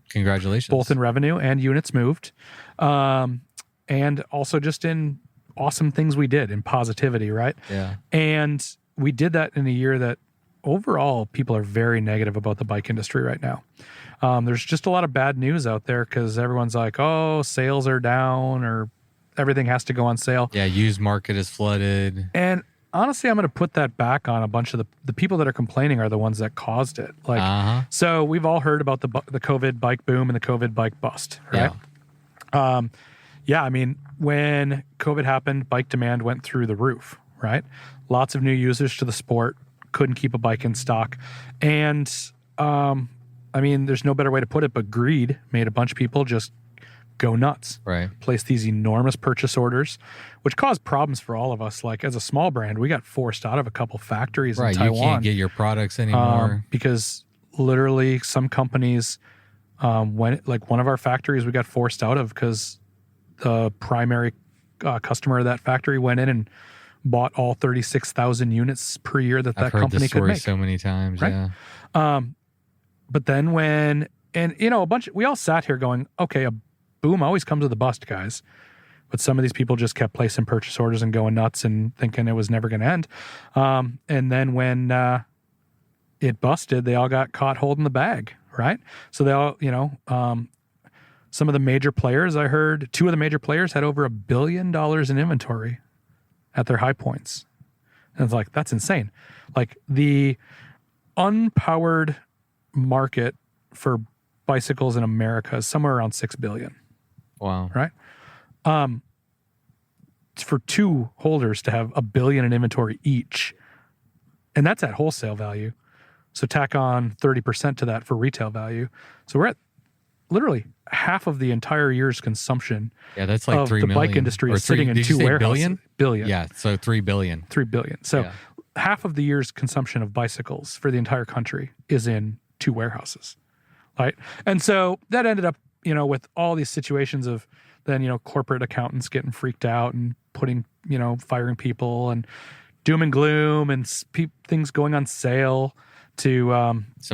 Congratulations.
Both in revenue and units moved. And also just in awesome things we did in positivity, right?
Yeah.
And we did that in a year that overall people are very negative about the bike industry right now. There's just a lot of bad news out there because everyone's like, oh, sales are down or everything has to go on sale.
Yeah, used market is flooded.
And honestly, I'm going to put that back on a bunch of the people that are complaining are the ones that caused it. Like, so we've all heard about the COVID bike boom and the COVID bike bust, right? Yeah. I mean, when COVID happened, bike demand went through the roof, right? Lots of new users to the sport, couldn't keep a bike in stock. And, I mean, there's no better way to put it, but greed made a bunch of people just go nuts.
Right.
Place these enormous purchase orders, which caused problems for all of us. Like as a small brand, we got forced out of a couple factories in Taiwan.
You can't get your products anymore.
Because literally some companies, one of our factories we got forced out of because the primary customer of that factory went in and bought all 36,000 units per year that
I've heard
company
this story
could make.
So many times,
right?
Yeah.
But then we all sat here going, okay, a boom always comes with a bust, guys. But some of these people just kept placing purchase orders and going nuts and thinking it was never going to end. And then when it busted, they all got caught holding the bag, right? So they all, some of the major players, I heard 2 of the major players had over $1 billion in inventory at their high points. And it's like, that's insane. Like the unpowered market for bicycles in America is somewhere around 6 billion.
Wow.
Right. For 2 holders to have $1 billion in inventory each, and that's at wholesale value. So tack on 30% to that for retail value. So we're at literally half of the entire year's consumption.
Yeah, that's like
of
3
the
million.
bike industry
Or
is sitting in 2 warehouses. Billion.
Yeah, so 3 billion.
3 billion. So
Yeah.
half of the year's consumption of bicycles for the entire country is in 2 warehouses. Right. And so that ended up, with all these situations of then, corporate accountants getting freaked out and putting, firing people and doom and gloom and things going on sale to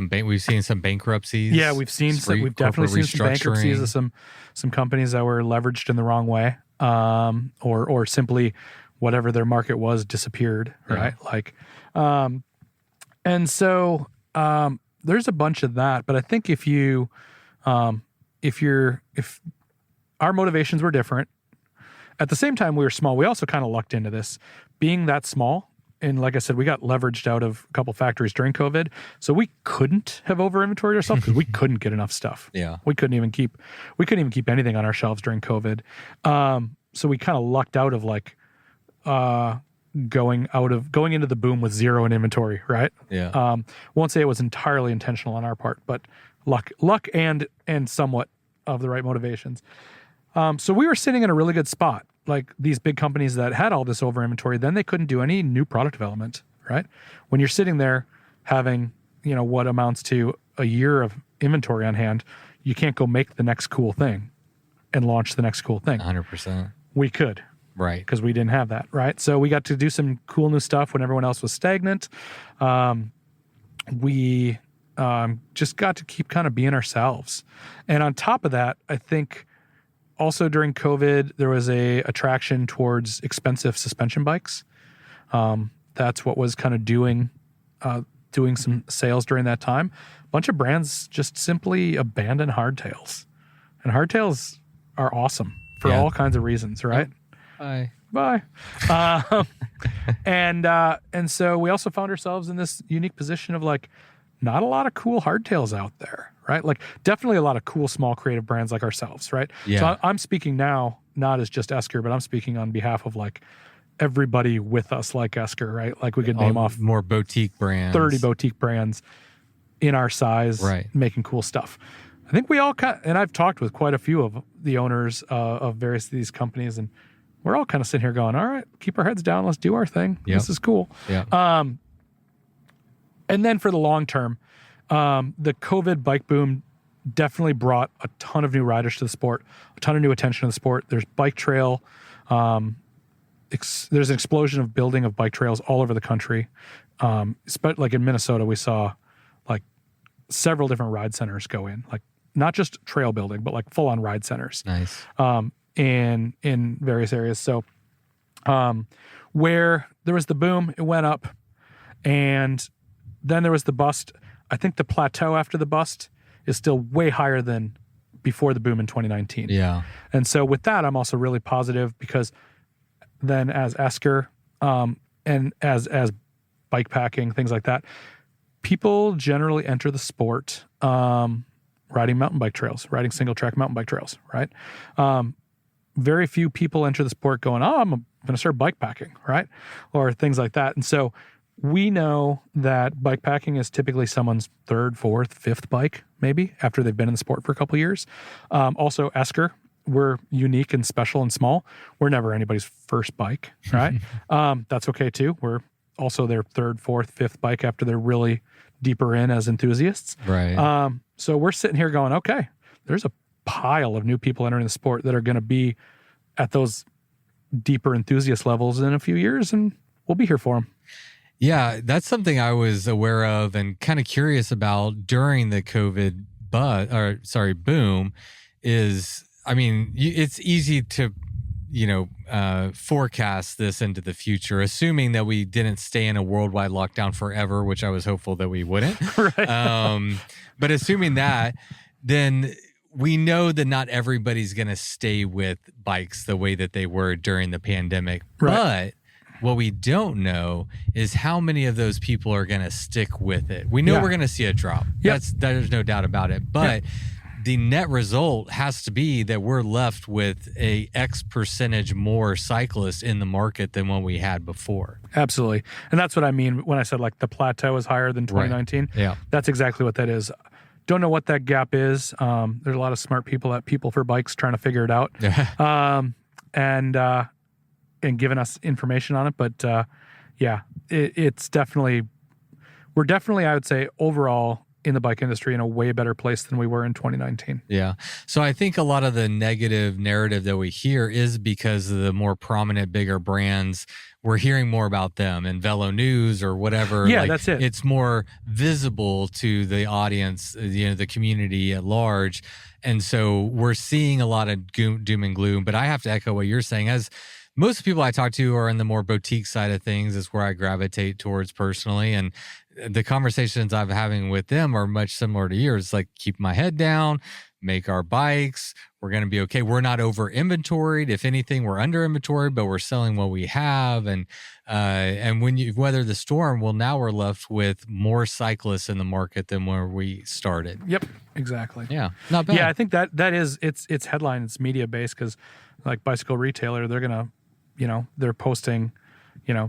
We've seen some bankruptcies.
Yeah, we've definitely seen some bankruptcies of some companies that were leveraged in the wrong way, or simply whatever their market was disappeared, right?
Yeah.
Like, and so there's a bunch of that. But I think if our motivations were different, at the same time we were small, we also kind of lucked into this being that small. And like I said, we got leveraged out of a couple factories during COVID. So we couldn't have over inventoried ourselves because we couldn't get enough stuff.
Yeah.
We couldn't even keep anything on our shelves during COVID. So we kind of lucked out of going into the boom with 0 in inventory, right?
Yeah.
Won't say it was entirely intentional on our part, but luck and somewhat of the right motivations. So we were sitting in a really good spot. Like these big companies that had all this over inventory, then they couldn't do any new product development, right? When you're sitting there having, what amounts to a year of inventory on hand, you can't go make the next cool thing and launch the next cool thing.
100%.
We could.
Right.
Because we didn't have that, right? So we got to do some cool new stuff when everyone else was stagnant. We just got to keep kind of being ourselves. And on top of that, I think also during COVID, there was a attraction towards expensive suspension bikes. That's what was kind of doing some sales during that time. A bunch of brands just simply abandoned hardtails. And hardtails are awesome for all kinds of reasons, right? Bye. And so we also found ourselves in this unique position of not a lot of cool hardtails out there, right? Like definitely a lot of cool, small creative brands like ourselves, right?
Yeah.
So I'm speaking now, not as just Esker, but I'm speaking on behalf of everybody with us like Esker, right? Like we could name off
more boutique brands,
30 boutique brands in our size,
right,
making cool stuff. I think we all and I've talked with quite a few of the owners of various of these companies, and we're all kind of sitting here going, all right, keep our heads down. Let's do our thing.
Yep.
This is cool.
Yeah.
And then for the long term, the COVID bike boom definitely brought a ton of new riders to the sport, a ton of new attention to the sport. There's bike trail. There's an explosion of building of bike trails all over the country. Like in Minnesota, we saw several different ride centers go in, not just trail building, but full on ride centers.
Nice.
In various areas. So where there was the boom, it went up, and then there was the bust. I think the plateau after the bust is still way higher than before the boom in 2019.
Yeah.
And so with that, I'm also really positive because then as Esker and as bikepacking, things like that, people generally enter the sport riding mountain bike trails, riding single track mountain bike trails, right? Very few people enter the sport going, I'm going to start bikepacking, right? Or things like that. And so we know that bikepacking is typically someone's 3rd, 4th, 5th bike, maybe, after they've been in the sport for a couple of years. Also, Esker, we're unique and special and small. We're never anybody's first bike, right? That's okay too. We're also their 3rd, 4th, 5th bike after they're really deeper in as enthusiasts.
Right.
So we're sitting here going, okay, there's a pile of new people entering the sport that are going to be at those deeper enthusiast levels in a few years, and we'll be here for them.
Yeah, that's something I was aware of and kind of curious about during the COVID boom is, it's easy to, forecast this into the future, assuming that we didn't stay in a worldwide lockdown forever, which I was hopeful that we wouldn't.
Right.
But assuming that, then we know that not everybody's going to stay with bikes the way that they were during the pandemic, but what we don't know is how many of those people are going to stick with it. We know we're going to see a drop. There's no doubt about it. But the net result has to be that we're left with a X percentage more cyclists in the market than what we had before.
Absolutely. And that's what I mean when I said like the plateau is higher than 2019.
Yeah.
That's exactly what that is. Don't know what that gap is. There's a lot of smart people at People for Bikes trying to figure it out. And giving us information on it. But it's definitely, we're definitely, I would say, overall in the bike industry in a way better place than we were in 2019.
Yeah. So I think a lot of the negative narrative that we hear is because of the more prominent, bigger brands. We're hearing more about them in Velo News or whatever.
Yeah, that's it.
It's more visible to the audience, the community at large. And so we're seeing a lot of doom and gloom. But I have to echo what you're saying. As most people I talk to are in the more boutique side of things, is where I gravitate towards personally. And the conversations I'm having with them are much similar to yours. Like, keep my head down, make our bikes. We're going to be okay. We're not over inventoried. If anything, we're under inventoried, but we're selling what we have. And when you weather the storm, well, now we're left with more cyclists in the market than where we started.
Yep, exactly.
Yeah, not bad.
Yeah, I think that is, it's headline, it's media based, because like Bicycle Retailer, they're going to, they're posting,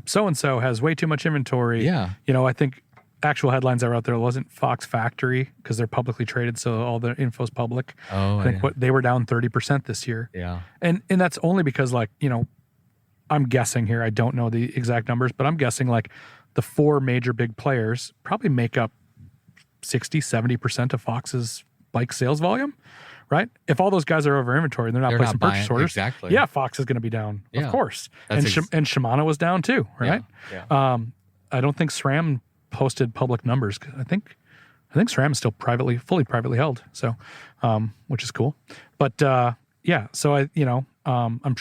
so-and-so has way too much inventory.
Yeah.
I think actual headlines that were out there wasn't Fox Factory, because they're publicly traded, so all the info's public.
Oh,
I think they were down 30% this year.
Yeah.
And that's only because, like, I'm guessing here, I don't know the exact numbers, but I'm guessing like the 4 major big players probably make up 60-70% of Fox's bike sales volume, right? If all those guys are over inventory, they're not placing purchase orders.
Exactly.
Yeah, Fox is going to be down, of course. And Shimano was down too, right?
Yeah.
I don't think SRAM posted public numbers. I think SRAM is still fully privately held. So, which is cool. But so I'm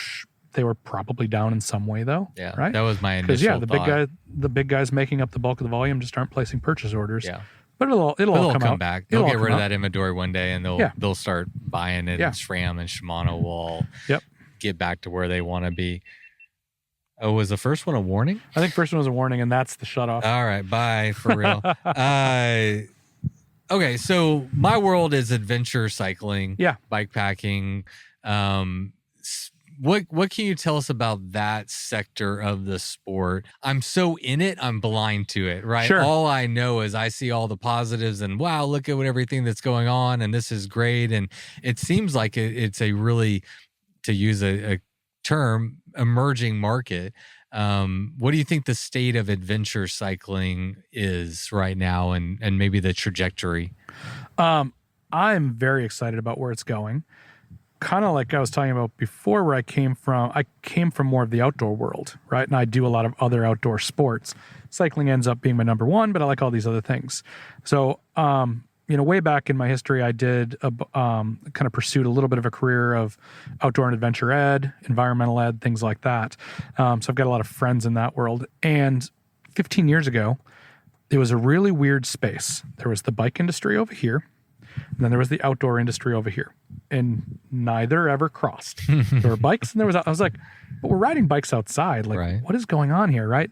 they were probably down in some way though.
Yeah,
right.
That was my initial
thought. The big guys making up the bulk of the volume just aren't placing purchase orders.
Yeah.
But it'll all come
back. They'll get rid of that inventory one day, and they'll start buying it.
Yeah.
And SRAM and Shimano will all get back to where they want to be. Oh, was the first one a warning?
I think first one was a warning, and that's the shut off.
All right, bye for real. Okay, so my world is adventure cycling, bikepacking. What can you tell us about that sector of the sport? I'm so in it, I'm blind to it, right?
Sure.
All I know is I see all the positives and wow, look at everything that's going on, and this is great. And it seems like it's a really, to use a term, emerging market. What do you think the state of adventure cycling is right now, and maybe the trajectory?
I'm very excited about where it's going. Kind of like I was talking about before, where I came from more of the outdoor world, right? And I do a lot of other outdoor sports. Cycling ends up being my number one, but I like all these other things. So, way back in my history, I did kind of pursued a little bit of a career of outdoor and adventure ed, environmental ed, things like that. So I've got a lot of friends in that world. And 15 years ago, it was a really weird space. There was the bike industry over here, and then there was the outdoor industry over here, and neither ever crossed. There were bikes, and I was like, but we're riding bikes outside. Like, What is going on here, right?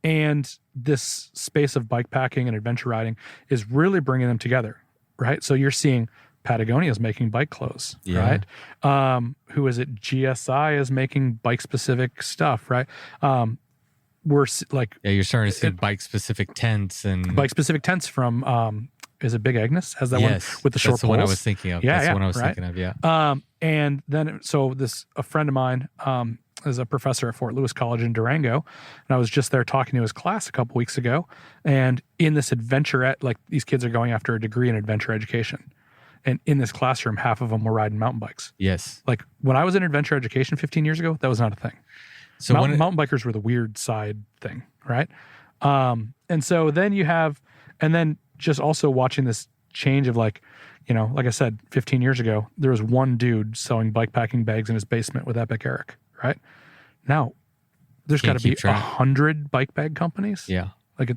And this space of bikepacking and adventure riding is really bringing them together, right? So you're seeing Patagonia's making bike clothes, right? Who is it? GSI is making bike-specific stuff, right? We're like...
Yeah, you're starting to see bike-specific tents and...
Bike-specific tents from... is it Big Agnes? Has that one with the short poles?
That's the one I was thinking of. That's the one I was thinking of, yeah.
And then, so a friend of mine is a professor at Fort Lewis College in Durango, and I was just there talking to his class a couple weeks ago, and in this adventure, these kids are going after a degree in adventure education. And in this classroom, half of them were riding mountain bikes.
Yes.
Like, when I was in adventure education 15 years ago, that was not a thing. So mountain bikers were the weird side thing, right? And so then just also watching this change of like I said, 15 years ago, there was one dude selling bikepacking bags in his basement with Epic Eric, right? Now, there's got to be 100 bike bag companies.
Yeah.
Like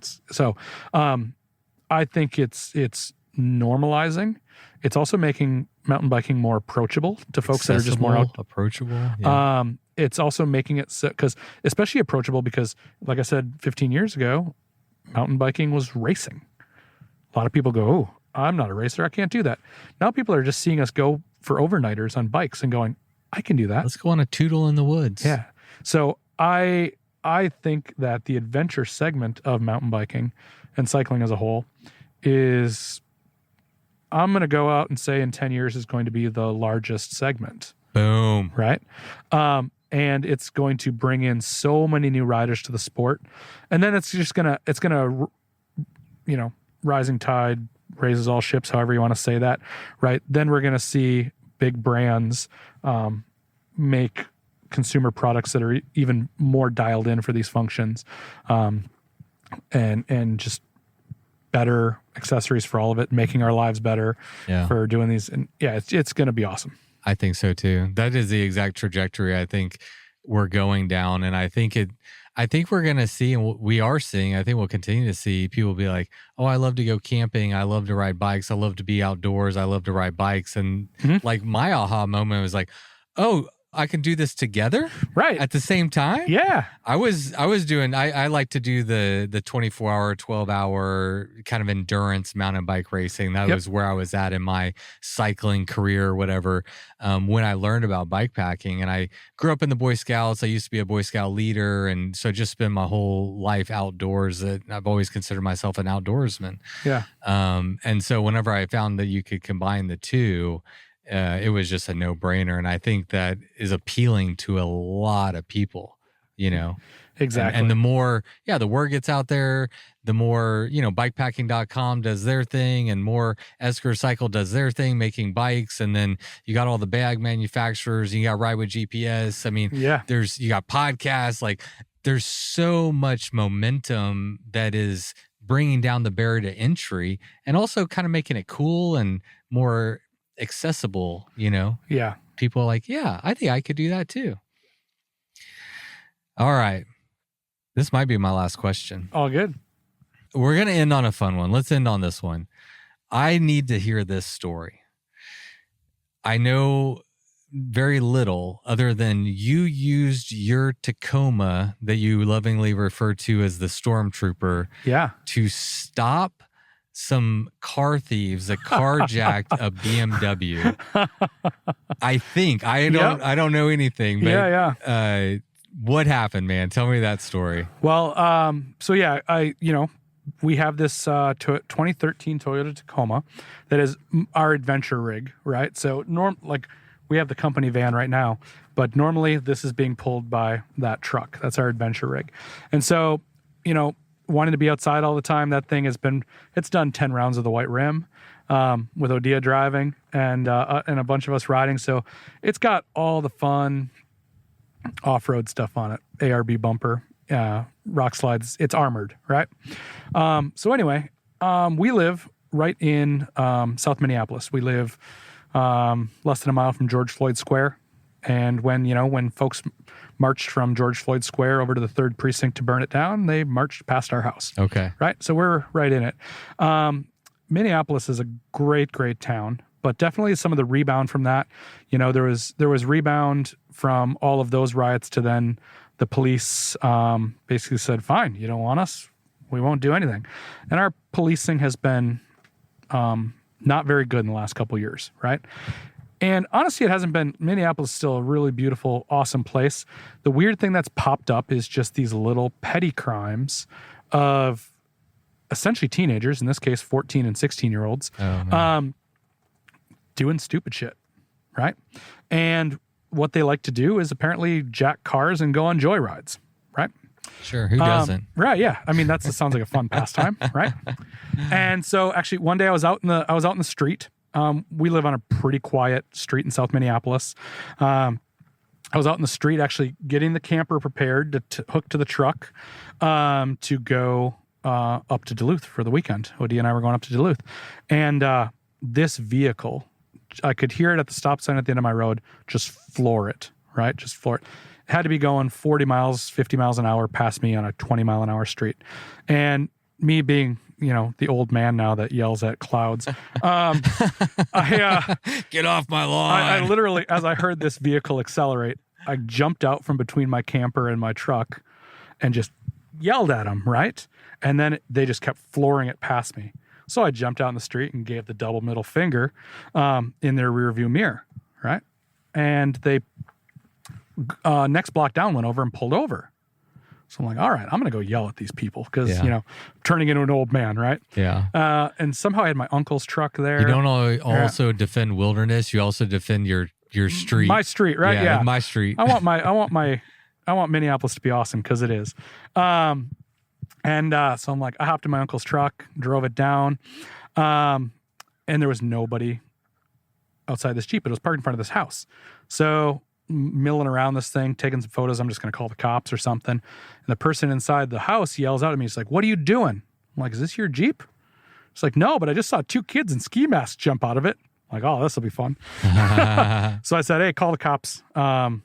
I think it's normalizing. it's also making mountain biking more approachable to folks that are just more
approachable. Yeah.
It's also making it so, because especially approachable because, like I said, 15 years ago, mountain biking was racing. A lot of people go, "Oh, I'm not a racer. I can't do that." Now people are just seeing us go for overnighters on bikes and going, "I can do that.
Let's go on a tootle in the woods."
Yeah. So I think that the adventure segment of mountain biking and cycling as a whole is, I'm going to go out and say in 10 years is going to be the largest segment.
Boom.
Right. And it's going to bring in so many new riders to the sport. And then it's gonna, rising tide raises all ships, however you want to say that. Right. Then we're going to see big brands, make consumer products that are even more dialed in for these functions, and just better accessories for all of it, making our lives better for doing these. And it's going to be awesome.
I think so too. That is the exact trajectory I think we're going down. And I think we're going to see, and we are seeing, I think we'll continue to see people be like, "Oh, I love to go camping. I love to ride bikes. I love to be outdoors. I love to ride bikes." And like my aha moment was like, "Oh, I can do this together
right
at the same time."
Yeah.
I like to do the 24-hour, 12-hour kind of endurance mountain bike racing. That was where I was at in my cycling career or whatever. When I learned about bikepacking, and I grew up in the Boy Scouts. I used to be a Boy Scout leader. And so just spend my whole life outdoors. I've always considered myself an outdoorsman.
Yeah.
And so whenever I found that you could combine the two, it was just a no-brainer, and I think that is appealing to a lot of people,
Exactly.
And the more, the word gets out there, the more, bikepacking.com does their thing, and more Esker Cycle does their thing, making bikes, and then you got all the bag manufacturers, and you got Ride with GPS. I mean, you got podcasts, like there's so much momentum that is bringing down the barrier to entry, and also kind of making it cool and more accessible,
Yeah.
People are like, I think I could do that too. All right. This might be my last question.
All good.
We're going to end on a fun one. Let's end on this one. I need to hear this story. I know very little other than you used your Tacoma that you lovingly refer to as the Stormtrooper to stop some car thieves that carjacked a BMW. I think I don't know anything, but what happened, man? Tell me that story.
Well, we have this 2013 Toyota Tacoma that is our adventure rig, right? So we have the company van right now, but normally this is being pulled by that truck. That's our adventure rig. And so, wanting to be outside all the time, that thing it's done 10 rounds of the white rim, with Odia driving and a bunch of us riding. So it's got all the fun off-road stuff on it. ARB bumper, rock slides. It's armored, right? So anyway, we live right in South Minneapolis. We live less than a mile from George Floyd Square. And when folks marched from George Floyd Square over to the 3rd precinct to burn it down, they marched past our house.
Okay.
Right? So we're right in it. Minneapolis is a great, great town, but definitely some of the rebound from that, there was rebound from all of those riots to then the police basically said, "Fine, you don't want us, we won't do anything." And our policing has been not very good in the last couple of years, right? And honestly, it hasn't been. Minneapolis is still a really beautiful, awesome place. The weird thing that's popped up is just these little petty crimes of essentially teenagers, in this case, 14 and 16-year-olds, doing stupid shit, right? And what they like to do is apparently jack cars and go on joyrides, right?
Sure, who doesn't?
Right, yeah. I mean, that sounds like a fun pastime, right? And so, actually, one day I was out in the street. We live on a pretty quiet street in South Minneapolis. I was out in the street actually getting the camper prepared to hook to the truck to go up to Duluth for the weekend. Odie and I were going up to Duluth. And this vehicle, I could hear it at the stop sign at the end of my road, just floor it, right? Just floor it. It had to be going 40 miles, 50 miles an hour past me on a 20-mile-an-hour street. And me being, the old man now that yells at clouds.
Get off my lawn.
I literally, as I heard this vehicle accelerate, I jumped out from between my camper and my truck and just yelled at them, right? And then they just kept flooring it past me. So I jumped out in the street and gave the double middle finger in their rear view mirror, right? And they next block down went over and pulled over. So I'm like, all right, I'm going to go yell at these people because, turning into an old man, right?
Yeah.
And somehow I had my uncle's truck there.
You don't also defend wilderness. You also defend your street.
My street, right? Yeah.
My street.
I want Minneapolis to be awesome because it is. So I'm like, I hopped in my uncle's truck, drove it down, and there was nobody outside this Jeep. It was parked in front of this house. So milling around this thing, taking some photos. I'm just going to call the cops or something. And the person inside the house yells out at me. He's like, "What are you doing?" I'm like, "Is this your Jeep?" It's like, "No, but I just saw 2 kids in ski masks jump out of it." I'm like, "Oh, this will be fun." So I said, "Hey, call the cops. I'm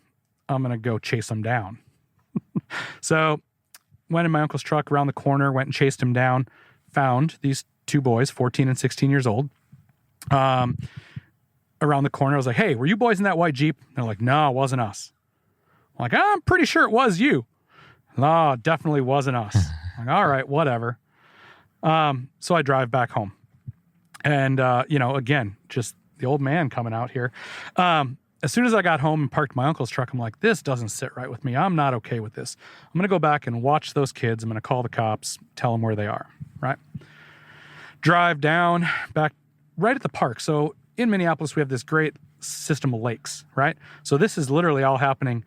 going to go chase them down." So went in my uncle's truck around the corner, went and chased him down, found these 2 boys, 14 and 16 years old. Around the corner, I was like, "Hey, were you boys in that white Jeep?" And they're like, "No, it wasn't us." I'm like, "I'm pretty sure it was you." "No, it definitely wasn't us." I'm like, "All right, whatever." So I drive back home. And, again, just the old man coming out here. As soon as I got home and parked my uncle's truck, I'm like, this doesn't sit right with me. I'm not okay with this. I'm going to go back and watch those kids. I'm going to call the cops, tell them where they are, right? Drive down, back right at the park. So in Minneapolis, we have this great system of lakes, right? So this is literally all happening,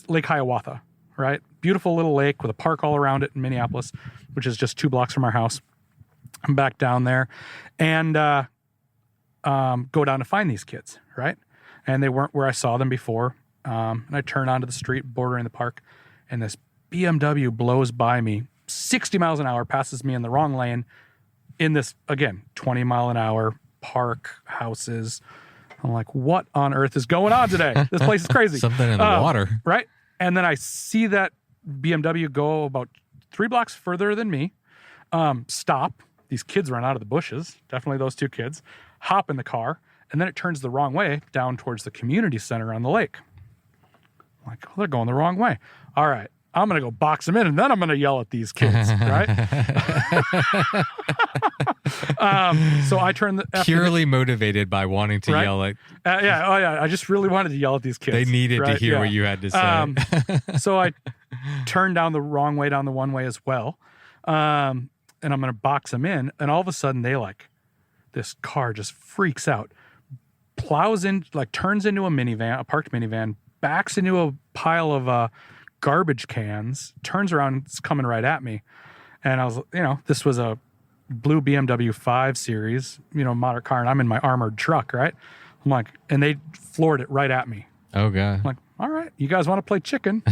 Lake Hiawatha, right? Beautiful little lake with a park all around it in Minneapolis, which is just 2 blocks from our house. I'm back down there and go down to find these kids, right? And they weren't where I saw them before. And I turn onto the street bordering the park, and this BMW blows by me 60 miles an hour, passes me in the wrong lane in this, again, 20 mile an hour park, houses. I'm like, what on earth is going on today? This place is crazy.
Something in the water.
Right? And then I see that BMW go about 3 blocks further than me, stop. These kids run out of the bushes, definitely those 2 kids, hop in the car, and then it turns the wrong way down towards the community center on the lake. I'm like, oh, they're going the wrong way. All right, I'm going to go box them in, and then I'm going to yell at these kids, right? So I turn
purely motivated by wanting to yell at.
I just really wanted to yell at these kids.
They needed to hear what you had to say.
So I turned down the wrong way down the one way as well. And I'm going to box them in. And all of a sudden this car just freaks out, plows in, turns into a minivan, a parked minivan, backs into a pile of garbage cans, turns around, it's coming right at me. And I was, this was a blue BMW 5 Series, moderate car, and I'm in my armored truck, right? I'm like, and they floored it right at me.
Oh, God.
I'm like, all right, you guys want to play chicken,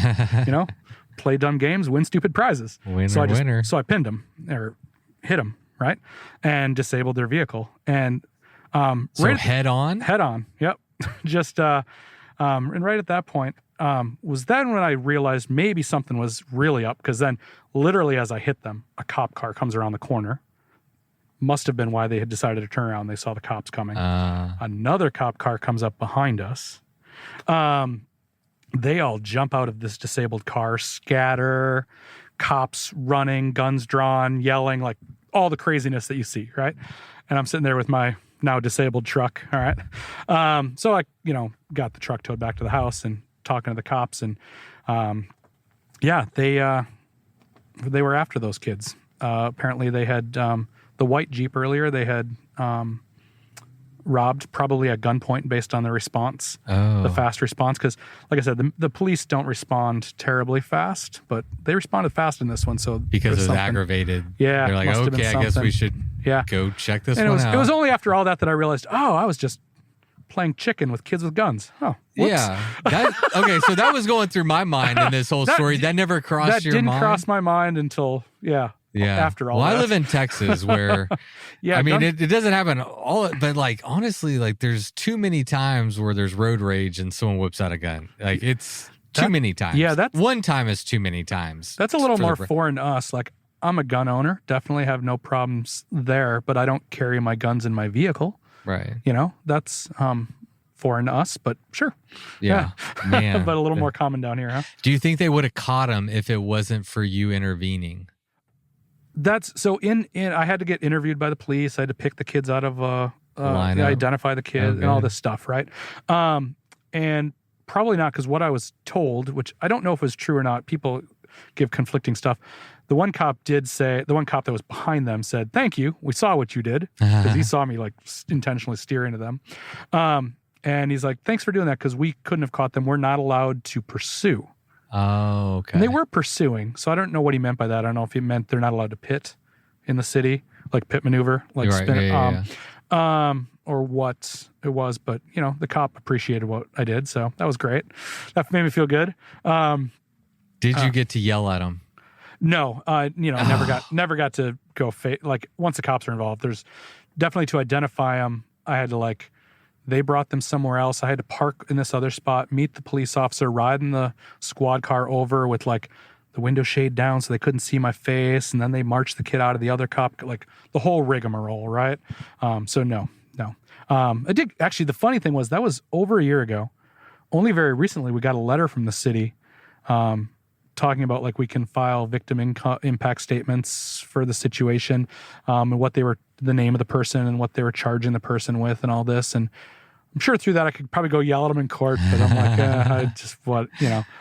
play dumb games, win stupid prizes.
Winner.
So I pinned them or hit them, right? And disabled their vehicle. And
head on?
Yep. Just and right at that point was then when I realized maybe something was really up, because then literally as I hit them, a cop car comes around the corner. Must have been why they had decided to turn around. They saw the cops coming. Another cop car comes up behind us. They all jump out of this disabled car, scatter, cops running, guns drawn, yelling, like all the craziness that you see, right? And I'm sitting there with my now disabled truck, all right? So I, got the truck towed back to the house and talking to the cops, and they were after those kids. Apparently they had the white Jeep earlier, they had robbed, probably at gunpoint based on the response, the fast response. Because, like I said, the police don't respond terribly fast, but they responded fast in this one. So
because it was aggravated,
yeah,
they're like, okay, I guess we should go check this one out.
It was only after all that I realized, I was just playing chicken with kids with guns. Oh, whoops.
Yeah. Okay, so that was going through my mind in this whole story. That never crossed your mind?
That didn't cross my mind until, after all that.
I live in Texas where, it doesn't happen but honestly, there's too many times where there's road rage and someone whips out a gun. It's too many times.
Yeah,
one time is too many times.
That's a little more foreign to us. I'm a gun owner. Definitely have no problems there, but I don't carry my guns in my vehicle.
Right.
That's foreign to us, but sure.
Yeah. Man.
But a little more common down here, huh?
Do you think they would have caught him if it wasn't for you intervening?
That's so in I had to get interviewed by the police. I had to pick the kids out of identify the kid and all this stuff, right? And probably not, because what I was told, which I don't know if was true or not, people give conflicting stuff. The one cop that was behind them said, "Thank you. We saw what you did," because he saw me like intentionally steer into them. And he's like, "Thanks for doing that, because we couldn't have caught them. We're not allowed to pursue."
Oh, okay.
And they were pursuing, so I don't know what he meant by that. I don't know if he meant they're not allowed to pit in the city, like pit maneuver, like
Right.
spin,
Yeah.
or what it was. But the cop appreciated what I did, so that was great. That made me feel good.
Did you get to yell at him?
No, never got to go. Like once the cops are involved, there's definitely to identify them. I had to they brought them somewhere else. I had to park in this other spot, meet the police officer, ride in the squad car over with the window shade down so they couldn't see my face. And then they marched the kid out of the other cop, the whole rigmarole, right? So no. I did actually, the funny thing was that was over a year ago. Only very recently, we got a letter from the city, talking about we can file victim impact statements for the situation, and what the name of the person and what they were charging the person with and all this. And I'm sure through that I could probably go yell at them in court, but I'm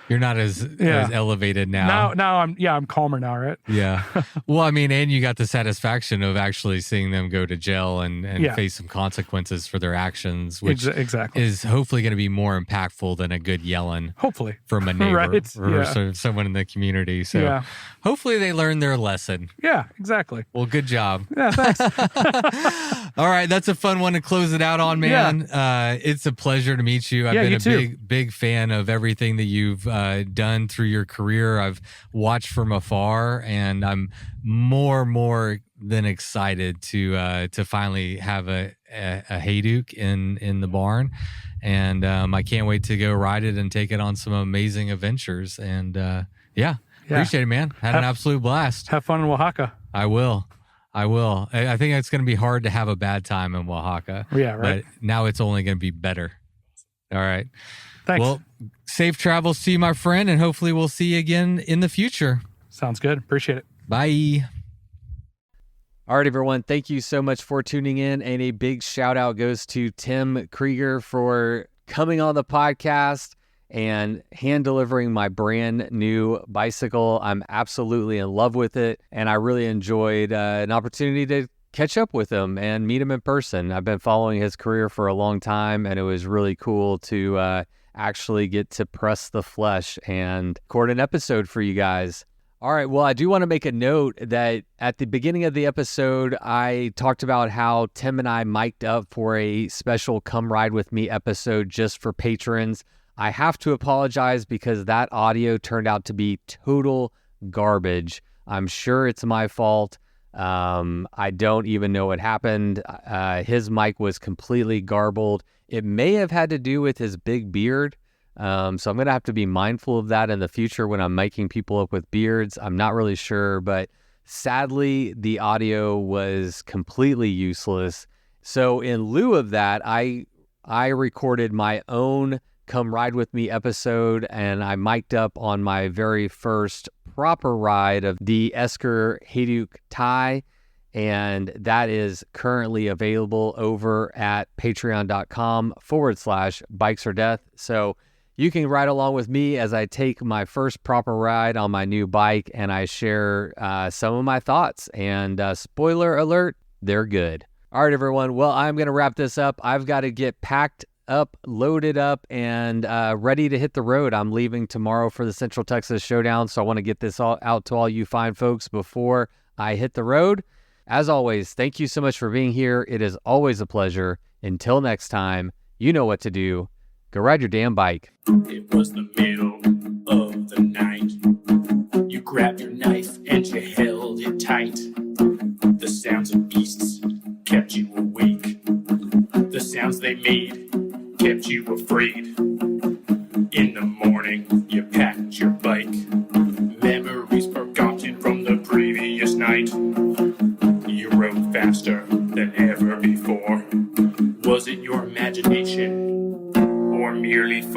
You're not as elevated now.
Now I'm calmer now, right?
Yeah. Well, I mean, and you got the satisfaction of actually seeing them go to jail and face some consequences for their actions, which
exactly
is hopefully going to be more impactful than a good yelling.
Hopefully.
From a neighbor
right?
or someone in the community. So hopefully they learn their lesson.
Yeah, exactly.
Well, good job.
Yeah, thanks.
All right. That's a fun one to close it out on, man.
Yeah.
It's a pleasure to meet you. I've been a big fan of everything that you've done through your career. I've watched from afar, and I'm more than excited to finally have a Hayduke in the barn, and I can't wait to go ride it and take it on some amazing adventures. And appreciate it, man. Had an absolute blast.
Have fun in Oaxaca.
I will. I think it's going to be hard to have a bad time in Oaxaca.
Yeah, right.
But now it's only going to be better. All right.
Thanks.
Well, safe travels to you, my friend, and hopefully we'll see you again in the future.
Sounds good. Appreciate it.
Bye. All right, everyone. Thank you so much for tuning in. And a big shout out goes to Tim Krueger for coming on the podcast and hand delivering my brand new bicycle. I'm absolutely in love with it, and I really enjoyed an opportunity to catch up with him and meet him in person. I've been following his career for a long time, and it was really cool to actually get to press the flesh and record an episode for you guys. All right, well, I do want to make a note that at the beginning of the episode, I talked about how Tim and I mic'd up for a special Come Ride With Me episode just for patrons. I have to apologize because that audio turned out to be total garbage. I'm sure it's my fault. I don't even know what happened. His mic was completely garbled. It may have had to do with his big beard. So I'm going to have to be mindful of that in the future when I'm miking people up with beards. I'm not really sure, but sadly, the audio was completely useless. So in lieu of that, I recorded my own Come Ride With Me episode, and I mic'd up on my very first proper ride of the Esker Hayduke tie, and that is currently available over at patreon.com/bikesardeath. So you can ride along with me as I take my first proper ride on my new bike, and I share some of my thoughts, and spoiler alert, they're good. All right, everyone. Well, I'm going to wrap this up. I've got to get packed up, loaded up, and ready to hit the road. I'm leaving tomorrow for the Central Texas Showdown, so I want to get this all out to all you fine folks before I hit the road. As always, thank you so much for being here. It is always a pleasure. Until next time, you know what to do. Go ride your damn bike.
It was the middle of the night. You grabbed your knife and you held it tight. The sounds of beasts kept you awake. The sounds they made kept you afraid. In the morning, you packed your bike. Memories forgotten from the previous night.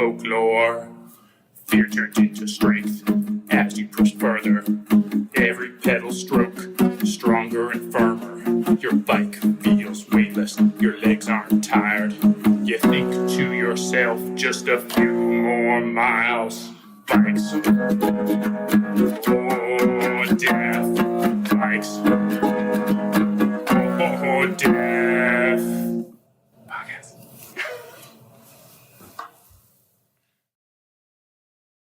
folklore. Fear turns into strength as you push further. Every pedal stroke, stronger and firmer. Your bike feels weightless, your legs aren't tired. You think to yourself, just a few more miles. Bikes, oh death. Bikes, oh death.